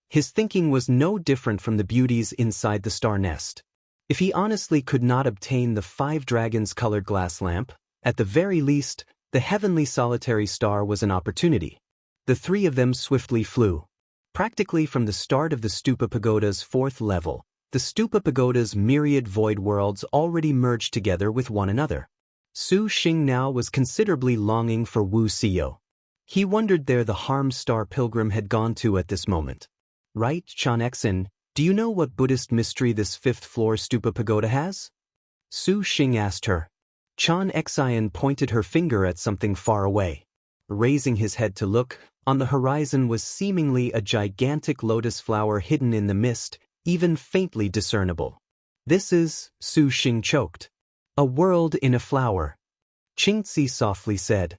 His thinking was no different from the beauties inside the star nest. If he honestly could not obtain the 5 dragons-colored glass lamp, at the very least, the heavenly solitary star was an opportunity. The 3 of them swiftly flew. Practically from the start of the Stupa Pagoda's 4th level, the Stupa Pagoda's myriad void worlds already merged together with one another. Su Xing now was considerably longing for Wu Xiao. He wondered there the harmed star pilgrim had gone to at this moment. Right, Chan Xen, do you know what Buddhist mystery this 5th-floor Stupa Pagoda has? Su Xing asked her. Chan Xian pointed her finger at something far away. Raising his head to look, on the horizon was seemingly a gigantic lotus flower hidden in the mist, even faintly discernible. This is, Su Xing choked. A world in a flower. Qingzi softly said.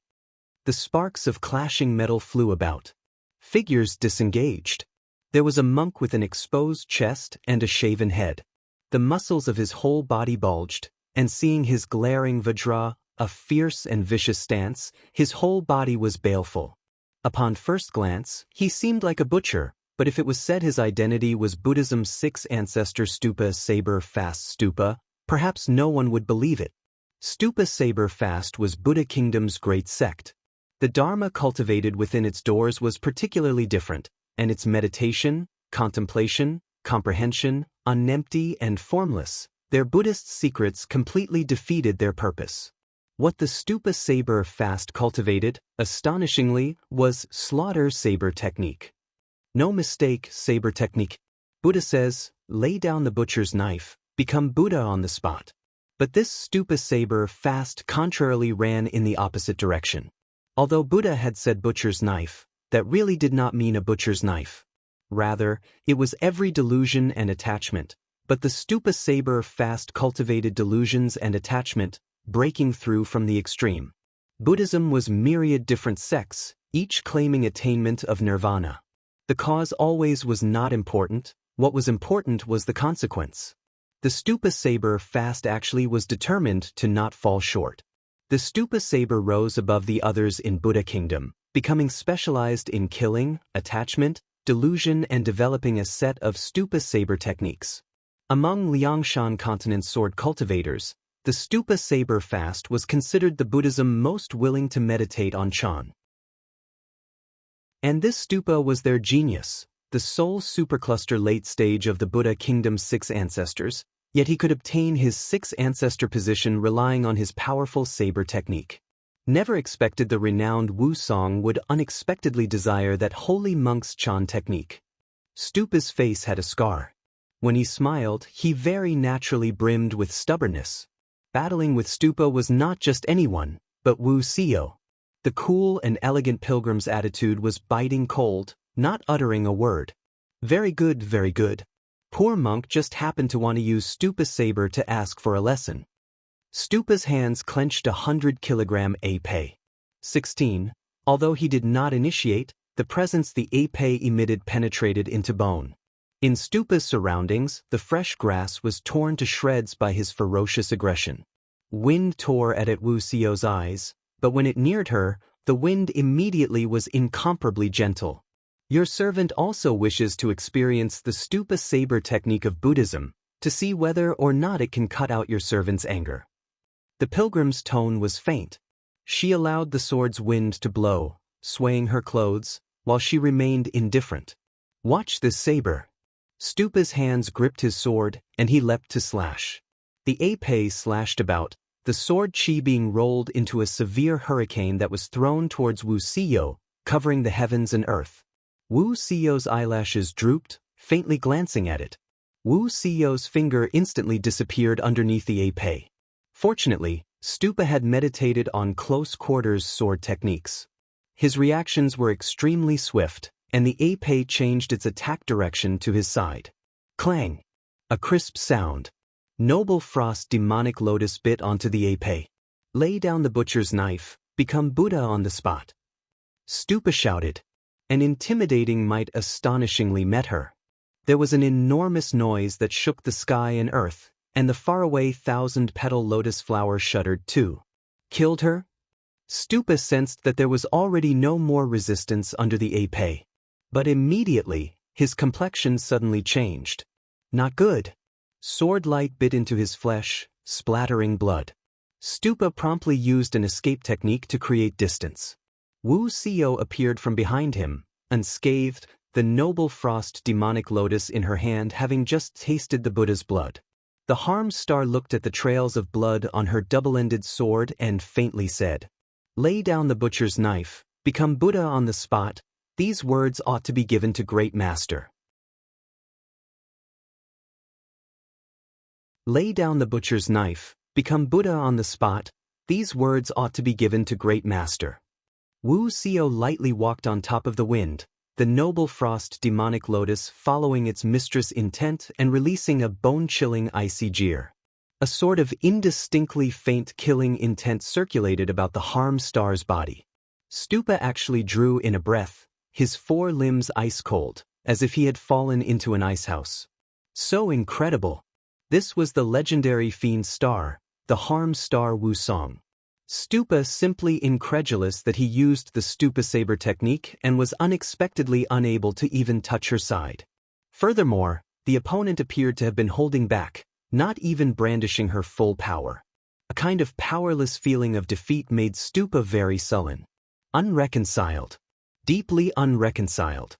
The sparks of clashing metal flew about. Figures disengaged. There was a monk with an exposed chest and a shaven head. The muscles of his whole body bulged, and seeing his glaring vajra, a fierce and vicious stance, his whole body was baleful. Upon first glance, he seemed like a butcher, but if it was said his identity was Buddhism's sixth ancestor Stupa Saber Fast Stupa, perhaps no one would believe it. Stupa Saber Fast was Buddha Kingdom's great sect. The Dharma cultivated within its doors was particularly different, and its meditation, contemplation, comprehension, unempty and formless, their Buddhist secrets completely defeated their purpose. What the Stupa Saber Fast cultivated, astonishingly, was slaughter saber technique. No mistake, saber technique. Buddha says, lay down the butcher's knife, become Buddha on the spot. But this Stupa Saber Fast contrarily ran in the opposite direction. Although Buddha had said butcher's knife, that really did not mean a butcher's knife. Rather, it was every delusion and attachment, but the Stupa Saber Fast cultivated delusions and attachment, breaking through from the extreme. Buddhism was myriad different sects, each claiming attainment of nirvana. The cause always was not important, what was important was the consequence. The Stupa Saber Fast actually was determined to not fall short. The Stupa Saber rose above the others in Buddha Kingdom, becoming specialized in killing, attachment, delusion and developing a set of Stupa Saber techniques. Among Liangshan continent sword cultivators, the Stupa Saber Fast was considered the Buddhism most willing to meditate on Chan. And this Stupa was their genius, the sole supercluster late stage of the Buddha Kingdom's six ancestors, yet he could obtain his sixth ancestor position relying on his powerful saber technique. Never expected the renowned Wu Song would unexpectedly desire that holy monk's Chan technique. Stupa's face had a scar. When he smiled, he very naturally brimmed with stubbornness. Battling with Stupa was not just anyone, but Wu Sio. The cool and elegant pilgrim's attitude was biting cold, not uttering a word. Very good, very good. Poor monk just happened to want to use Stupa's saber to ask for a lesson. Stupa's hands clenched 100-kilogram ape. 16. Although he did not initiate, the presence the ape emitted penetrated into bone. In Stupa's surroundings, the fresh grass was torn to shreds by his ferocious aggression. Wind tore at Wu Sio's eyes, but when it neared her, the wind immediately was incomparably gentle. Your servant also wishes to experience the Stupa saber technique of Buddhism, to see whether or not it can cut out your servant's anger. The pilgrim's tone was faint. She allowed the sword's wind to blow, swaying her clothes, while she remained indifferent. Watch this saber. Stupa's hands gripped his sword, and he leapt to slash. The ape slashed about, the sword chi being rolled into a severe hurricane that was thrown towards Wu Sio, covering the heavens and earth. Wu Sio's eyelashes drooped, faintly glancing at it. Wu Sio's finger instantly disappeared underneath the ape. Fortunately, Stupa had meditated on close-quarters sword techniques. His reactions were extremely swift, and the ape changed its attack direction to his side. Clang! A crisp sound. Noble Frost demonic lotus bit onto the ape. Lay down the butcher's knife, become Buddha on the spot. Stupa shouted. An intimidating might astonishingly met her. There was an enormous noise that shook the sky and earth, and the faraway thousand-petal lotus flower shuddered too. Killed her? Stupa sensed that there was already no more resistance under the ape. But immediately, his complexion suddenly changed. Not good. Sword light bit into his flesh, splattering blood. Stupa promptly used an escape technique to create distance. Wu Sio appeared from behind him, unscathed, the noble frost demonic lotus in her hand having just tasted the Buddha's blood. The harmed star looked at the trails of blood on her double-ended sword and faintly said, "Lay down the butcher's knife, become Buddha on the spot, these words ought to be given to great master." Lay down the butcher's knife, become Buddha on the spot, these words ought to be given to great master. Wu Sio lightly walked on top of the wind, the noble frost demonic lotus following its mistress' intent and releasing a bone-chilling icy jeer. A sort of indistinctly faint killing intent circulated about the harm star's body. Stupa actually drew in a breath, his 4 limbs ice-cold, as if he had fallen into an icehouse. So incredible! This was the legendary fiend star, the harm star Wusong. Stupa simply incredulous that he used the Stupa Saber technique and was unexpectedly unable to even touch her side. Furthermore, the opponent appeared to have been holding back, not even brandishing her full power. A kind of powerless feeling of defeat made Stupa very sullen. Unreconciled. Deeply unreconciled.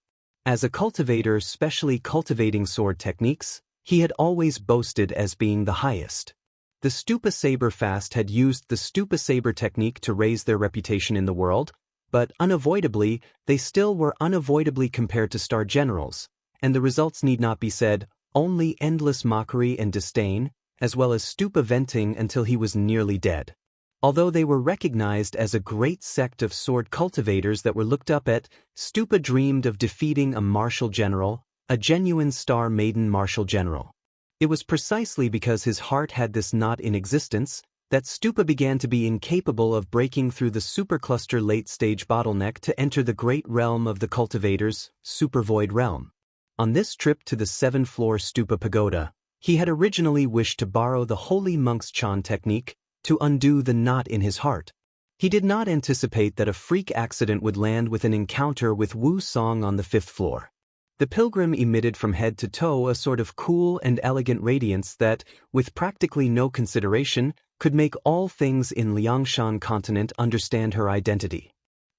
As a cultivator specially cultivating sword techniques, he had always boasted as being the highest. The Stupa Saber fast had used the Stupa Saber technique to raise their reputation in the world, but unavoidably, they still were unavoidably compared to star generals, and the results need not be said, only endless mockery and disdain, as well as Stupa venting until he was nearly dead. Although they were recognized as a great sect of sword cultivators that were looked up at, Stupa dreamed of defeating a martial general, a genuine star maiden martial general. It was precisely because his heart had this not in existence that Stupa began to be incapable of breaking through the supercluster late-stage bottleneck to enter the great realm of the cultivators, Supervoid realm. On this trip to the 7th-floor Stupa Pagoda, he had originally wished to borrow the Holy Monk's Chan technique to undo the knot in his heart. He did not anticipate that a freak accident would land with an encounter with Wu Song on the 5th floor. The pilgrim emitted from head to toe a sort of cool and elegant radiance that, with practically no consideration, could make all things in Liangshan continent understand her identity.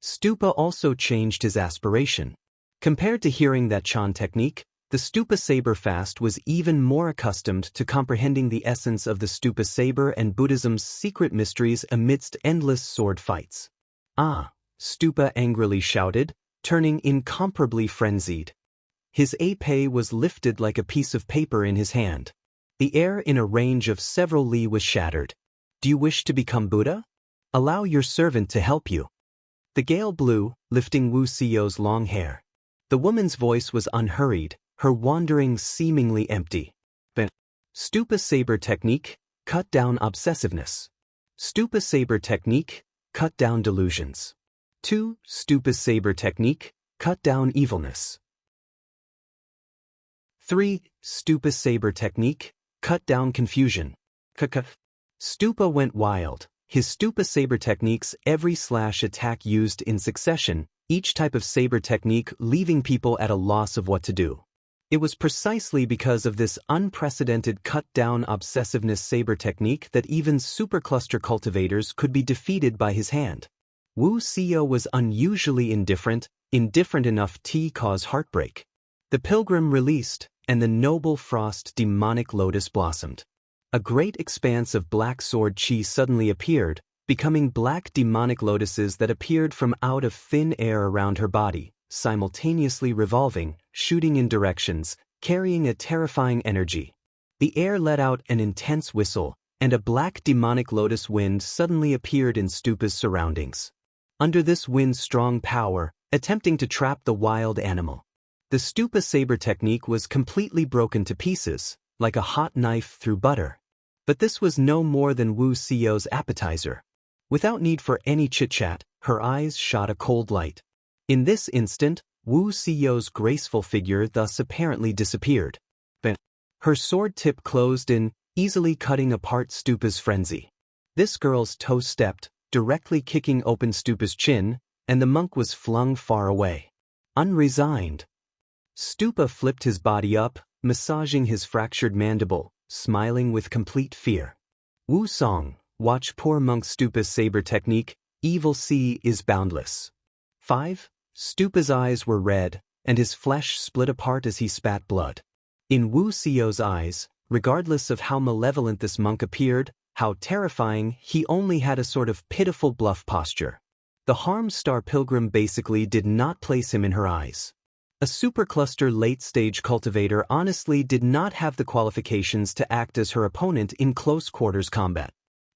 Stupa also changed his aspiration. Compared to hearing that Chan technique, the Stupa Saber fast was even more accustomed to comprehending the essence of the Stupa Saber and Buddhism's secret mysteries amidst endless sword fights. Ah! Stupa angrily shouted, turning incomparably frenzied. His épée was lifted like a piece of paper in his hand. The air in a range of several li was shattered. Do you wish to become Buddha? Allow your servant to help you. The gale blew, lifting Wu Xiao's long hair. The woman's voice was unhurried, her wanderings seemingly empty. Stupa Saber technique, cut down obsessiveness. Stupa Saber technique, cut down delusions. 2. Stupa Saber technique, cut down evilness. 3. Stupa Saber technique, cut down confusion. Stupa went wild. His Stupa Saber techniques every slash attack used in succession, each type of saber technique leaving people at a loss of what to do. It was precisely because of this unprecedented cut-down obsessiveness saber technique that even supercluster cultivators could be defeated by his hand. Wu Xiao was unusually indifferent enough to cause heartbreak. The pilgrim released, and the noble frost demonic lotus blossomed. A great expanse of black sword chi suddenly appeared, becoming black demonic lotuses that appeared from out of thin air around her body, simultaneously revolving, shooting in directions, carrying a terrifying energy. The air let out an intense whistle, and a black demonic lotus wind suddenly appeared in Stupa's surroundings. Under this wind's strong power, attempting to trap the wild animal. The Stupa Saber technique was completely broken to pieces, like a hot knife through butter. But this was no more than Wu Xiao's appetizer. Without need for any chit-chat, her eyes shot a cold light. In this instant, Wu Xiao's graceful figure thus apparently disappeared. But her sword tip closed in, easily cutting apart Stupa's frenzy. This girl's toe stepped, directly kicking open Stupa's chin, and the monk was flung far away. Unresigned. Stupa flipped his body up, massaging his fractured mandible, smiling with complete fear. Wu Song, watch poor monk Stupa's saber technique, evil sea is boundless. 5. Stupa's eyes were red, and his flesh split apart as he spat blood. In Wu Xiao's eyes, regardless of how malevolent this monk appeared, how terrifying, he only had a sort of pitiful bluff posture. The harmed star pilgrim basically did not place him in her eyes. A supercluster late-stage cultivator honestly did not have the qualifications to act as her opponent in close-quarters combat.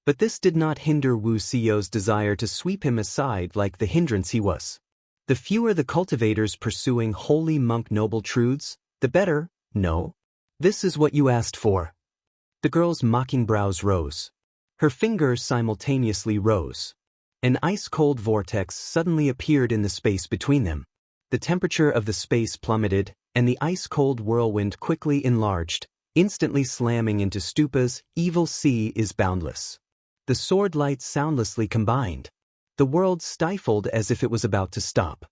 But this did not hinder Wu Xiao's desire to sweep him aside like the hindrance he was. The fewer the cultivators pursuing holy monk noble truths, the better. No? This is what you asked for. The girl's mocking brows rose. Her fingers simultaneously rose. An ice-cold vortex suddenly appeared in the space between them. The temperature of the space plummeted, and the ice-cold whirlwind quickly enlarged, instantly slamming into Stupa's evil sea is boundless. The sword lights soundlessly combined. The world stifled as if it was about to stop.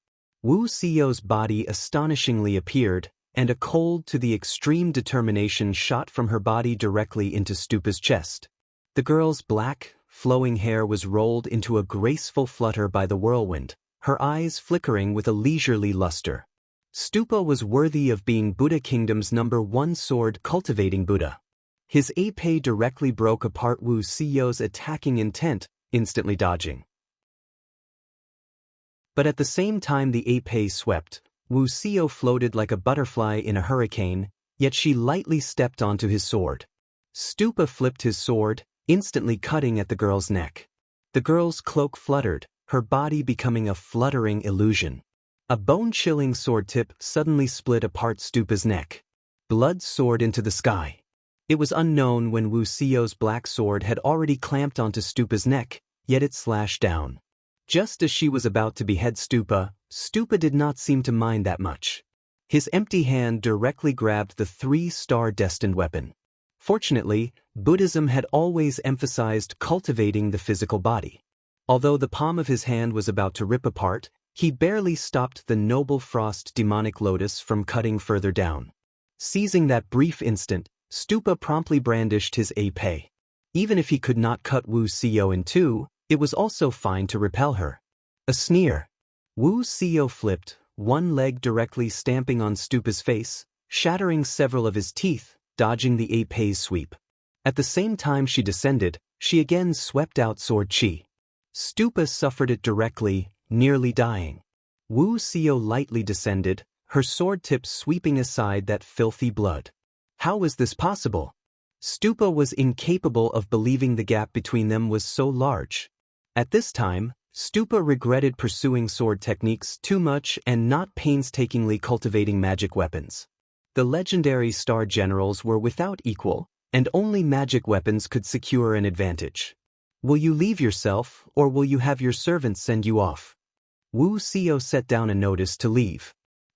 Wu Xiao's body astonishingly appeared, and a cold to the extreme determination shot from her body directly into Stupa's chest. The girl's black, flowing hair was rolled into a graceful flutter by the whirlwind, her eyes flickering with a leisurely luster. Stupa was worthy of being Buddha Kingdom's #1 sword-cultivating Buddha. His épée directly broke apart Wu Xiao's attacking intent, instantly dodging. But at the same time the épée swept, Wu Xiao floated like a butterfly in a hurricane, yet she lightly stepped onto his sword. Stupa flipped his sword, instantly cutting at the girl's neck. The girl's cloak fluttered, her body becoming a fluttering illusion. A bone-chilling sword tip suddenly split apart Stupa's neck. Blood soared into the sky. It was unknown when Wu Xiao's black sword had already clamped onto Stupa's neck, yet it slashed down. Just as she was about to behead Stupa, Stupa did not seem to mind that much. His empty hand directly grabbed the 3-star destined weapon. Fortunately, Buddhism had always emphasized cultivating the physical body. Although the palm of his hand was about to rip apart, he barely stopped the noble frost demonic lotus from cutting further down. Seizing that brief instant, Stupa promptly brandished his épée. Even if he could not cut Wu Xiao in two, it was also fine to repel her. A sneer. Wu Xiao flipped, one leg directly stamping on Stupa's face, shattering several of his teeth, dodging the épée's sweep. At the same time she descended, she again swept out sword chi. Stupa suffered it directly, nearly dying. Wu Xiao lightly descended, her sword tip sweeping aside that filthy blood. How was this possible? Stupa was incapable of believing the gap between them was so large. At this time, Stupa regretted pursuing sword techniques too much and not painstakingly cultivating magic weapons. The legendary star generals were without equal, and only magic weapons could secure an advantage. Will you leave yourself, or will you have your servants send you off? Wu Xiao set down a notice to leave.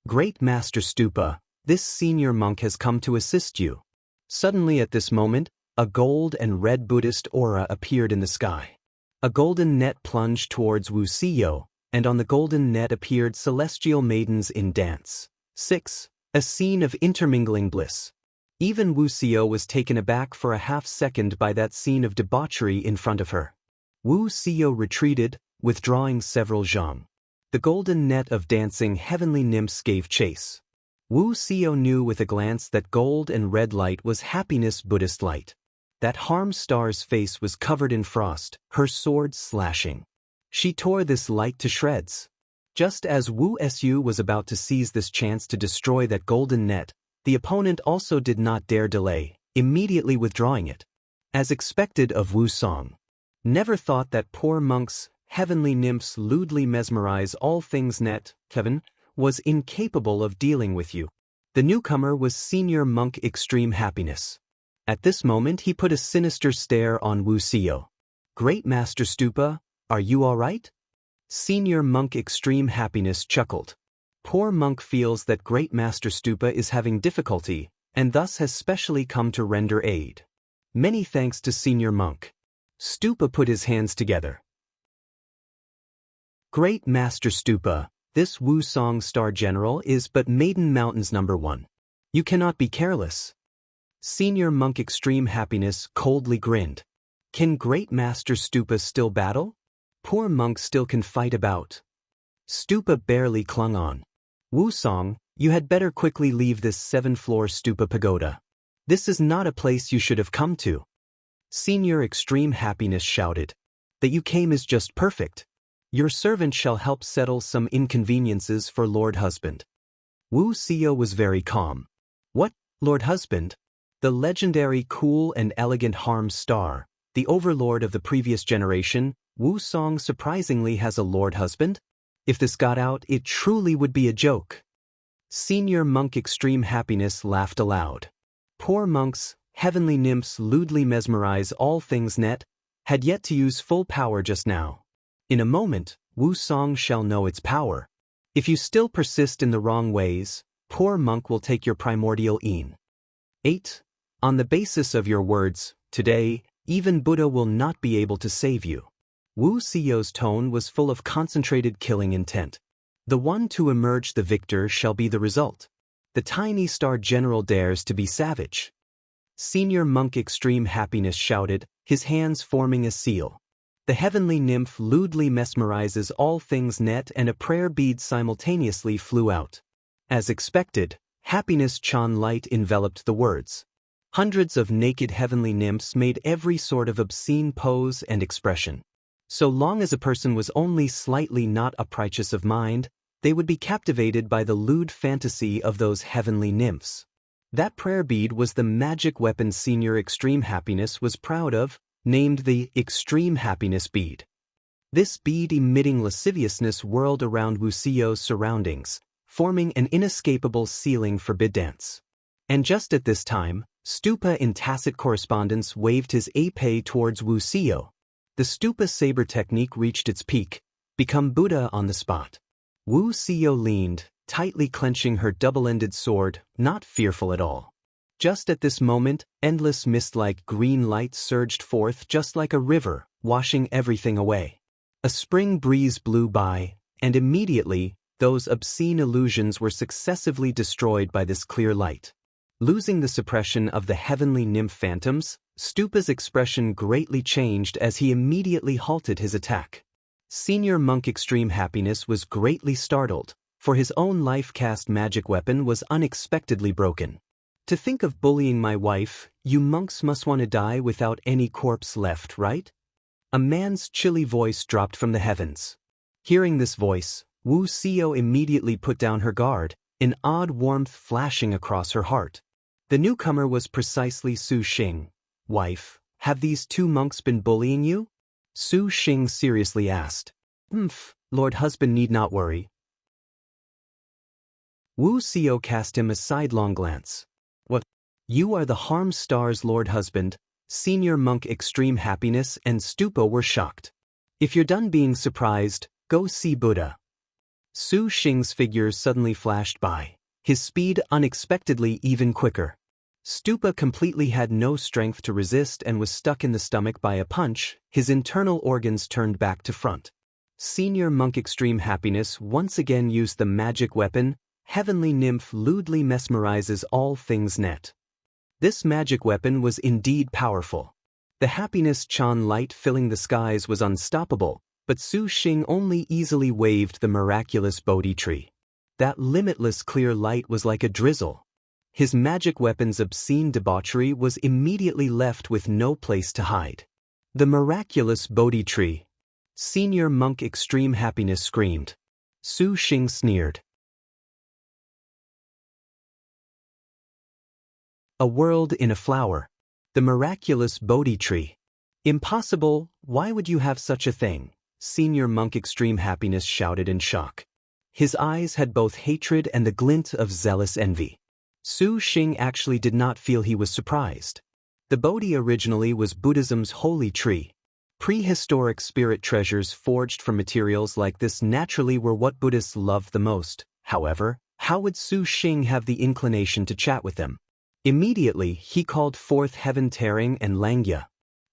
Great Master Stupa, this senior monk has come to assist you. Suddenly at this moment, a gold and red Buddhist aura appeared in the sky. A golden net plunged towards Wu Xiao, and on the golden net appeared celestial maidens in dance. 6. A scene of intermingling bliss. Even Wu Xiao was taken aback for a half-second by that scene of debauchery in front of her. Wu Xiao retreated, withdrawing several zhang. The golden net of dancing heavenly nymphs gave chase. Wu Xiao knew with a glance that gold and red light was happiness Buddhist light. That harm star's face was covered in frost, her sword slashing. She tore this light to shreds. Just as Wu Su was about to seize this chance to destroy that golden net, the opponent also did not dare delay, immediately withdrawing it. As expected of Wu Song. Never thought that poor monk's heavenly nymphs lewdly mesmerize all things net, Kevin, was incapable of dealing with you. The newcomer was senior monk extreme happiness. At this moment he put a sinister stare on Wu Xiao. Great Master Stupa, are you all right? Senior monk extreme happiness chuckled. Poor monk feels that Great Master Stupa is having difficulty, and thus has specially come to render aid. Many thanks to senior monk. Stupa put his hands together. Great Master Stupa, this Wu Song Star General is but Maiden Mountain's #1. You cannot be careless. Senior monk extreme happiness coldly grinned. Can Great Master Stupa still battle? Poor monk still can fight about. Stupa barely clung on. Wu Song, you had better quickly leave this 7-floor Stupa pagoda. This is not a place you should have come to. Senior extreme happiness shouted. That you came is just perfect. Your servant shall help settle some inconveniences for Lord Husband. Wu Xiao was very calm. What, Lord Husband? The legendary cool and elegant harm star, the overlord of the previous generation, Wu Song surprisingly has a Lord Husband? If this got out, it truly would be a joke. Senior Monk Extreme Happiness laughed aloud. Poor monks, heavenly nymphs lewdly mesmerize all things net, had yet to use full power just now. In a moment, Wu Song shall know its power. If you still persist in the wrong ways, poor monk will take your primordial een. 8. On the basis of your words, today, even Buddha will not be able to save you. Wu Sio's tone was full of concentrated killing intent. The one to emerge the victor shall be the result. The tiny star general dares to be savage. Senior Monk Extreme Happiness shouted, his hands forming a seal. The heavenly nymph lewdly mesmerizes all things net, and a prayer bead simultaneously flew out. As expected, Happiness Chan light enveloped the words. Hundreds of naked heavenly nymphs made every sort of obscene pose and expression. So long as a person was only slightly not uprighteous of mind, they would be captivated by the lewd fantasy of those heavenly nymphs. That prayer bead was the magic weapon Senior Extreme Happiness was proud of, named the Extreme Happiness Bead. This bead emitting lasciviousness whirled around Wu Sio's surroundings, forming an inescapable ceiling for bid-dance. And just at this time, Stupa in tacit correspondence waved his épée towards Wu Sio. The Stupa saber technique reached its peak, become Buddha on the spot. Wu Sio leaned, tightly clenching her double-ended sword, not fearful at all. Just at this moment, endless mist-like green light surged forth just like a river, washing everything away. A spring breeze blew by, and immediately, those obscene illusions were successively destroyed by this clear light. Losing the suppression of the heavenly nymph phantoms, Stupa's expression greatly changed as he immediately halted his attack. Senior Monk Extreme Happiness was greatly startled, for his own life-cast magic weapon was unexpectedly broken. To think of bullying my wife, you monks must want to die without any corpse left, right? A man's chilly voice dropped from the heavens. Hearing this voice, Wu Sio immediately put down her guard, an odd warmth flashing across her heart. The newcomer was precisely Su Xing. Wife, have these two monks been bullying you? Su Xing seriously asked. Lord husband need not worry. Wu Sio cast him a sidelong glance. What? You are the harm star's Lord husband. Senior Monk Extreme Happiness and Stupa were shocked. If you're done being surprised, go see Buddha. Su Xing's figure suddenly flashed by, his speed unexpectedly even quicker. Stupa completely had no strength to resist and was stuck in the stomach by a punch, his internal organs turned back to front. Senior Monk Extreme Happiness once again used the magic weapon, Heavenly Nymph lewdly mesmerizes all things net. This magic weapon was indeed powerful. The Happiness Chan light filling the skies was unstoppable, but Su Xing only easily waved the miraculous Bodhi tree. That limitless clear light was like a drizzle. His magic weapon's obscene debauchery was immediately left with no place to hide. The miraculous Bodhi tree. Senior Monk Extreme Happiness screamed. Su Xing sneered. A world in a flower. The miraculous Bodhi tree. Impossible, why would you have such a thing? Senior Monk Extreme Happiness shouted in shock. His eyes had both hatred and the glint of zealous envy. Su Xing actually did not feel he was surprised. The Bodhi originally was Buddhism's holy tree. Prehistoric spirit treasures forged from materials like this naturally were what Buddhists loved the most. However, how would Su Xing have the inclination to chat with them? Immediately, he called forth Heaven Tearing and Langya.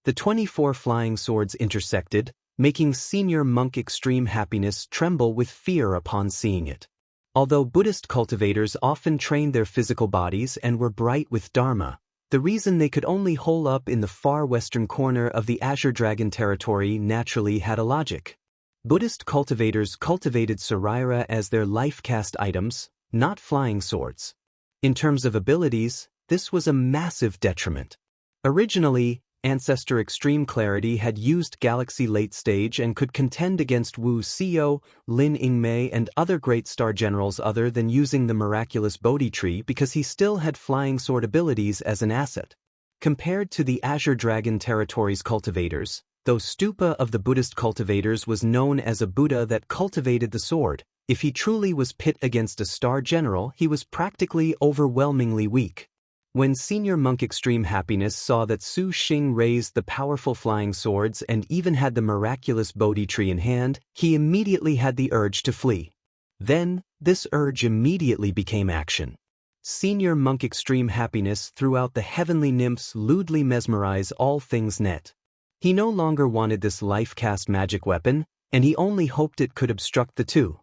The 24 flying swords intersected, making Senior Monk Extreme Happiness tremble with fear upon seeing it. Although Buddhist cultivators often trained their physical bodies and were bright with Dharma, the reason they could only hole up in the far western corner of the Azure Dragon territory naturally had a logic. Buddhist cultivators cultivated Saraira as their life-cast items, not flying swords. In terms of abilities, this was a massive detriment. Originally, Ancestor Extreme Clarity had used Galaxy Late Stage and could contend against Wu Sio, Lin Yingmei and other great star generals other than using the miraculous Bodhi tree because he still had flying sword abilities as an asset. Compared to the Azure Dragon territory's cultivators, Though stupa of the Buddhist cultivators was known as a Buddha that cultivated the sword, if he truly was pit against a star general, he was practically overwhelmingly weak. When Senior Monk Extreme Happiness saw that Su Xing raised the powerful flying swords and even had the miraculous Bodhi tree in hand, he immediately had the urge to flee. Then, this urge immediately became action. Senior Monk Extreme Happiness threw out the heavenly nymphs lewdly mesmerize all things net. He no longer wanted this life-cast magic weapon, and he only hoped it could obstruct the two.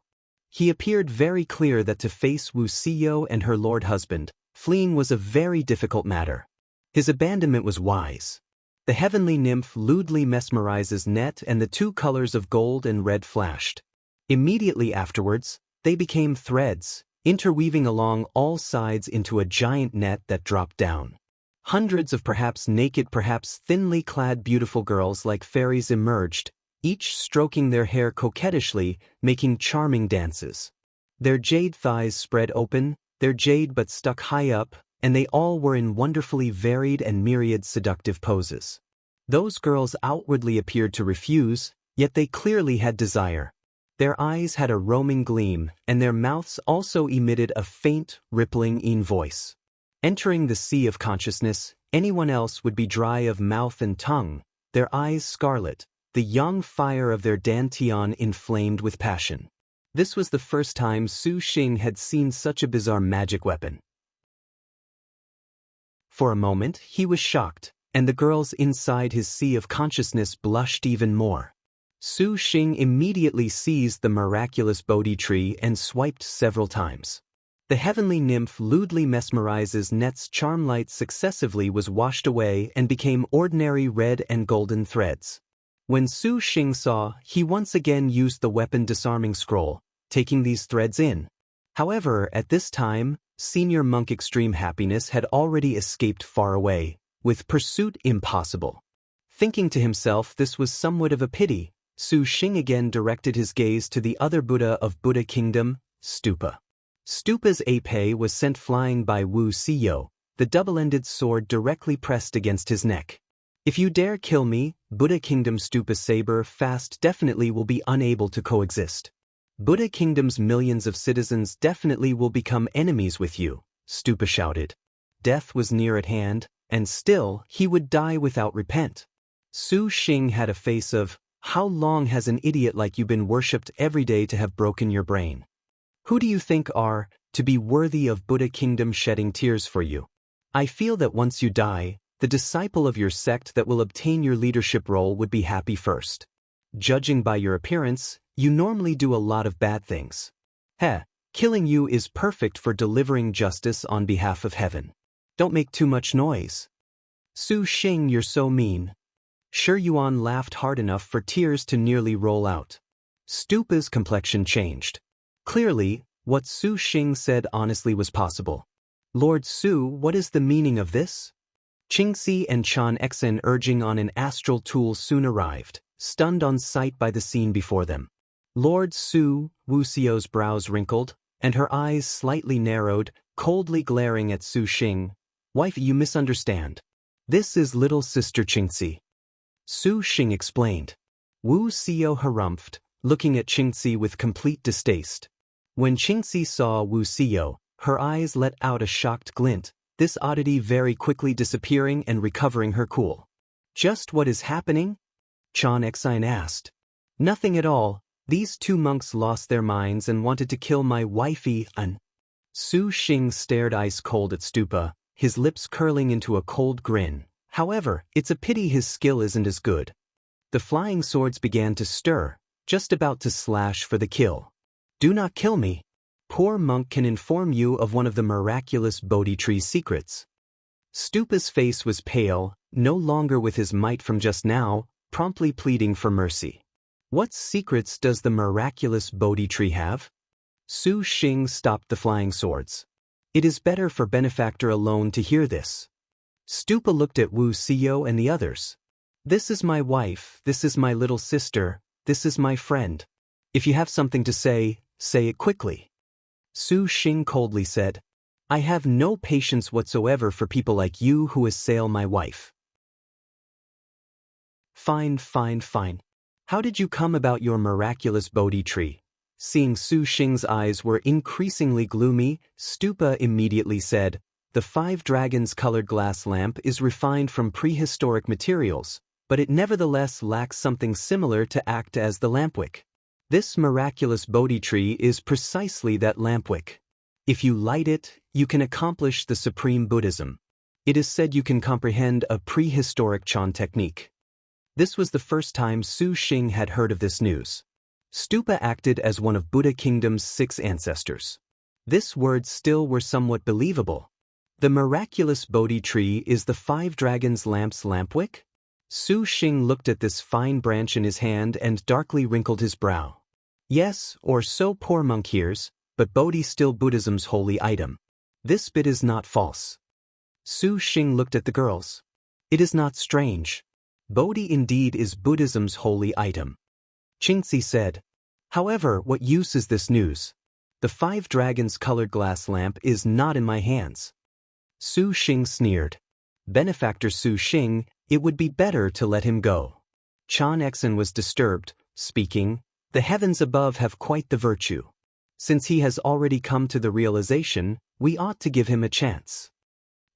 He appeared very clear that to face Wu Xiyo and her lord husband, fleeing was a very difficult matter. His abandonment was wise. The heavenly nymph lewdly mesmerizes net and the two colors of gold and red flashed. Immediately afterwards, they became threads, interweaving along all sides into a giant net that dropped down. Hundreds of perhaps naked, perhaps thinly clad beautiful girls like fairies emerged, each stroking their hair coquettishly, making charming dances. Their jade thighs spread open, their jade but stuck high up, and they all were in wonderfully varied and myriad seductive poses. Those girls outwardly appeared to refuse, yet they clearly had desire. Their eyes had a roaming gleam, and their mouths also emitted a faint, rippling voice. Entering the sea of consciousness, anyone else would be dry of mouth and tongue, their eyes scarlet, the young fire of their dantian inflamed with passion. This was the first time Su Xing had seen such a bizarre magic weapon. For a moment, he was shocked, and the girls inside his sea of consciousness blushed even more. Su Xing immediately seized the miraculous Bodhi tree and swiped several times. The heavenly nymph lewdly mesmerizes net's charm light successively was washed away and became ordinary red and golden threads. When Su Xing saw, he once again used the weapon disarming scroll, taking these threads in. However, at this time, Senior Monk Extreme Happiness had already escaped far away, with pursuit impossible. Thinking to himself this was somewhat of a pity, Su Xing again directed his gaze to the other Buddha of Buddha Kingdom, Stupa. Stupa's ape was sent flying by Wu Xiyo, the double-ended sword directly pressed against his neck. If you dare kill me, Buddha Kingdom Stupa saber fast definitely will be unable to coexist. Buddha Kingdom's millions of citizens definitely will become enemies with you, Stupa shouted. Death was near at hand, and still he would die without repent. Su Xing had a face of, how long has an idiot like you been worshipped every day to have broken your brain? Who do you think are, to be worthy of Buddha Kingdom shedding tears for you? I feel that once you die, the disciple of your sect that will obtain your leadership role would be happy first. Judging by your appearance, you normally do a lot of bad things. Killing you is perfect for delivering justice on behalf of heaven. Don't make too much noise. Su Xing, you're so mean. Sure, Yuan laughed hard enough for tears to nearly roll out. Stupa's complexion changed. Clearly, what Su Xing said honestly was possible. Lord Su, what is the meaning of this? Qingxi and Chan Xen urging on an astral tool soon arrived, stunned on sight by the scene before them. Lord Su, Wu Xiyo's brows wrinkled, and her eyes slightly narrowed, coldly glaring at Su Xing. Wife, you misunderstand. This is little sister Qingxi. Su Xing explained. Wu Xiyo harumphed, looking at Qingxi with complete distaste. When Qingxi saw Wu Xiyo, her eyes let out a shocked glint, this oddity very quickly disappearing and recovering her cool. Just what is happening? Chan Xen asked. Nothing at all. These two monks lost their minds and wanted to kill my wifey, Su Xing stared ice-cold at Stupa, his lips curling into a cold grin. However, it's a pity his skill isn't as good. The flying swords began to stir, just about to slash for the kill. Do not kill me. Poor monk can inform you of one of the miraculous Bodhi tree's secrets. Stupa's face was pale, no longer with his might from just now, promptly pleading for mercy. What secrets does the miraculous Bodhi tree have? Su Xing stopped the flying swords. It is better for benefactor alone to hear this. Stupa looked at Wu Xiyo and the others. This is my wife, this is my little sister, this is my friend. If you have something to say it quickly. Su Xing coldly said, I have no patience whatsoever for people like you who assail my wife. Fine, fine, fine. How did you come about your miraculous Bodhi tree? Seeing Su Xing's eyes were increasingly gloomy, Stupa immediately said, "The 5 dragons colored glass lamp is refined from prehistoric materials, but it nevertheless lacks something similar to act as the lampwick. This miraculous Bodhi tree is precisely that lampwick. If you light it, you can accomplish the supreme Buddhism. It is said you can comprehend a prehistoric Chan technique." This was the first time Su Xing had heard of this news. Stupa acted as one of Buddha Kingdom's 6 ancestors. This word still were somewhat believable. The miraculous Bodhi tree is the 5 dragons' lamp's lampwick? Su Xing looked at this fine branch in his hand and darkly wrinkled his brow. Yes, or so poor monk hears, but Bodhi still Buddhism's holy item. This bit is not false. Su Xing looked at the girls. It is not strange. Bodhi indeed is Buddhism's holy item. Qingxi said, "However, what use is this news? The 5 dragons colored glass lamp is not in my hands." Su Xing sneered. Benefactor Su Xing, it would be better to let him go. Chan Exen was disturbed, speaking, "The heavens above have quite the virtue. Since he has already come to the realization, we ought to give him a chance."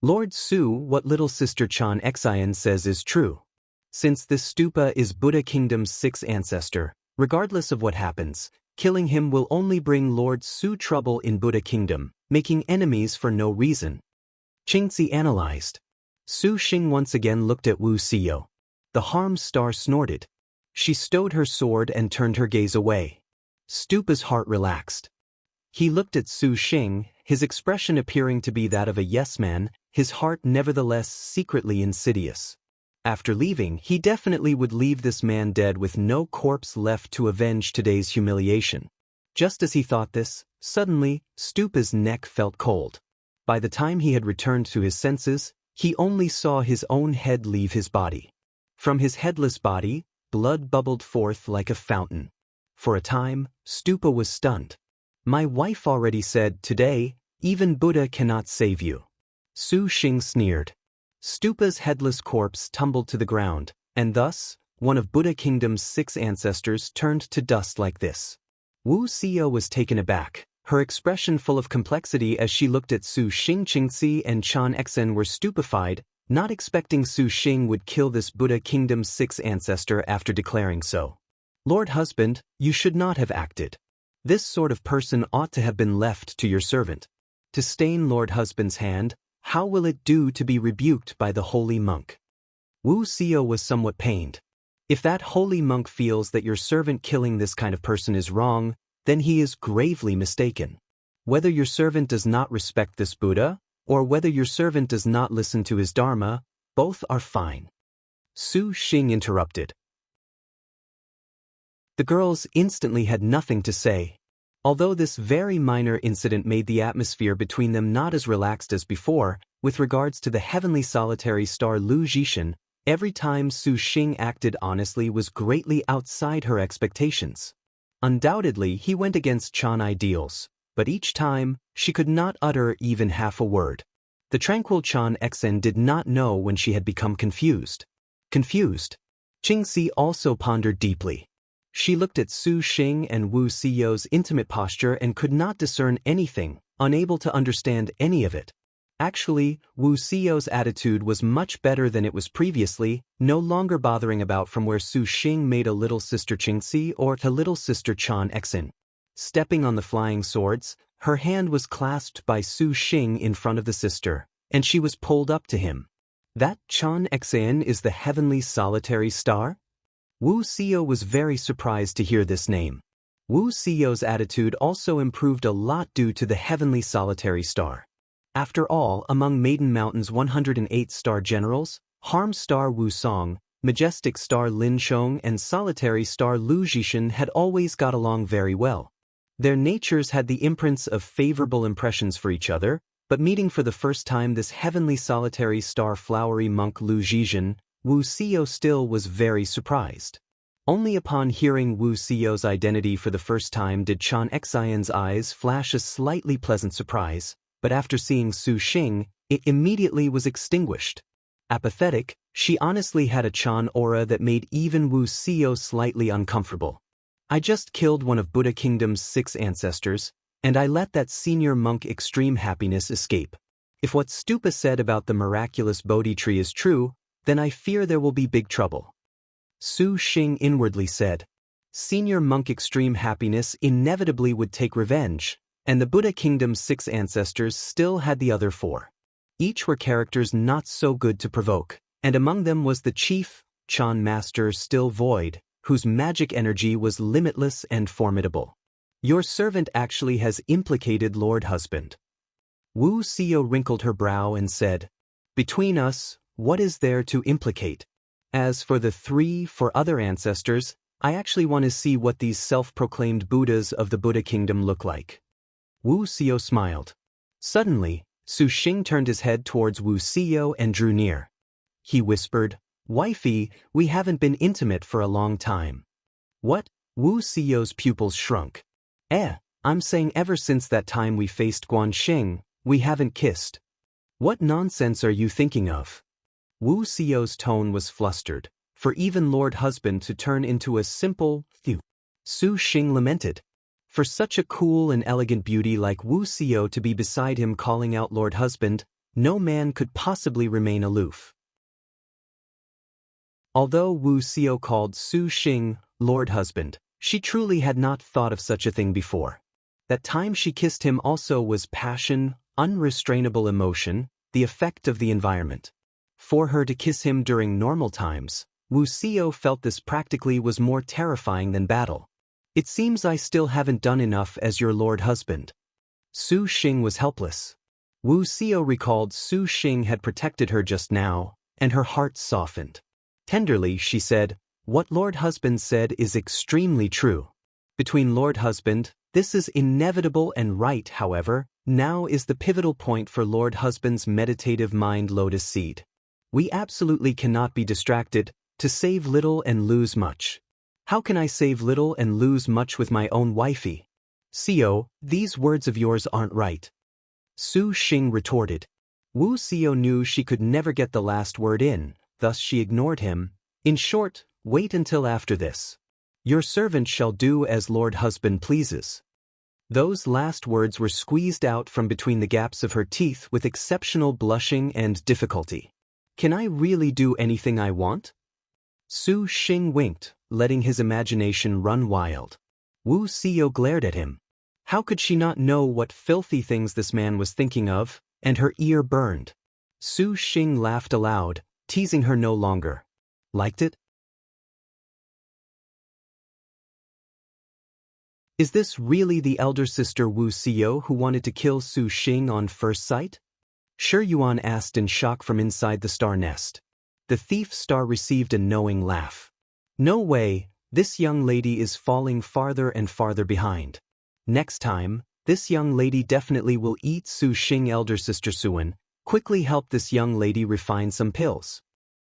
Lord Su, what little sister Chan Exen says is true. Since this stupa is Buddha Kingdom's 6th ancestor, regardless of what happens, killing him will only bring Lord Su trouble in Buddha Kingdom, making enemies for no reason. Qingxi analyzed. Su Xing once again looked at Wu Xiao. The harm star snorted. She stowed her sword and turned her gaze away. Stupa's heart relaxed. He looked at Su Xing, his expression appearing to be that of a yes man, his heart nevertheless secretly insidious. After leaving, he definitely would leave this man dead with no corpse left to avenge today's humiliation. Just as he thought this, suddenly, Stupa's neck felt cold. By the time he had returned to his senses, he only saw his own head leave his body. From his headless body, blood bubbled forth like a fountain. For a time, Stupa was stunned. "My wife already said, today, even Buddha cannot save you." Su Xing sneered. Stupa's headless corpse tumbled to the ground, and thus, one of Buddha Kingdom's 6 ancestors turned to dust like this. Wu Xiao was taken aback, her expression full of complexity as she looked at Su Xing. Qingxi and Chan Exen were stupefied, not expecting Su Xing would kill this Buddha Kingdom's 6th ancestor after declaring so. "Lord husband, you should not have acted. This sort of person ought to have been left to your servant. To stain Lord husband's hand, how will it do to be rebuked by the holy monk?" Wu Xiao was somewhat pained. If that holy monk feels that your servant killing this kind of person is wrong, then he is gravely mistaken. Whether your servant does not respect this Buddha, or whether your servant does not listen to his dharma, both are fine. Su Xing interrupted. The girls instantly had nothing to say. Although this very minor incident made the atmosphere between them not as relaxed as before, with regards to the heavenly solitary star Lu Zhishan, every time Su Xing acted honestly was greatly outside her expectations. Undoubtedly, he went against Chan ideals, but each time, she could not utter even half a word. The tranquil Chan Exen did not know when she had become confused. Confused. Qingxi also pondered deeply. She looked at Su Xing and Wu Xiao's intimate posture and could not discern anything, unable to understand any of it. Actually, Wu Xiao's attitude was much better than it was previously, no longer bothering about from where Su Xing made a little sister Qingxi or to little sister Chan Exen. Stepping on the flying swords, her hand was clasped by Su Xing in front of the sister, and she was pulled up to him. That Chan Exen is the heavenly solitary star? Wu Xiao was very surprised to hear this name. Wu Xiao's attitude also improved a lot due to the heavenly solitary star. After all, among Maiden Mountain's 108 star generals, Harm star Wu Song, majestic star Lin Chong and solitary star Lu Zhishan had always got along very well. Their natures had the imprints of favorable impressions for each other, but meeting for the first time this heavenly solitary star flowery monk Lu Zhishan, Wu Xiao still was very surprised. Only upon hearing Wu Xiao's identity for the first time did Chan Xian's eyes flash a slightly pleasant surprise, but after seeing Su Xing, it immediately was extinguished. Apathetic, She honestly had a Chan aura that made even Wu Xiao slightly uncomfortable. I just killed one of Buddha Kingdom's 6 ancestors, and I let that senior monk extreme happiness escape. If what Stupa said about the miraculous Bodhi tree is true, then I fear there will be big trouble. Su Xing inwardly said. Senior monk extreme happiness inevitably would take revenge, and the Buddha Kingdom's 6 ancestors still had the other 4. Each were characters not so good to provoke, and among them was the chief, Chan Master Still Void, whose magic energy was limitless and formidable. Your servant actually has implicated Lord Husband. Wu Xiao wrinkled her brow and said, Between us, what is there to implicate? As for the 4 other ancestors, I actually want to see what these self-proclaimed Buddhas of the Buddha Kingdom look like. Wu Xiao smiled. Suddenly, Su Xing turned his head towards Wu Xiao and drew near. He whispered, Wifey, we haven't been intimate for a long time. What? Wu Xiao's pupils shrunk. I'm saying ever since that time we faced Guanxing, we haven't kissed. What nonsense are you thinking of? Wu Xiao's tone was flustered, for even Lord Husband to turn into a simple phew. Su Xing lamented. For such a cool and elegant beauty like Wu Xiao to be beside him calling out Lord Husband, no man could possibly remain aloof. Although Wu Xiao called Su Xing Lord Husband, she truly had not thought of such a thing before. That time she kissed him also was passion, unrestrainable emotion, the effect of the environment. For her to kiss him during normal times, Wu Xiao felt this practically was more terrifying than battle. It seems I still haven't done enough as your Lord Husband. Su Xing was helpless. Wu Xiao recalled Su Xing had protected her just now, and her heart softened. Tenderly, she said, What Lord Husband said is extremely true. Between Lord Husband, this is inevitable and right, however, now is the pivotal point for Lord Husband's meditative mind lotus seed. We absolutely cannot be distracted, to save little and lose much. How can I save little and lose much with my own wifey? Xiao, these words of yours aren't right. Su Xing retorted. Wu Xiao knew she could never get the last word in, thus she ignored him. In short, wait until after this. Your servant shall do as Lord Husband pleases. Those last words were squeezed out from between the gaps of her teeth with exceptional blushing and difficulty. Can I really do anything I want? Su Xing winked, letting his imagination run wild. Wu Xiao glared at him. How could she not know what filthy things this man was thinking of, and her ear burned. Su Xing laughed aloud, teasing her no longer. Liked it? Is this really the elder sister Wu Xiao who wanted to kill Su Xing on first sight? Shi Yuan asked in shock from inside the star nest. The thief star received a knowing laugh. No way, this young lady is falling farther and farther behind. Next time, this young lady definitely will eat Su Xing. Elder sister Suan, quickly help this young lady refine some pills.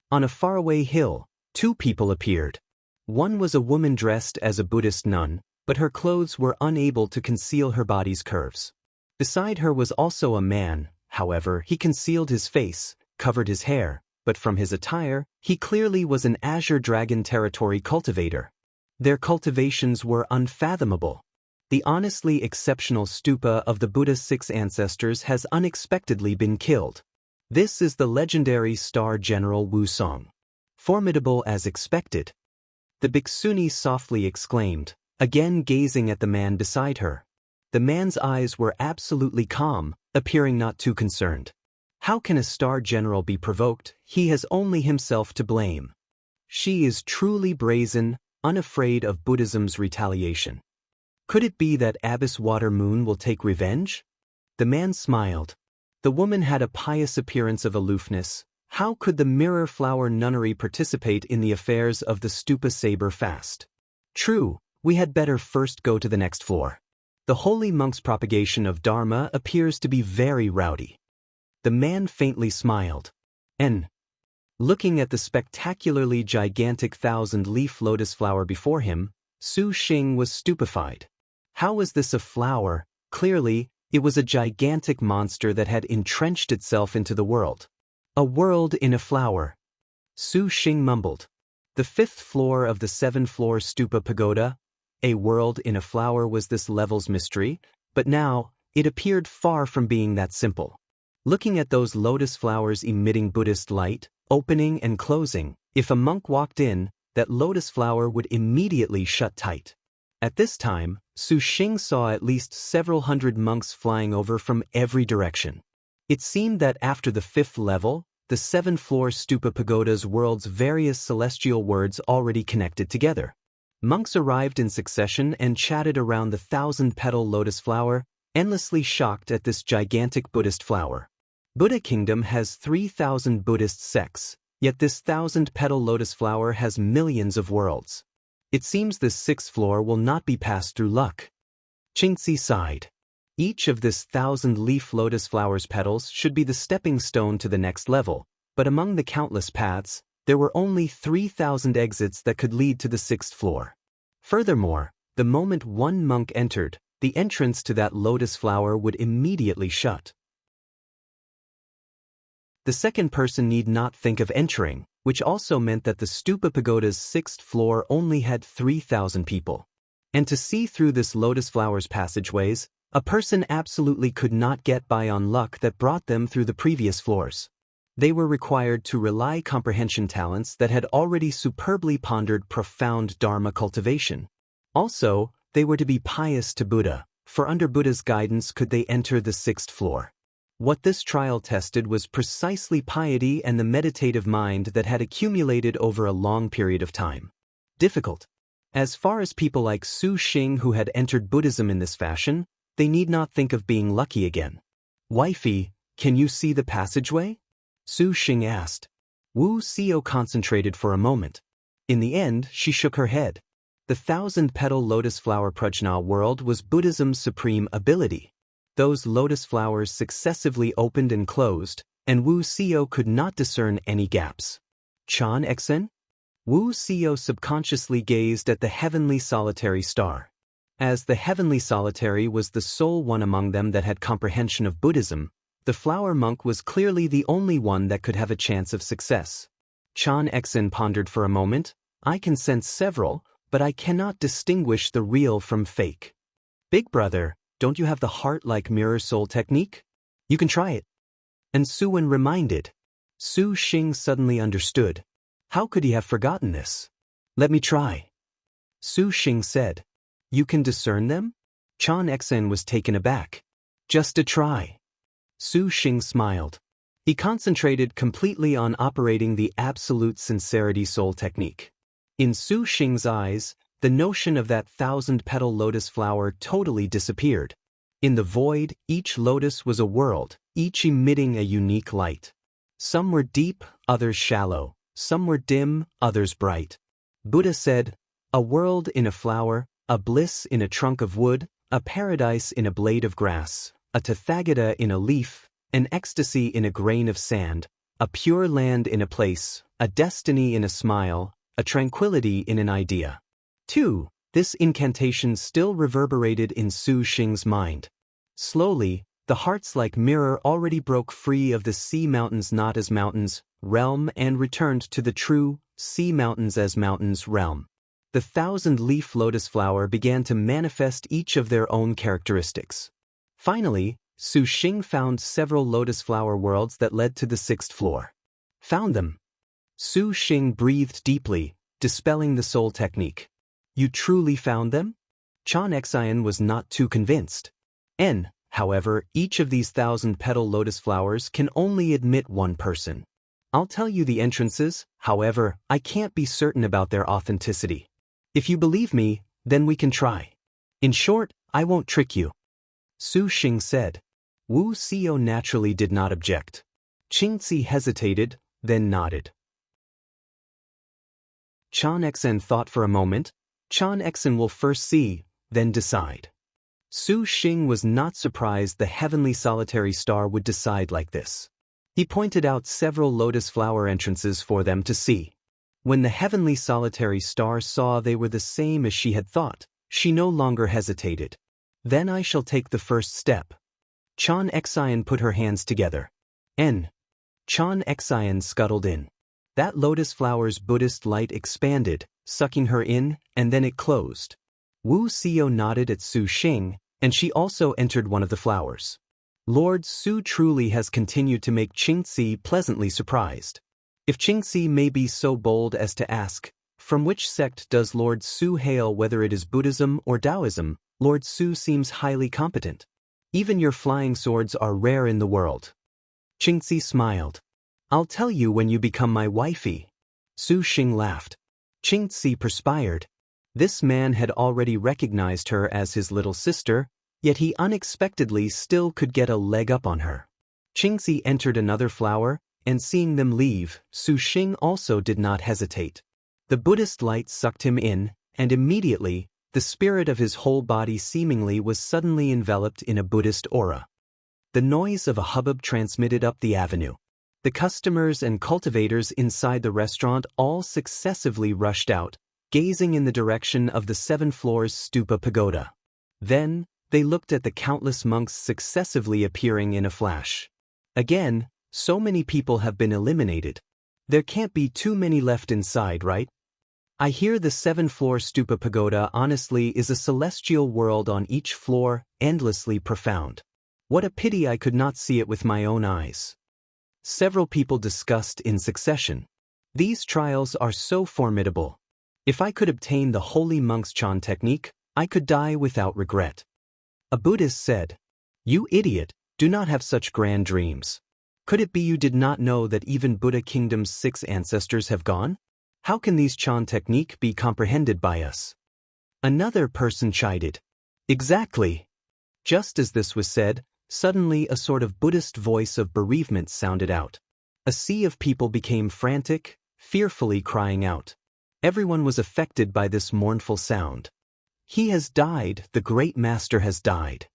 On a faraway hill, 2 people appeared. One was a woman dressed as a Buddhist nun, but her clothes were unable to conceal her body's curves. Beside her was also a man, however, he concealed his face, covered his hair, but from his attire, he clearly was an Azure Dragon territory cultivator. Their cultivations were unfathomable. The honestly exceptional stupa of the Buddha's 6 ancestors has unexpectedly been killed. This is the legendary Star General Wusong. Formidable as expected. The Bhikshuni softly exclaimed, again gazing at the man beside her. The man's eyes were absolutely calm, appearing not too concerned. How can a Star General be provoked? He has only himself to blame. She is truly brazen, unafraid of Buddhism's retaliation. Could it be that Abyss Water Moon will take revenge? The man smiled. The woman had a pious appearance of aloofness. How could the Mirror Flower Nunnery participate in the affairs of the Stupa Saber fast? True, we had better first go to the next floor. The holy monk's propagation of Dharma appears to be very rowdy. The man faintly smiled. Looking at the spectacularly gigantic 1,000-leaf lotus flower before him, Su Xing was stupefied. How was this a flower? Clearly, it was a gigantic monster that had entrenched itself into the world. A world in a flower. Su Xing mumbled. The 5th floor of the 7-floor stupa pagoda, a world in a flower, was this level's mystery, but now, it appeared far from being that simple. Looking at those lotus flowers emitting Buddhist light, opening and closing, if a monk walked in, that lotus flower would immediately shut tight. At this time, Su Xing saw at least several hundred monks flying over from every direction. It seemed that after the 5th level, the 7-floor stupa pagoda's world's various celestial words already connected together. Monks arrived in succession and chatted around the 1,000-petal lotus flower, endlessly shocked at this gigantic Buddhist flower. Buddha Kingdom has 3,000 Buddhist sects, yet this 1,000-petal lotus flower has millions of worlds. It seems this 6th floor will not be passed through luck. Qingzi sighed. Each of this 1,000-leaf lotus flower's petals should be the stepping stone to the next level, but among the countless paths, there were only 3,000 exits that could lead to the 6th floor. Furthermore, the moment one monk entered, the entrance to that lotus flower would immediately shut. The second person need not think of entering, which also meant that the stupa pagoda's 6th floor only had 3,000 people. And to see through this lotus flower's passageways, a person absolutely could not get by on luck that brought them through the previous floors. They were required to rely comprehension talents that had already superbly pondered profound Dharma cultivation. Also, they were to be pious to Buddha, for under Buddha's guidance could they enter the 6th floor. What this trial tested was precisely piety and the meditative mind that had accumulated over a long period of time. Difficult. As far as people like Su Xing who had entered Buddhism in this fashion, they need not think of being lucky again. Wifey, can you see the passageway? Su Xing asked. Wu Xiao concentrated for a moment. In the end, she shook her head. The 1,000-petal lotus flower prajna world was Buddhism's supreme ability. Those lotus flowers successively opened and closed, and Wu Xiao could not discern any gaps. Chan Exen? Wu Xiao subconsciously gazed at the heavenly solitary star. As the heavenly solitary was the sole one among them that had comprehension of Buddhism, the flower monk was clearly the only one that could have a chance of success. Chan Exen pondered for a moment. I can sense several, but I cannot distinguish the real from fake. Big brother, don't you have the heart-like mirror soul technique? You can try it. And Su Wen reminded. Su Xing suddenly understood. How could he have forgotten this? Let me try. Su Xing said. You can discern them? Chan Exen was taken aback. Just a try. Su Xing smiled. He concentrated completely on operating the absolute sincerity soul technique. In Su Xing's eyes, the notion of that 1,000-petal lotus flower totally disappeared. In the void, each lotus was a world, each emitting a unique light. Some were deep, others shallow. Some were dim, others bright. Buddha said, a world in a flower, a bliss in a trunk of wood, a paradise in a blade of grass, a tathagata in a leaf, an ecstasy in a grain of sand, a pure land in a place, a destiny in a smile, a tranquility in an idea. 2. This incantation still reverberated in Su Xing's mind. Slowly, the hearts like mirror already broke free of the sea mountains not as mountains realm and returned to the true sea mountains as mountains realm. The 1,000-leaf lotus flower began to manifest each of their own characteristics. Finally, Su Xing found several lotus flower worlds that led to the 6th floor. Found them. Su Xing breathed deeply, dispelling the soul technique. You truly found them? Chan Exen was not too convinced. However, each of these 1,000-petal lotus flowers can only admit one person. I'll tell you the entrances, however, I can't be certain about their authenticity. If you believe me, then we can try. In short, I won't trick you. Su Xing said. Wu Xiao naturally did not object. Qingzi hesitated, then nodded. Chan Exen thought for a moment. Chan Exen will first see, then decide. Su Xing was not surprised the heavenly solitary star would decide like this. He pointed out several lotus flower entrances for them to see. When the heavenly solitary star saw they were the same as she had thought, she no longer hesitated. Then I shall take the first step. Chan Exen put her hands together. Chan Exen scuttled in. That lotus flower's Buddhist light expanded, sucking her in, and then it closed. Wu Xiao nodded at Su Xing, and she also entered one of the flowers. Lord Su truly has continued to make Qingxi pleasantly surprised. If Qingxi may be so bold as to ask, from which sect does Lord Su hail, whether it is Buddhism or Taoism, Lord Su seems highly competent. Even your flying swords are rare in the world. Qingxi smiled. I'll tell you when you become my wifey. Su Xing laughed. Qingxi perspired. This man had already recognized her as his little sister, yet he unexpectedly still could get a leg up on her. Qingxi entered another flower, and seeing them leave, Su Xing also did not hesitate. The Buddhist light sucked him in, and immediately, the spirit of his whole body seemingly was suddenly enveloped in a Buddhist aura. The noise of a hubbub transmitted up the avenue. The customers and cultivators inside the restaurant all successively rushed out, gazing in the direction of the 7 floors stupa pagoda. Then, they looked at the countless monks successively appearing in a flash. Again, so many people have been eliminated. There can't be too many left inside, right? I hear the 7-floor stupa pagoda honestly is a celestial world on each floor, endlessly profound. What a pity I could not see it with my own eyes. Several people discussed in succession. These trials are so formidable. If I could obtain the holy monk's Chan technique, I could die without regret. A Buddhist said, "You idiot, do not have such grand dreams. Could it be you did not know that even Buddha Kingdom's 6 ancestors have gone? How can these Chan technique be comprehended by us?" Another person chided. Exactly. Just as this was said, suddenly a sort of Buddhist voice of bereavement sounded out. A sea of people became frantic, fearfully crying out. Everyone was affected by this mournful sound. He has died, the great master has died.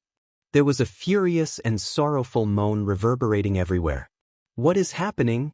There was a furious and sorrowful moan reverberating everywhere. What is happening?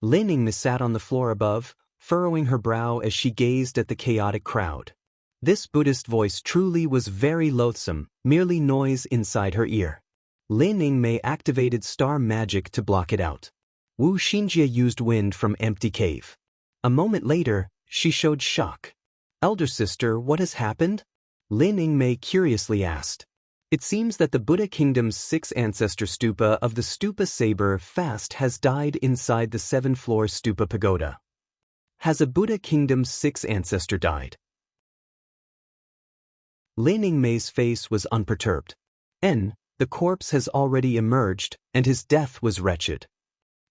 Lin Yingmei sat on the floor above, furrowing her brow as she gazed at the chaotic crowd. This Buddhist voice truly was very loathsome, merely noise inside her ear. Lin Yingmei activated star magic to block it out. Wu Xinjie used wind from empty cave. A moment later, she showed shock. Elder sister, what has happened? Lin Yingmei curiously asked. It seems that the Buddha Kingdom's 6 ancestor stupa of the stupa saber fast has died inside the 7-floor stupa pagoda. Has a Buddha Kingdom's 6 ancestor died? Lin Yingmei's face was unperturbed. The corpse has already emerged, and his death was wretched.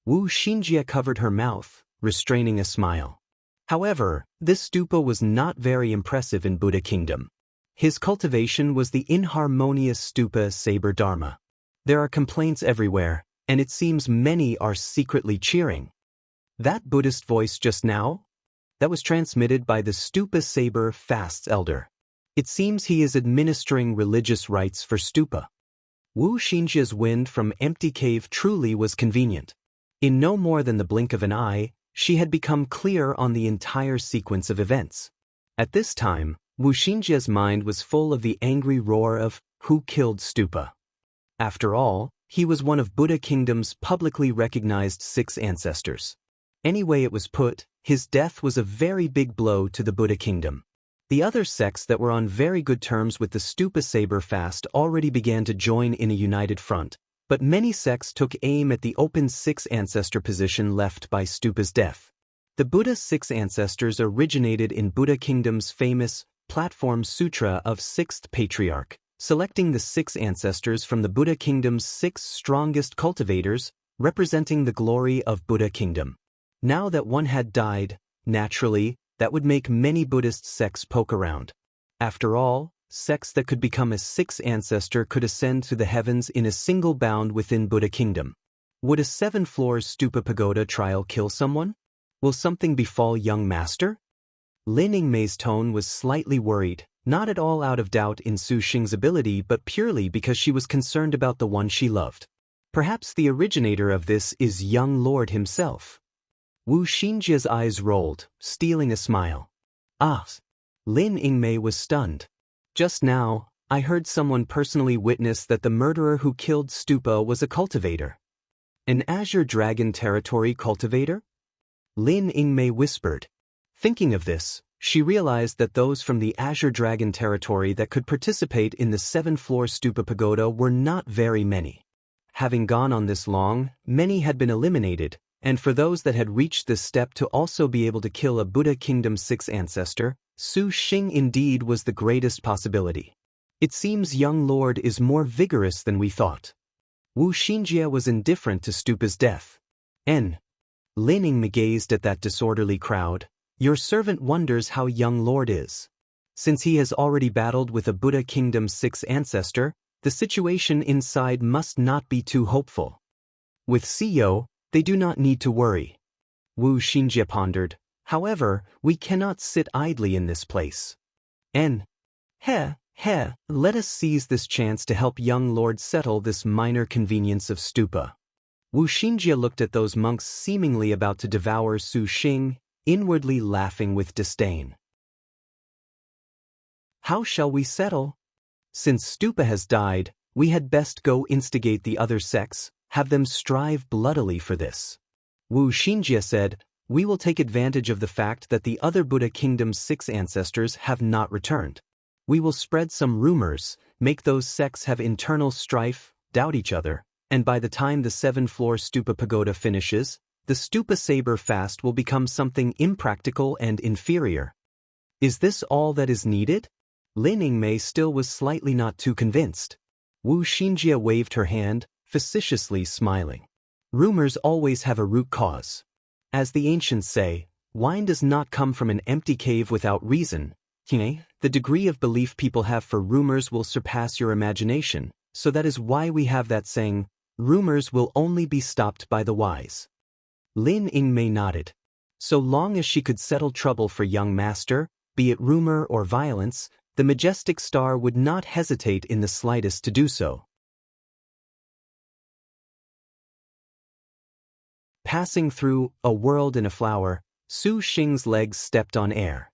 Wu Xinjie covered her mouth, restraining a smile. However, this stupa was not very impressive in Buddha Kingdom. His cultivation was the inharmonious stupa saber dharma. There are complaints everywhere, and it seems many are secretly cheering. That Buddhist voice just now? That was transmitted by the stupa saber fast's elder. It seems he is administering religious rites for stupa. Wu Xinjie's wind from empty cave truly was convenient. In no more than the blink of an eye, she had become clear on the entire sequence of events. At this time, Wu Xinjie's mind was full of the angry roar of, who killed stupa? After all, he was one of Buddha Kingdom's publicly recognized 6 ancestors. Any way it was put, his death was a very big blow to the Buddha Kingdom. The other sects that were on very good terms with the stupa saber fast already began to join in a united front, but many sects took aim at the open 6 ancestor position left by stupa's death. The Buddha's 6 ancestors originated in Buddha Kingdom's famous Platform Sutra of 6th Patriarch, selecting the 6 ancestors from the Buddha Kingdom's 6 strongest cultivators, representing the glory of Buddha Kingdom. Now that one had died, naturally, that would make many Buddhist sects poke around. After all, sects that could become a 6th ancestor could ascend to the heavens in a single bound within Buddha Kingdom. Would a 7-floor stupa pagoda trial kill someone? Will something befall young master? Lin Yingmei's tone was slightly worried, not at all out of doubt in Su Xing's ability but purely because she was concerned about the one she loved. Perhaps the originator of this is young Lord himself. Wu Xinjie's eyes rolled, stealing a smile. Ah! Lin Yingmei was stunned. Just now, I heard someone personally witness that the murderer who killed stupa was a cultivator. An Azure Dragon Territory cultivator? Lin Yingmei whispered. Thinking of this, she realized that those from the Azure Dragon territory that could participate in the 7th-floor Stupa Pagoda were not very many. Having gone on this long, many had been eliminated, and for those that had reached this step to also be able to kill a Buddha Kingdom 6 ancestor, Su Xing indeed was the greatest possibility. It seems young lord is more vigorous than we thought. Wu Xinjie was indifferent to Stupa's death. Lin Yingmei gazed at that disorderly crowd. Your servant wonders how young lord is. Since he has already battled with a Buddha Kingdom 6 ancestor, the situation inside must not be too hopeful. With Siyo, they do not need to worry. Wu Xinjie pondered. However, we cannot sit idly in this place. Let us seize this chance to help young lord settle this minor convenience of stupa. Wu Xinjie looked at those monks seemingly about to devour Su Xing, inwardly laughing with disdain. How shall we settle? Since Stupa has died, we had best go instigate the other sects, have them strive bloodily for this. Wu Xinjie said, we will take advantage of the fact that the other Buddha Kingdom's 6 ancestors have not returned. We will spread some rumors, make those sects have internal strife, doubt each other, and by the time the 7th-floor Stupa Pagoda finishes, the Stupa Saber fast will become something impractical and inferior. Is this all that is needed? Lin Yingmei still was slightly not too convinced. Wu Xinjie waved her hand, facetiously smiling. Rumors always have a root cause. As the ancients say, wine does not come from an empty cave without reason. The degree of belief people have for rumors will surpass your imagination, so that is why we have that saying, rumors will only be stopped by the wise. Lin Yingmei nodded. So long as she could settle trouble for young master, be it rumor or violence, the majestic star would not hesitate in the slightest to do so. Passing through A World in a Flower, Su Xing's legs stepped on air.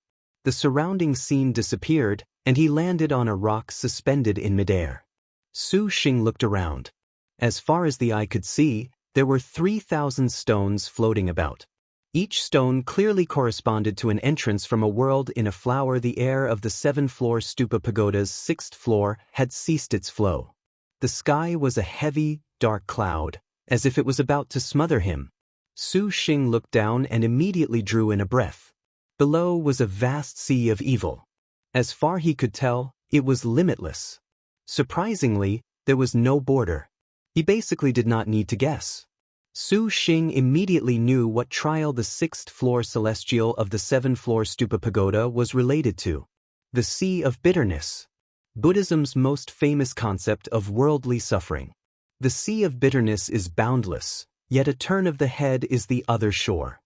The surrounding scene disappeared, and he landed on a rock suspended in midair. Su Xing looked around. As far as the eye could see, there were 3,000 stones floating about. Each stone clearly corresponded to an entrance from a world in a flower. The air of the 7th-floor Stupa Pagoda's 6th floor had ceased its flow. The sky was a heavy, dark cloud, as if it was about to smother him. Su Xing looked down and immediately drew in a breath. Below was a vast sea of evil. As far he could tell, it was limitless. Surprisingly, there was no border. He basically did not need to guess. Su Xing immediately knew what trial the 6th-floor celestial of the 7th-floor Stupa Pagoda was related to. The Sea of Bitterness. Buddhism's most famous concept of worldly suffering. The Sea of Bitterness is boundless, yet a turn of the head is the other shore.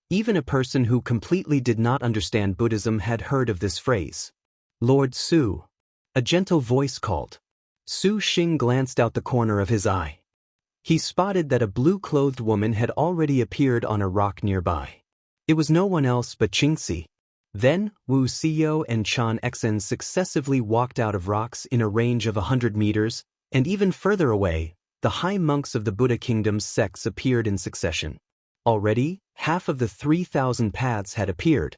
Even a person who completely did not understand Buddhism had heard of this phrase. Lord Su. A gentle voice called. Su Xing glanced out the corner of his eye. He spotted that a blue-clothed woman had already appeared on a rock nearby. It was no one else but Qingxi. Then, Wu Siyo and Chan Xen successively walked out of rocks in a range of 100 meters, and even further away, the high monks of the Buddha Kingdom's sects appeared in succession. Already, half of the 3,000 paths had appeared.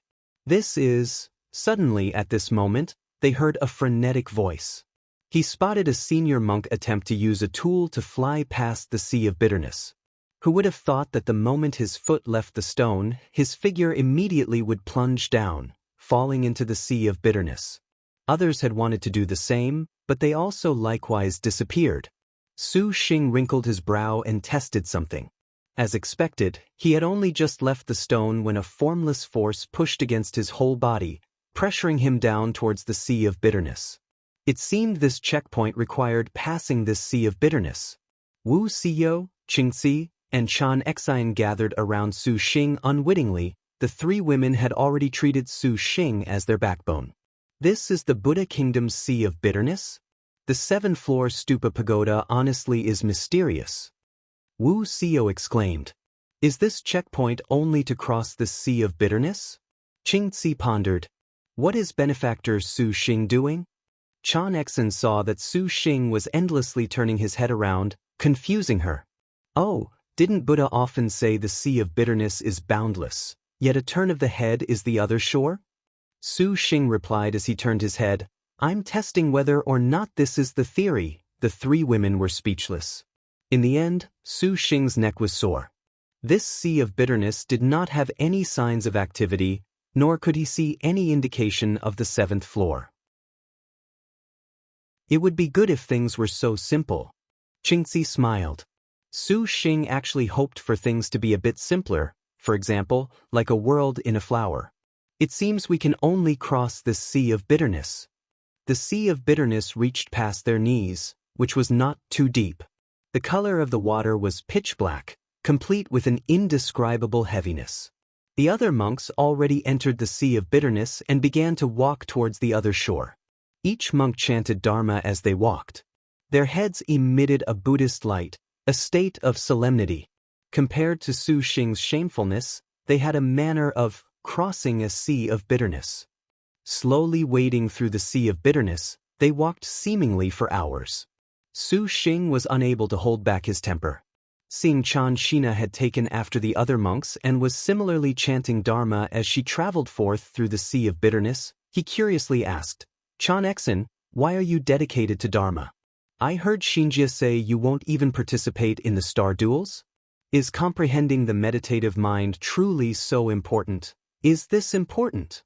Suddenly at this moment, they heard a frenetic voice. He spotted a senior monk attempt to use a tool to fly past the Sea of Bitterness. Who would have thought that the moment his foot left the stone, his figure immediately would plunge down, falling into the Sea of Bitterness. Others had wanted to do the same, but they also likewise disappeared. Su Xing wrinkled his brow and tested something. As expected, he had only just left the stone when a formless force pushed against his whole body, pressuring him down towards the Sea of Bitterness. It seemed this checkpoint required passing this Sea of Bitterness. Wu Siyo, Qingxi, and Chan Xen gathered around Su Xing unwittingly. The 3 women had already treated Su Xing as their backbone. This is the Buddha Kingdom's Sea of Bitterness? The 7th-floor Stupa Pagoda honestly is mysterious. Wu Siyo exclaimed. Is this checkpoint only to cross the Sea of Bitterness? Qingxi pondered. What is benefactor Su Xing doing? Chan Xen saw that Su Xing was endlessly turning his head around, confusing her. Oh, Didn't Buddha often say the sea of bitterness is boundless, yet a turn of the head is the other shore? Su Xing replied as he turned his head, I'm testing whether or not this is the theory. The three women were speechless. In the end, Su Xing's neck was sore. This sea of bitterness did not have any signs of activity, nor could he see any indication of the seventh floor. It would be good if things were so simple. Qingzi smiled. Su Xing actually hoped for things to be a bit simpler, for example, like a world in a flower. It seems we can only cross this sea of bitterness. The sea of bitterness reached past their knees, which was not too deep. The color of the water was pitch black, complete with an indescribable heaviness. The other monks already entered the sea of bitterness and began to walk towards the other shore. Each monk chanted Dharma as they walked. Their heads emitted a Buddhist light, a state of solemnity. Compared to Su Xing's shamefulness, they had a manner of crossing a sea of bitterness. Slowly wading through the sea of bitterness, they walked seemingly for hours. Su Xing was unable to hold back his temper. Seeing Chan Shina had taken after the other monks and was similarly chanting Dharma as she traveled forth through the sea of bitterness, he curiously asked, Chan Exen, why are you dedicated to Dharma? I heard Xinjia say you won't even participate in the star duels? Is comprehending the meditative mind truly so important? Is this important?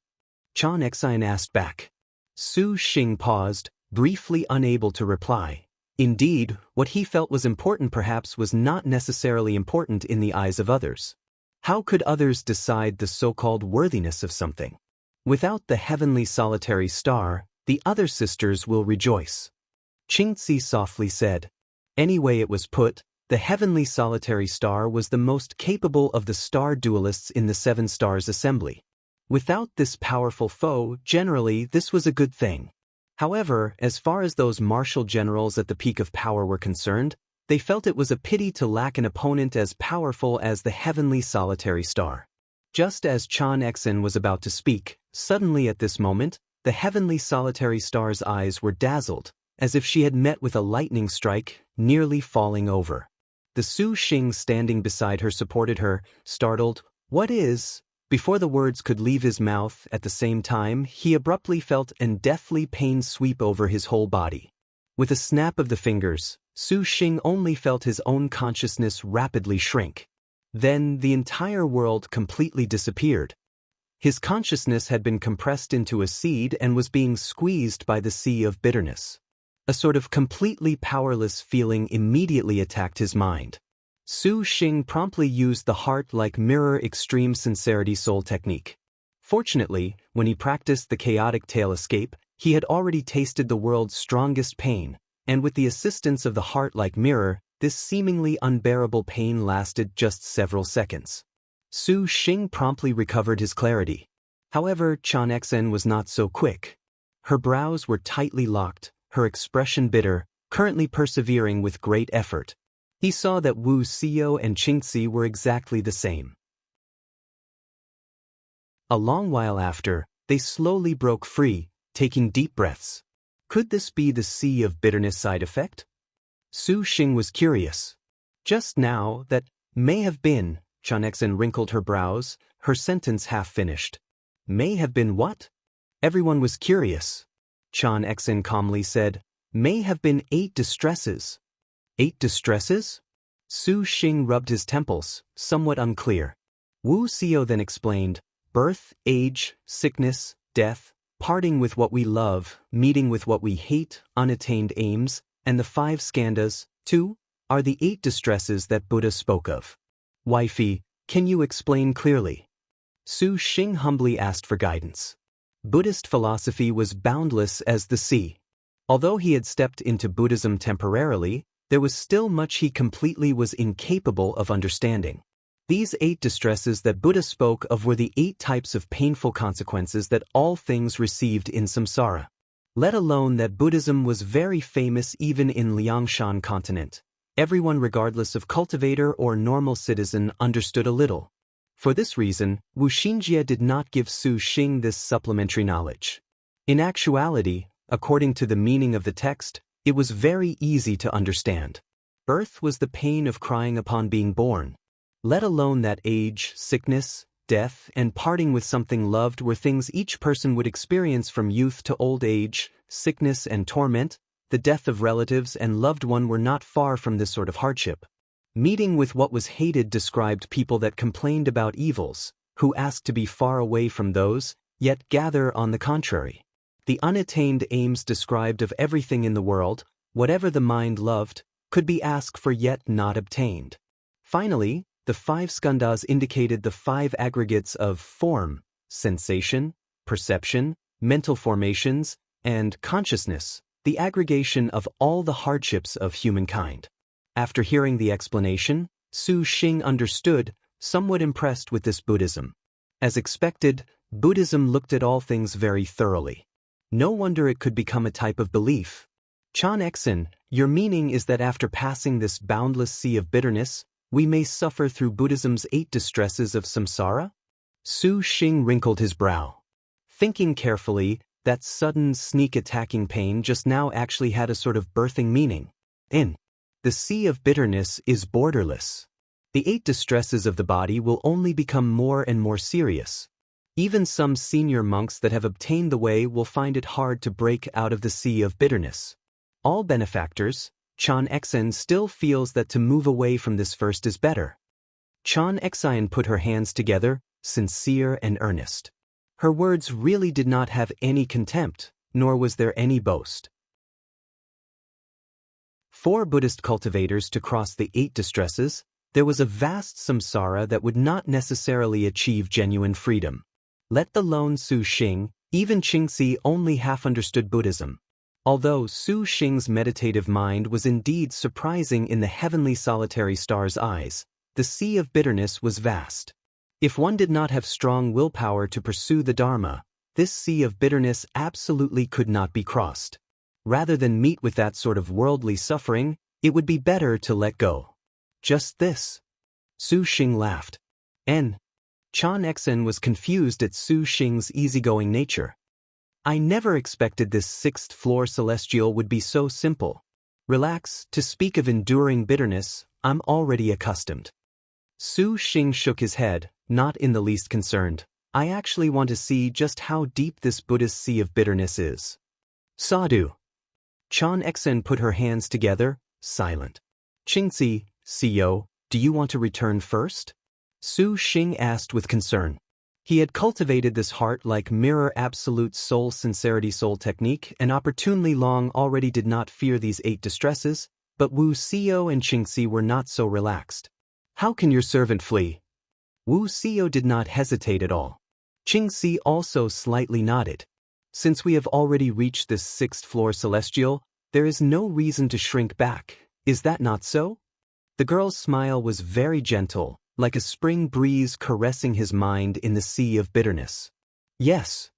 Chan Exen asked back. Su Xing paused, briefly unable to reply. Indeed, what he felt was important perhaps was not necessarily important in the eyes of others. How could others decide the so-called worthiness of something? Without the heavenly solitary star, the other sisters will rejoice. Qingzi softly said. Anyway it was put, the heavenly solitary star was the most capable of the star duelists in the Seven Stars Assembly. Without this powerful foe, generally this was a good thing. However, as far as those martial generals at the peak of power were concerned, they felt it was a pity to lack an opponent as powerful as the heavenly solitary star. Just as Chan Exen was about to speak, suddenly at this moment, the heavenly solitary star's eyes were dazzled, as if she had met with a lightning strike, nearly falling over. The Su Xing standing beside her supported her, startled. What is? Before the words could leave his mouth, at the same time, he abruptly felt an deathly pain sweep over his whole body. With a snap of the fingers, Su Xing only felt his own consciousness rapidly shrink. Then the entire world completely disappeared. His consciousness had been compressed into a seed and was being squeezed by the sea of bitterness. A sort of completely powerless feeling immediately attacked his mind. Su Xing promptly used the heart-like mirror extreme sincerity soul technique. Fortunately, when he practiced the chaotic tail escape, he had already tasted the world's strongest pain, and with the assistance of the heart-like mirror, this seemingly unbearable pain lasted just several seconds. Su Xing promptly recovered his clarity. However, Chan Exen was not so quick. Her brows were tightly locked, her expression bitter, currently persevering with great effort. He saw that Wu Xiao and Qingzi were exactly the same. A long while after, they slowly broke free, taking deep breaths. Could this be the sea of bitterness side effect? Su Xing was curious. Just now, that may have been, Chan Exen wrinkled her brows, her sentence half finished. May have been what? Everyone was curious. Chan Exen calmly said, may have been 8 distresses. 8 distresses? Su Xing rubbed his temples, somewhat unclear. Wu Xiao then explained, birth, age, sickness, death, parting with what we love, meeting with what we hate, unattained aims, and the 5 skandhas, too, are the 8 distresses that Buddha spoke of. Wifey, can you explain clearly? Su Xing humbly asked for guidance. Buddhist philosophy was boundless as the sea. Although he had stepped into Buddhism temporarily, there was still much he completely was incapable of understanding. These 8 distresses that Buddha spoke of were the 8 types of painful consequences that all things received in samsara. Let alone that Buddhism was very famous even in Liangshan continent. Everyone regardless of cultivator or normal citizen understood a little. For this reason, Wu Xinjie did not give Su Xing this supplementary knowledge. In actuality, according to the meaning of the text, it was very easy to understand. Birth was the pain of crying upon being born. Let alone that age, sickness, death, and parting with something loved were things each person would experience from youth to old age. Sickness and torment, the death of relatives and loved one were not far from this sort of hardship. Meeting with what was hated described people that complained about evils, who asked to be far away from those, yet gather on the contrary. The unattained aims described of everything in the world, whatever the mind loved, could be asked for yet not obtained. Finally, the 5 skandhas indicated the 5 aggregates of form, sensation, perception, mental formations, and consciousness, the aggregation of all the hardships of humankind. After hearing the explanation, Su Xing understood, somewhat impressed with this Buddhism. As expected, Buddhism looked at all things very thoroughly. No wonder it could become a type of belief. Chan Exen, your meaning is that after passing this boundless sea of bitterness, we may suffer through Buddhism's 8 distresses of samsara? Su Xing wrinkled his brow. Thinking carefully, that sudden sneak-attacking pain just now actually had a sort of birthing meaning. The sea of bitterness is borderless. The 8 distresses of the body will only become more and more serious. Even some senior monks that have obtained the way will find it hard to break out of the sea of bitterness. All benefactors, Chan Exen still feels that to move away from this first is better. Chan Exen put her hands together, sincere and earnest. Her words really did not have any contempt, nor was there any boast. For Buddhist cultivators to cross the 8 distresses, there was a vast samsara that would not necessarily achieve genuine freedom. Let alone Su Xing, even Qingxi only half understood Buddhism. Although Su Xing's meditative mind was indeed surprising in the heavenly solitary star's eyes, the sea of bitterness was vast. If one did not have strong willpower to pursue the Dharma, this sea of bitterness absolutely could not be crossed. Rather than meet with that sort of worldly suffering, it would be better to let go. Just this. Su Xing laughed. Chan Exen was confused at Su Xing's easygoing nature. I never expected this 6th floor celestial would be so simple. Relax, to speak of enduring bitterness, I'm already accustomed. Su Xing shook his head, not in the least concerned. I actually want to see just how deep this Buddhist sea of bitterness is. Sadhu. Chan Exen put her hands together, silent. Qingxi, CEO, do you want to return first? Su Xing asked with concern. He had cultivated this heart-like mirror absolute soul sincerity soul technique and opportunely long already did not fear these 8 distresses, but Wu Sio and Qingxi were not so relaxed. How can your servant flee? Wu Sio did not hesitate at all. Qingxi also slightly nodded. Since we have already reached this 6th floor celestial, there is no reason to shrink back, is that not so? The girl's smile was very gentle, like a spring breeze caressing his mind in the sea of bitterness. Yes.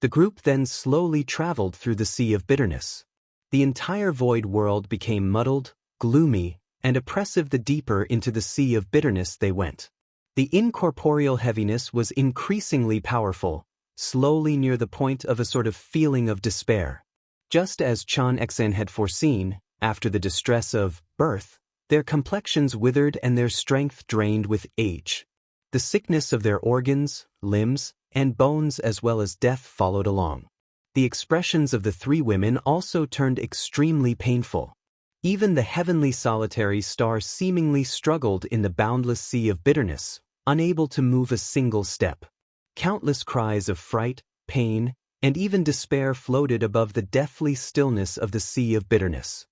The group then slowly traveled through the sea of bitterness. The entire void world became muddled, gloomy, and oppressive the deeper into the sea of bitterness they went. The incorporeal heaviness was increasingly powerful, slowly near the point of a sort of feeling of despair. Just as Chan Exen had foreseen, after the distress of birth, their complexions withered and their strength drained with age. The sickness of their organs, limbs, and bones as well as death followed along. The expressions of the 3 women also turned extremely painful. Even the heavenly solitary star seemingly struggled in the boundless sea of bitterness, unable to move a single step. Countless cries of fright, pain, and even despair floated above the deathly stillness of the sea of bitterness.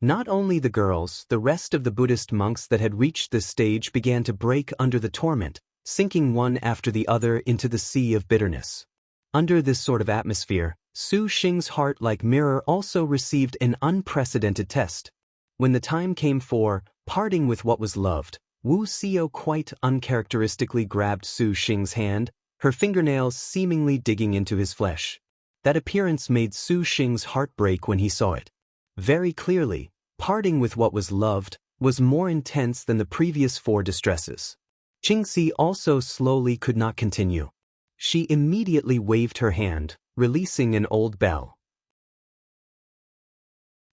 Not only the girls, the rest of the Buddhist monks that had reached this stage began to break under the torment, sinking one after the other into the sea of bitterness. Under this sort of atmosphere, Su Xing's heart-like mirror also received an unprecedented test. When the time came for parting with what was loved, Wu Sio quite uncharacteristically grabbed Su Xing's hand, her fingernails seemingly digging into his flesh. That appearance made Su Xing's heart break when he saw it. Very clearly, parting with what was loved was more intense than the previous 4 distresses. Qingxi also slowly could not continue. She immediately waved her hand, releasing an old bell.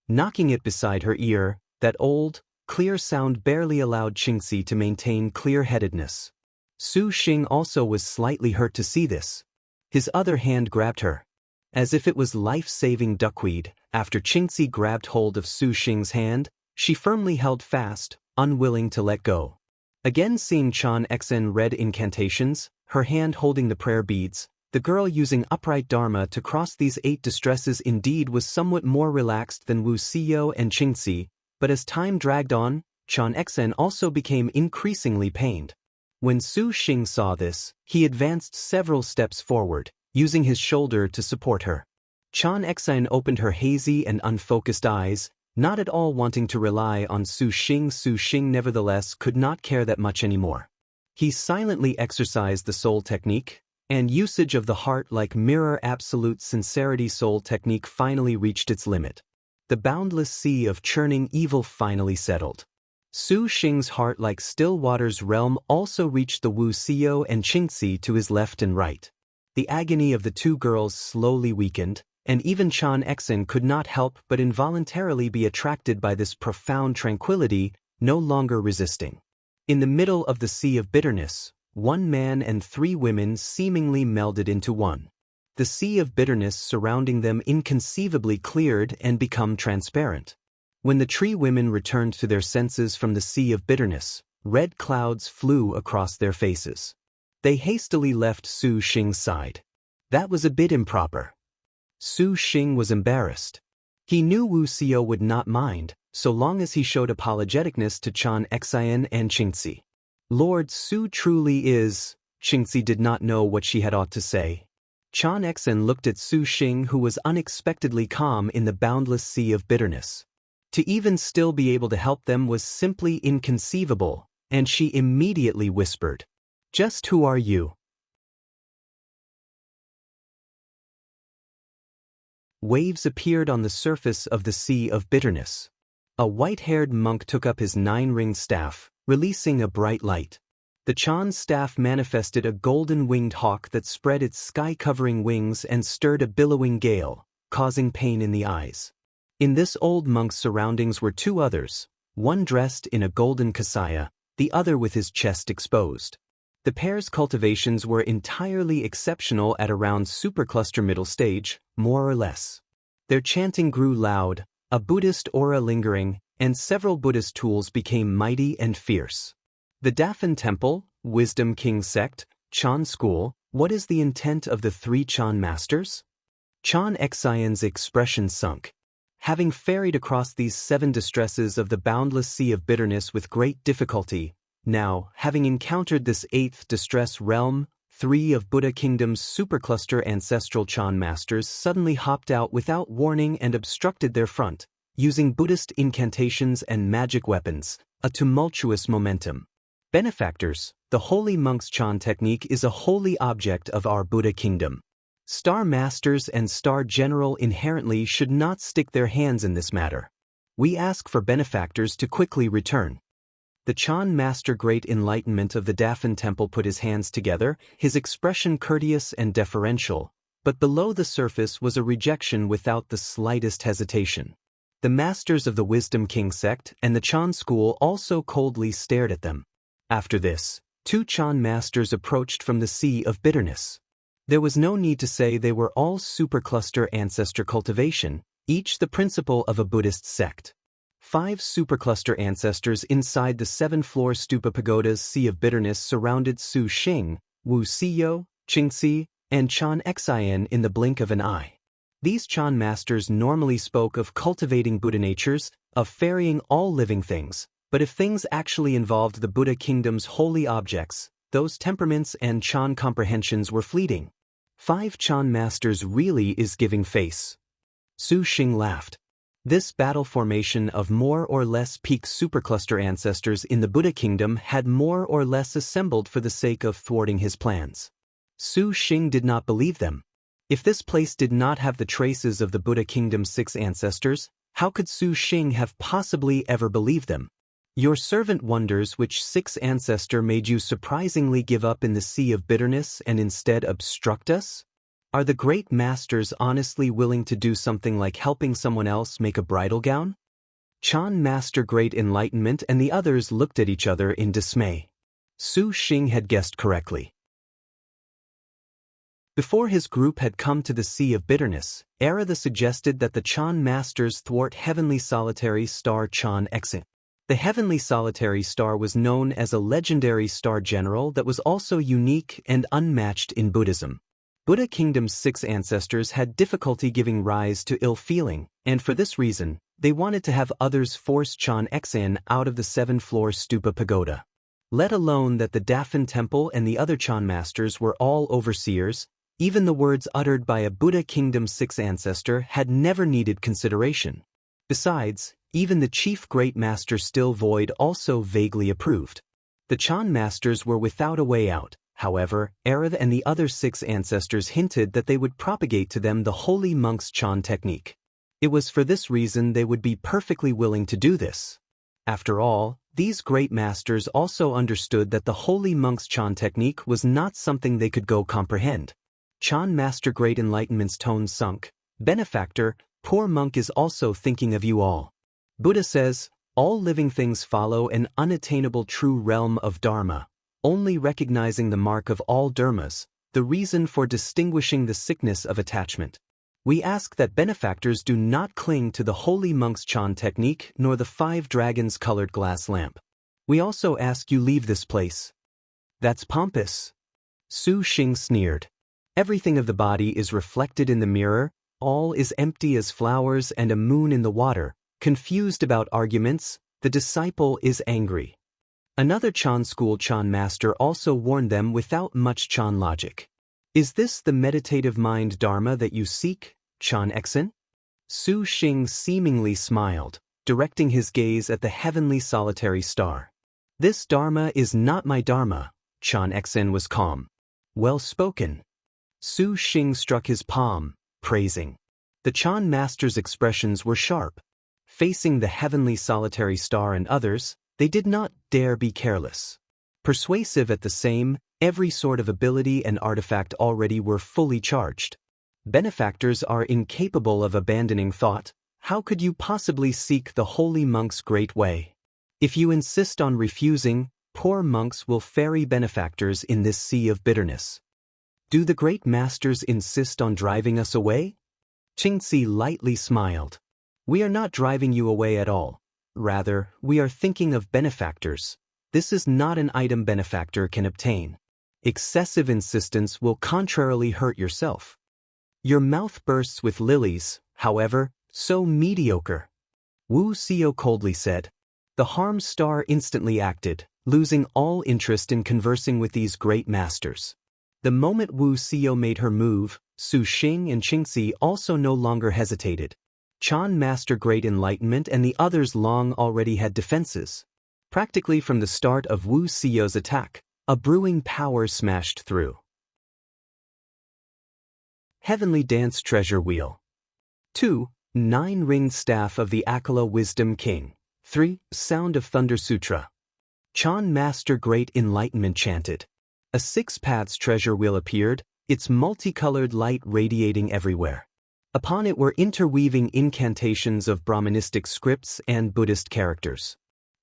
Knocking it beside her ear, that old, clear sound barely allowed Qingxi to maintain clear-headedness. Su Xing also was slightly hurt to see this. His other hand grabbed her. As if it was life-saving duckweed, after Qingxi grabbed hold of Su Xing's hand, she firmly held fast, unwilling to let go. Again seeing Chan Xen read incantations, her hand holding the prayer beads, the girl using upright dharma to cross these 8 distresses indeed was somewhat more relaxed than Wu Xiyo and Qingxi, but as time dragged on, Chan Xen also became increasingly pained. When Su Xing saw this, he advanced several steps forward, using his shoulder to support her. Chan Xen opened her hazy and unfocused eyes, not at all wanting to rely on Su Xing. Su Xing nevertheless could not care that much anymore. He silently exercised the soul technique, and usage of the heart like mirror absolute sincerity soul technique finally reached its limit. The boundless sea of churning evil finally settled. Su Xing's heart like still waters realm also reached the Wu Xiyo and Qingxi to his left and right. The agony of the two girls slowly weakened, and even Chan Xen could not help but involuntarily be attracted by this profound tranquility, no longer resisting. In the middle of the sea of bitterness, 1 man and 3 women seemingly melded into one. The sea of bitterness surrounding them inconceivably cleared and become transparent. When the tree women returned to their senses from the sea of bitterness, red clouds flew across their faces. They hastily left Su Xing's side. That was a bit improper. Su Xing was embarrassed. He knew Wu Xiyo would not mind, so long as he showed apologeticness to Chan Xen and Qingxi. Lord Su truly is. Qingxi did not know what she had ought to say. Chan Xen looked at Su Xing, who was unexpectedly calm in the boundless sea of bitterness. To even still be able to help them was simply inconceivable, and she immediately whispered, "Just who are you?" Waves appeared on the surface of the sea of bitterness. A white-haired monk took up his 9-ringed staff, releasing a bright light. The Chan's staff manifested a golden-winged hawk that spread its sky-covering wings and stirred a billowing gale, causing pain in the eyes. In this old monk's surroundings were 2 others, one dressed in a golden kasaya, the other with his chest exposed. The pair's cultivations were entirely exceptional at around supercluster middle stage, more or less. Their chanting grew loud, a Buddhist aura lingering, and several Buddhist tools became mighty and fierce. The Dafan Temple, Wisdom King Sect, Chan School, what is the intent of the 3 Chan Masters? Chan Xian's expression sunk. Having ferried across these 7 distresses of the boundless sea of bitterness with great difficulty, now, having encountered this 8th distress realm, 3 of Buddha Kingdom's supercluster ancestral Chan Masters suddenly hopped out without warning and obstructed their front, using Buddhist incantations and magic weapons, a tumultuous momentum. Benefactors, the Holy Monk's Chan technique is a holy object of our Buddha Kingdom. Star Masters and Star General inherently should not stick their hands in this matter. We ask for benefactors to quickly return. The Chan Master Great Enlightenment of the Dafan Temple put his hands together, his expression courteous and deferential, but below the surface was a rejection without the slightest hesitation. The Masters of the Wisdom King Sect and the Chan School also coldly stared at them. After this, 2 Chan Masters approached from the sea of bitterness. There was no need to say they were all supercluster ancestor cultivation, each the principle of a Buddhist sect. 5 supercluster ancestors inside the 7-floor stupa pagoda's sea of bitterness surrounded Su Xing, Wu Xiyo, Qingxi, and Chan Xian in the blink of an eye. These Chan Masters normally spoke of cultivating Buddha natures, of ferrying all living things, but if things actually involved the Buddha Kingdom's holy objects, those temperaments and Chan comprehensions were fleeting. 5 Chan Masters really is giving face. Su Xing laughed. This battle formation of more or less peak supercluster ancestors in the Buddha Kingdom had more or less assembled for the sake of thwarting his plans. Su Xing did not believe them. If this place did not have the traces of the Buddha Kingdom's 6 ancestors, how could Su Xing have possibly ever believed them? Your servant wonders which 6 ancestor made you surprisingly give up in the sea of bitterness and instead obstruct us? Are the great masters honestly willing to do something like helping someone else make a bridal gown? Chan Master Great Enlightenment and the others looked at each other in dismay. Su Xing had guessed correctly. Before his group had come to the Sea of Bitterness, Aratha suggested that the Chan Masters thwart Heavenly Solitary Star Chan Exin. The Heavenly Solitary Star was known as a legendary star general that was also unique and unmatched in Buddhism. Buddha Kingdom's 6 ancestors had difficulty giving rise to ill feeling, and for this reason, they wanted to have others force Chan Exin out of the 7-floor stupa pagoda. Let alone that the Dafen Temple and the other Chan Masters were all overseers, even the words uttered by a Buddha Kingdom's 6 ancestor had never needed consideration. Besides, even the Chief Great Master Still Void also vaguely approved. The Chan Masters were without a way out. However, Aratha and the other 6 ancestors hinted that they would propagate to them the Holy Monk's Chan technique. It was for this reason they would be perfectly willing to do this. After all, these great masters also understood that the Holy Monk's Chan technique was not something they could go comprehend. Chan Master Great Enlightenment's tone sunk. Benefactor, poor monk is also thinking of you all. Buddha says, all living things follow an unattainable true realm of Dharma, only recognizing the mark of all dharmas, the reason for distinguishing the sickness of attachment. We ask that benefactors do not cling to the Holy Monk's Chan technique nor the 5 dragons colored glass lamp. We also ask you leave this place. That's pompous. Su Xing sneered. Everything of the body is reflected in the mirror, all is empty as flowers and a moon in the water. Confused about arguments, the disciple is angry. Another Chan school Chan master also warned them without much Chan logic. Is this the meditative mind Dharma that you seek, Chan Exin? Su Xing seemingly smiled, directing his gaze at the heavenly solitary star. This Dharma is not my Dharma, Chan Exin was calm. Well spoken. Su Xing struck his palm, praising. The Chan master's expressions were sharp. Facing the heavenly solitary star and others, they did not dare be careless. Persuasive at the same, every sort of ability and artifact already were fully charged. Benefactors are incapable of abandoning thought. How could you possibly seek the holy monk's great way? If you insist on refusing, poor monks will ferry benefactors in this sea of bitterness. Do the great masters insist on driving us away? Qingzi lightly smiled. We are not driving you away at all. Rather, we are thinking of benefactors. This is not an item benefactor can obtain. Excessive insistence will contrarily hurt yourself. Your mouth bursts with lilies, however, so mediocre. Wu Xiao coldly said. The harm star instantly acted, losing all interest in conversing with these great masters. The moment Wu Xiao made her move, Su Xing and Qingzi also no longer hesitated. Chan Master Great Enlightenment and the others long already had defenses. Practically from the start of Wu Xiao's attack, a brewing power smashed through. Heavenly Dance Treasure Wheel. 2. 9-ringed Staff of the Akala Wisdom King. 3. Sound of Thunder Sutra. Chan Master Great Enlightenment chanted. A 6-paths treasure wheel appeared, its multicolored light radiating everywhere. Upon it were interweaving incantations of Brahmanistic scripts and Buddhist characters.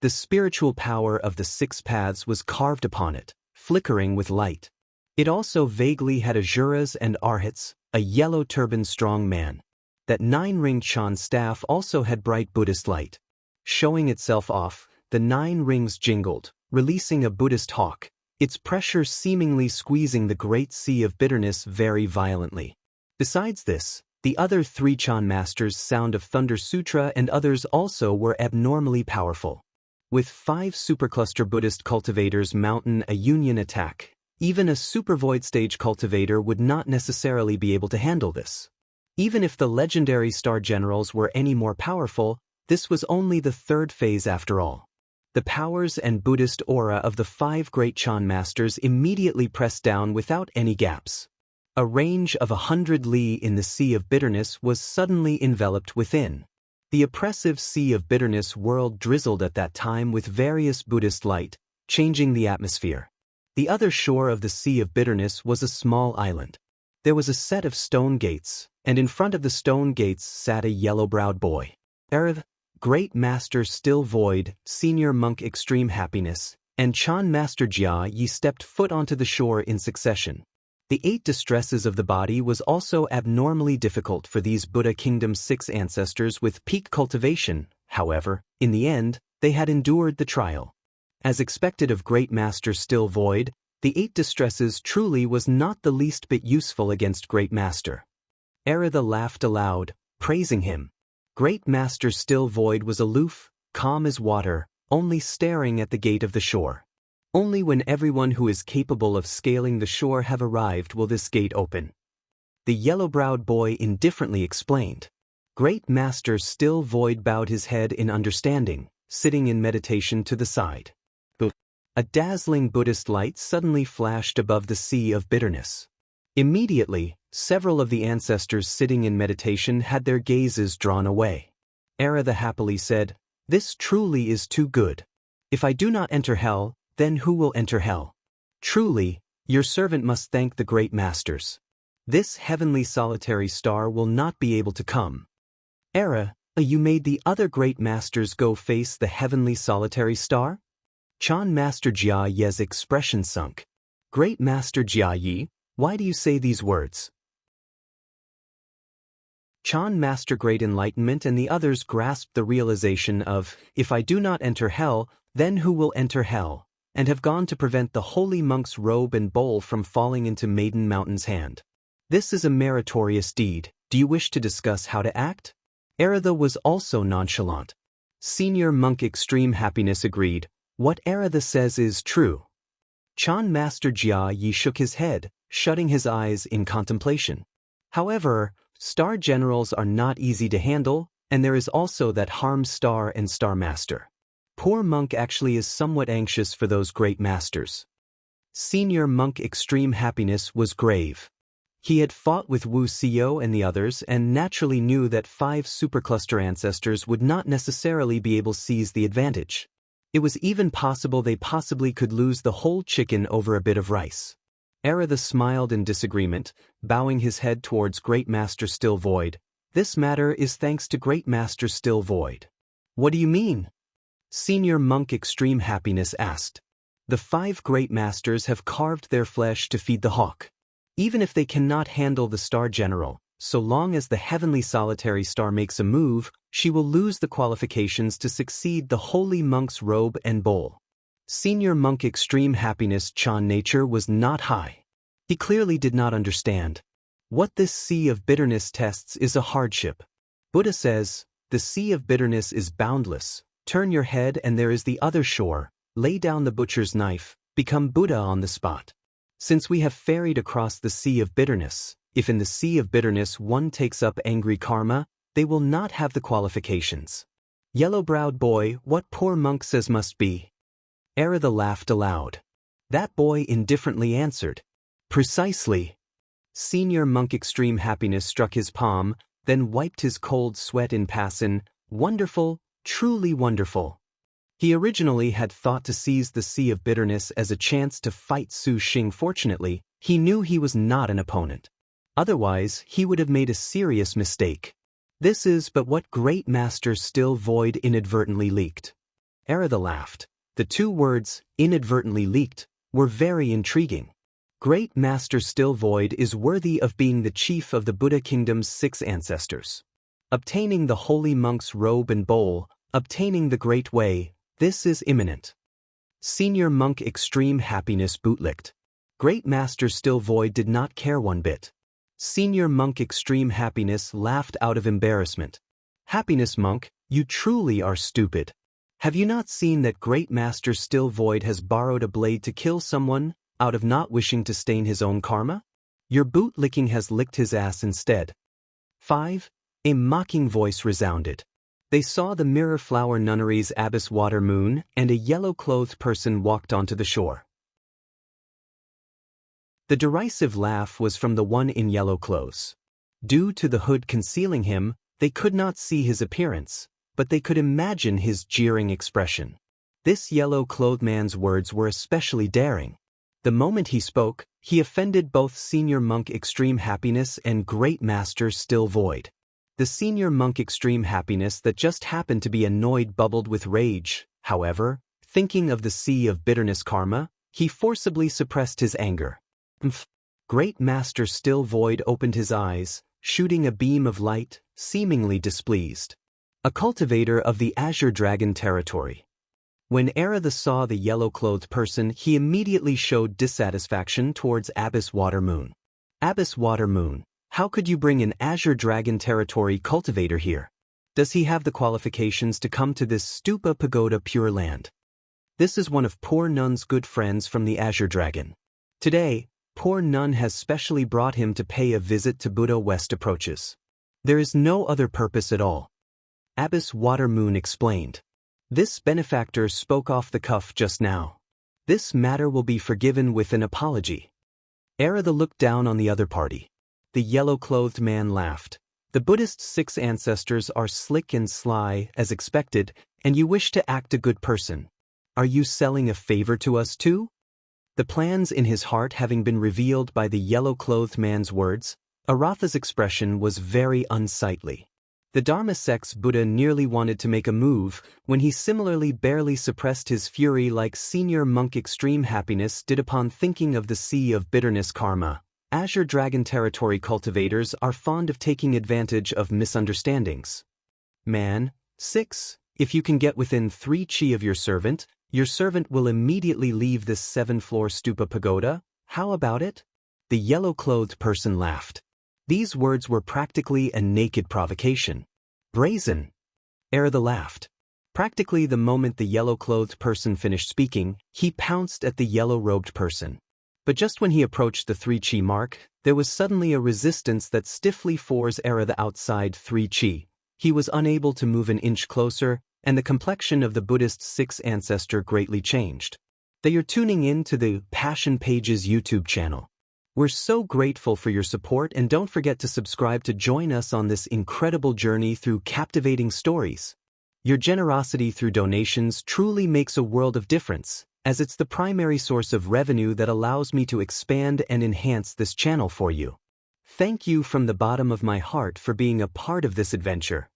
The spiritual power of the 6 paths was carved upon it, flickering with light. It also vaguely had Ajuras and Arhats, a yellow-turbaned strong man. That 9-ringed Chan staff also had bright Buddhist light. Showing itself off, the 9 rings jingled, releasing a Buddhist hawk, its pressure seemingly squeezing the great sea of bitterness very violently. Besides this, the other 3 Chan masters' Sound of Thunder Sutra and others also were abnormally powerful. With 5 supercluster Buddhist cultivators mounting a union attack, even a super void stage cultivator would not necessarily be able to handle this. Even if the legendary star generals were any more powerful, this was only the 3rd phase after all. The powers and Buddhist aura of the 5 great Chan masters immediately pressed down without any gaps. A range of 100 li in the sea of bitterness was suddenly enveloped within. The oppressive sea of bitterness world drizzled at that time with various Buddhist light, changing the atmosphere. The other shore of the sea of bitterness was a small island. There was a set of stone gates, and in front of the stone gates sat a yellow-browed boy. Arav, Great Master Still Void, Senior Monk Extreme Happiness, and Chan Master Jia Yi stepped foot onto the shore in succession. The 8 distresses of the body was also abnormally difficult for these Buddha Kingdom's 6 ancestors with peak cultivation. However, in the end, they had endured the trial. As expected of Great Master Still Void, the 8 distresses truly was not the least bit useful against Great Master. Aratha laughed aloud, praising him. Great Master Still Void was aloof, calm as water, only staring at the gate of the shore. Only when everyone who is capable of scaling the shore have arrived will this gate open. The yellow-browed boy indifferently explained. Great Master Still Void bowed his head in understanding, sitting in meditation to the side. A dazzling Buddhist light suddenly flashed above the sea of bitterness. Immediately, several of the ancestors sitting in meditation had their gazes drawn away. Aratha happily said, "This truly is too good. If I do not enter hell, then who will enter hell? Truly, your servant must thank the great masters. This heavenly solitary star will not be able to come." Aratha, you made the other great masters go face the heavenly solitary star? Chan Master Jia Yi's expression sunk. Great Master Jia Yi, why do you say these words? Chan Master Great Enlightenment and the others grasped the realization of, if I do not enter hell, then who will enter hell, and have gone to prevent the holy monk's robe and bowl from falling into Maiden Mountain's hand. This is a meritorious deed. Do you wish to discuss how to act? Aratha was also nonchalant. Senior Monk Extreme Happiness agreed. What Aratha says is true. Chan Master Jia Yi shook his head, shutting his eyes in contemplation. However, star generals are not easy to handle, and there is also that harmed star and star master. Poor monk actually is somewhat anxious for those great masters. Senior Monk Extreme Happiness was grave. He had fought with Wu Xiao and the others and naturally knew that 5 supercluster ancestors would not necessarily be able to seize the advantage. It was even possible they possibly could lose the whole chicken over a bit of rice. Aratha smiled in disagreement, bowing his head towards Great Master Still Void. This matter is thanks to Great Master Still Void. What do you mean? Senior Monk Extreme Happiness asked. The 5 great masters have carved their flesh to feed the hawk. Even if they cannot handle the star general, so long as the heavenly solitary star makes a move, she will lose the qualifications to succeed the holy monk's robe and bowl. Senior Monk Extreme Happiness Chan nature was not high. He clearly did not understand. What this sea of bitterness tests is a hardship. Buddha says, the sea of bitterness is boundless. Turn your head and there is the other shore. Lay down the butcher's knife, become Buddha on the spot. Since we have ferried across the sea of bitterness, if in the sea of bitterness one takes up angry karma, they will not have the qualifications. Yellow-browed boy, what poor monk says must be. Aratha laughed aloud. That boy indifferently answered. Precisely. Senior Monk Extreme Happiness struck his palm, then wiped his cold sweat in passing. Wonderful, truly wonderful. He originally had thought to seize the sea of bitterness as a chance to fight Su Xing. Fortunately, he knew he was not an opponent. Otherwise, he would have made a serious mistake. This is but what Great Master Still Void inadvertently leaked. Aratha laughed. The 2 words, inadvertently leaked, were very intriguing. Great Master Still Void is worthy of being the chief of the Buddha Kingdom's 6 ancestors. Obtaining the holy monk's robe and bowl, obtaining the Great Way, this is imminent. Senior Monk Extreme Happiness bootlicked. Great Master Still Void did not care one bit. Senior Monk Extreme Happiness laughed out of embarrassment. Happiness Monk, you truly are stupid. Have you not seen that Great Master Still Void has borrowed a blade to kill someone, out of not wishing to stain his own karma? Your boot-licking has licked his ass instead. 5. A mocking voice resounded. They saw the Mirror Flower Nunnery's abyss water moon, and a yellow-clothed person walked onto the shore. The derisive laugh was from the one in yellow clothes. Due to the hood concealing him, they could not see his appearance, but they could imagine his jeering expression. This yellow-clothed man's words were especially daring. The moment he spoke, he offended both Senior Monk Extreme Happiness and Great Master Still Void. The senior monk extreme happiness that just happened to be annoyed bubbled with rage. However, thinking of the sea of bitterness karma, he forcibly suppressed his anger. Great Master Still Void opened his eyes, shooting a beam of light, seemingly displeased. A cultivator of the Azure Dragon territory. When Erida saw the yellow-clothed person, he immediately showed dissatisfaction towards Abyss Water Moon. Abyss Water Moon, how could you bring an Azure Dragon territory cultivator here? Does he have the qualifications to come to this Stupa Pagoda Pure Land? This is one of Poor Nun's good friends from the Azure Dragon. Today, Poor Nun has specially brought him to pay a visit to Buddha West Approaches. There is no other purpose at all. Abyss Water Moon explained. This benefactor spoke off the cuff just now. This matter will be forgiven with an apology. Erida looked down on the other party. The yellow-clothed man laughed. The Buddhist 6 ancestors are slick and sly, as expected, and you wish to act a good person. Are you selling a favor to us too? The plans in his heart having been revealed by the yellow-clothed man's words, Aratha's expression was very unsightly. The Dharma sect's Buddha nearly wanted to make a move when he similarly barely suppressed his fury like senior monk extreme happiness did upon thinking of the sea of bitterness karma. Azure Dragon territory cultivators are fond of taking advantage of misunderstandings. Man, 6, if you can get within 3 chi of your servant will immediately leave this 7-floor stupa pagoda. How about it? The yellow-clothed person laughed. These words were practically a naked provocation. Brazen. Erida laughed. Practically the moment the yellow-clothed person finished speaking, he pounced at the yellow-robed person. But just when he approached the 3 chi mark, there was suddenly a resistance that stiffly forced Erida outside 3 chi. He was unable to move an inch closer, and the complexion of the Buddhist 6 ancestor greatly changed. They are tuning in to the Passion Pages YouTube channel. We're so grateful for your support, and don't forget to subscribe to join us on this incredible journey through captivating stories. Your generosity through donations truly makes a world of difference, as it's the primary source of revenue that allows me to expand and enhance this channel for you. Thank you from the bottom of my heart for being a part of this adventure.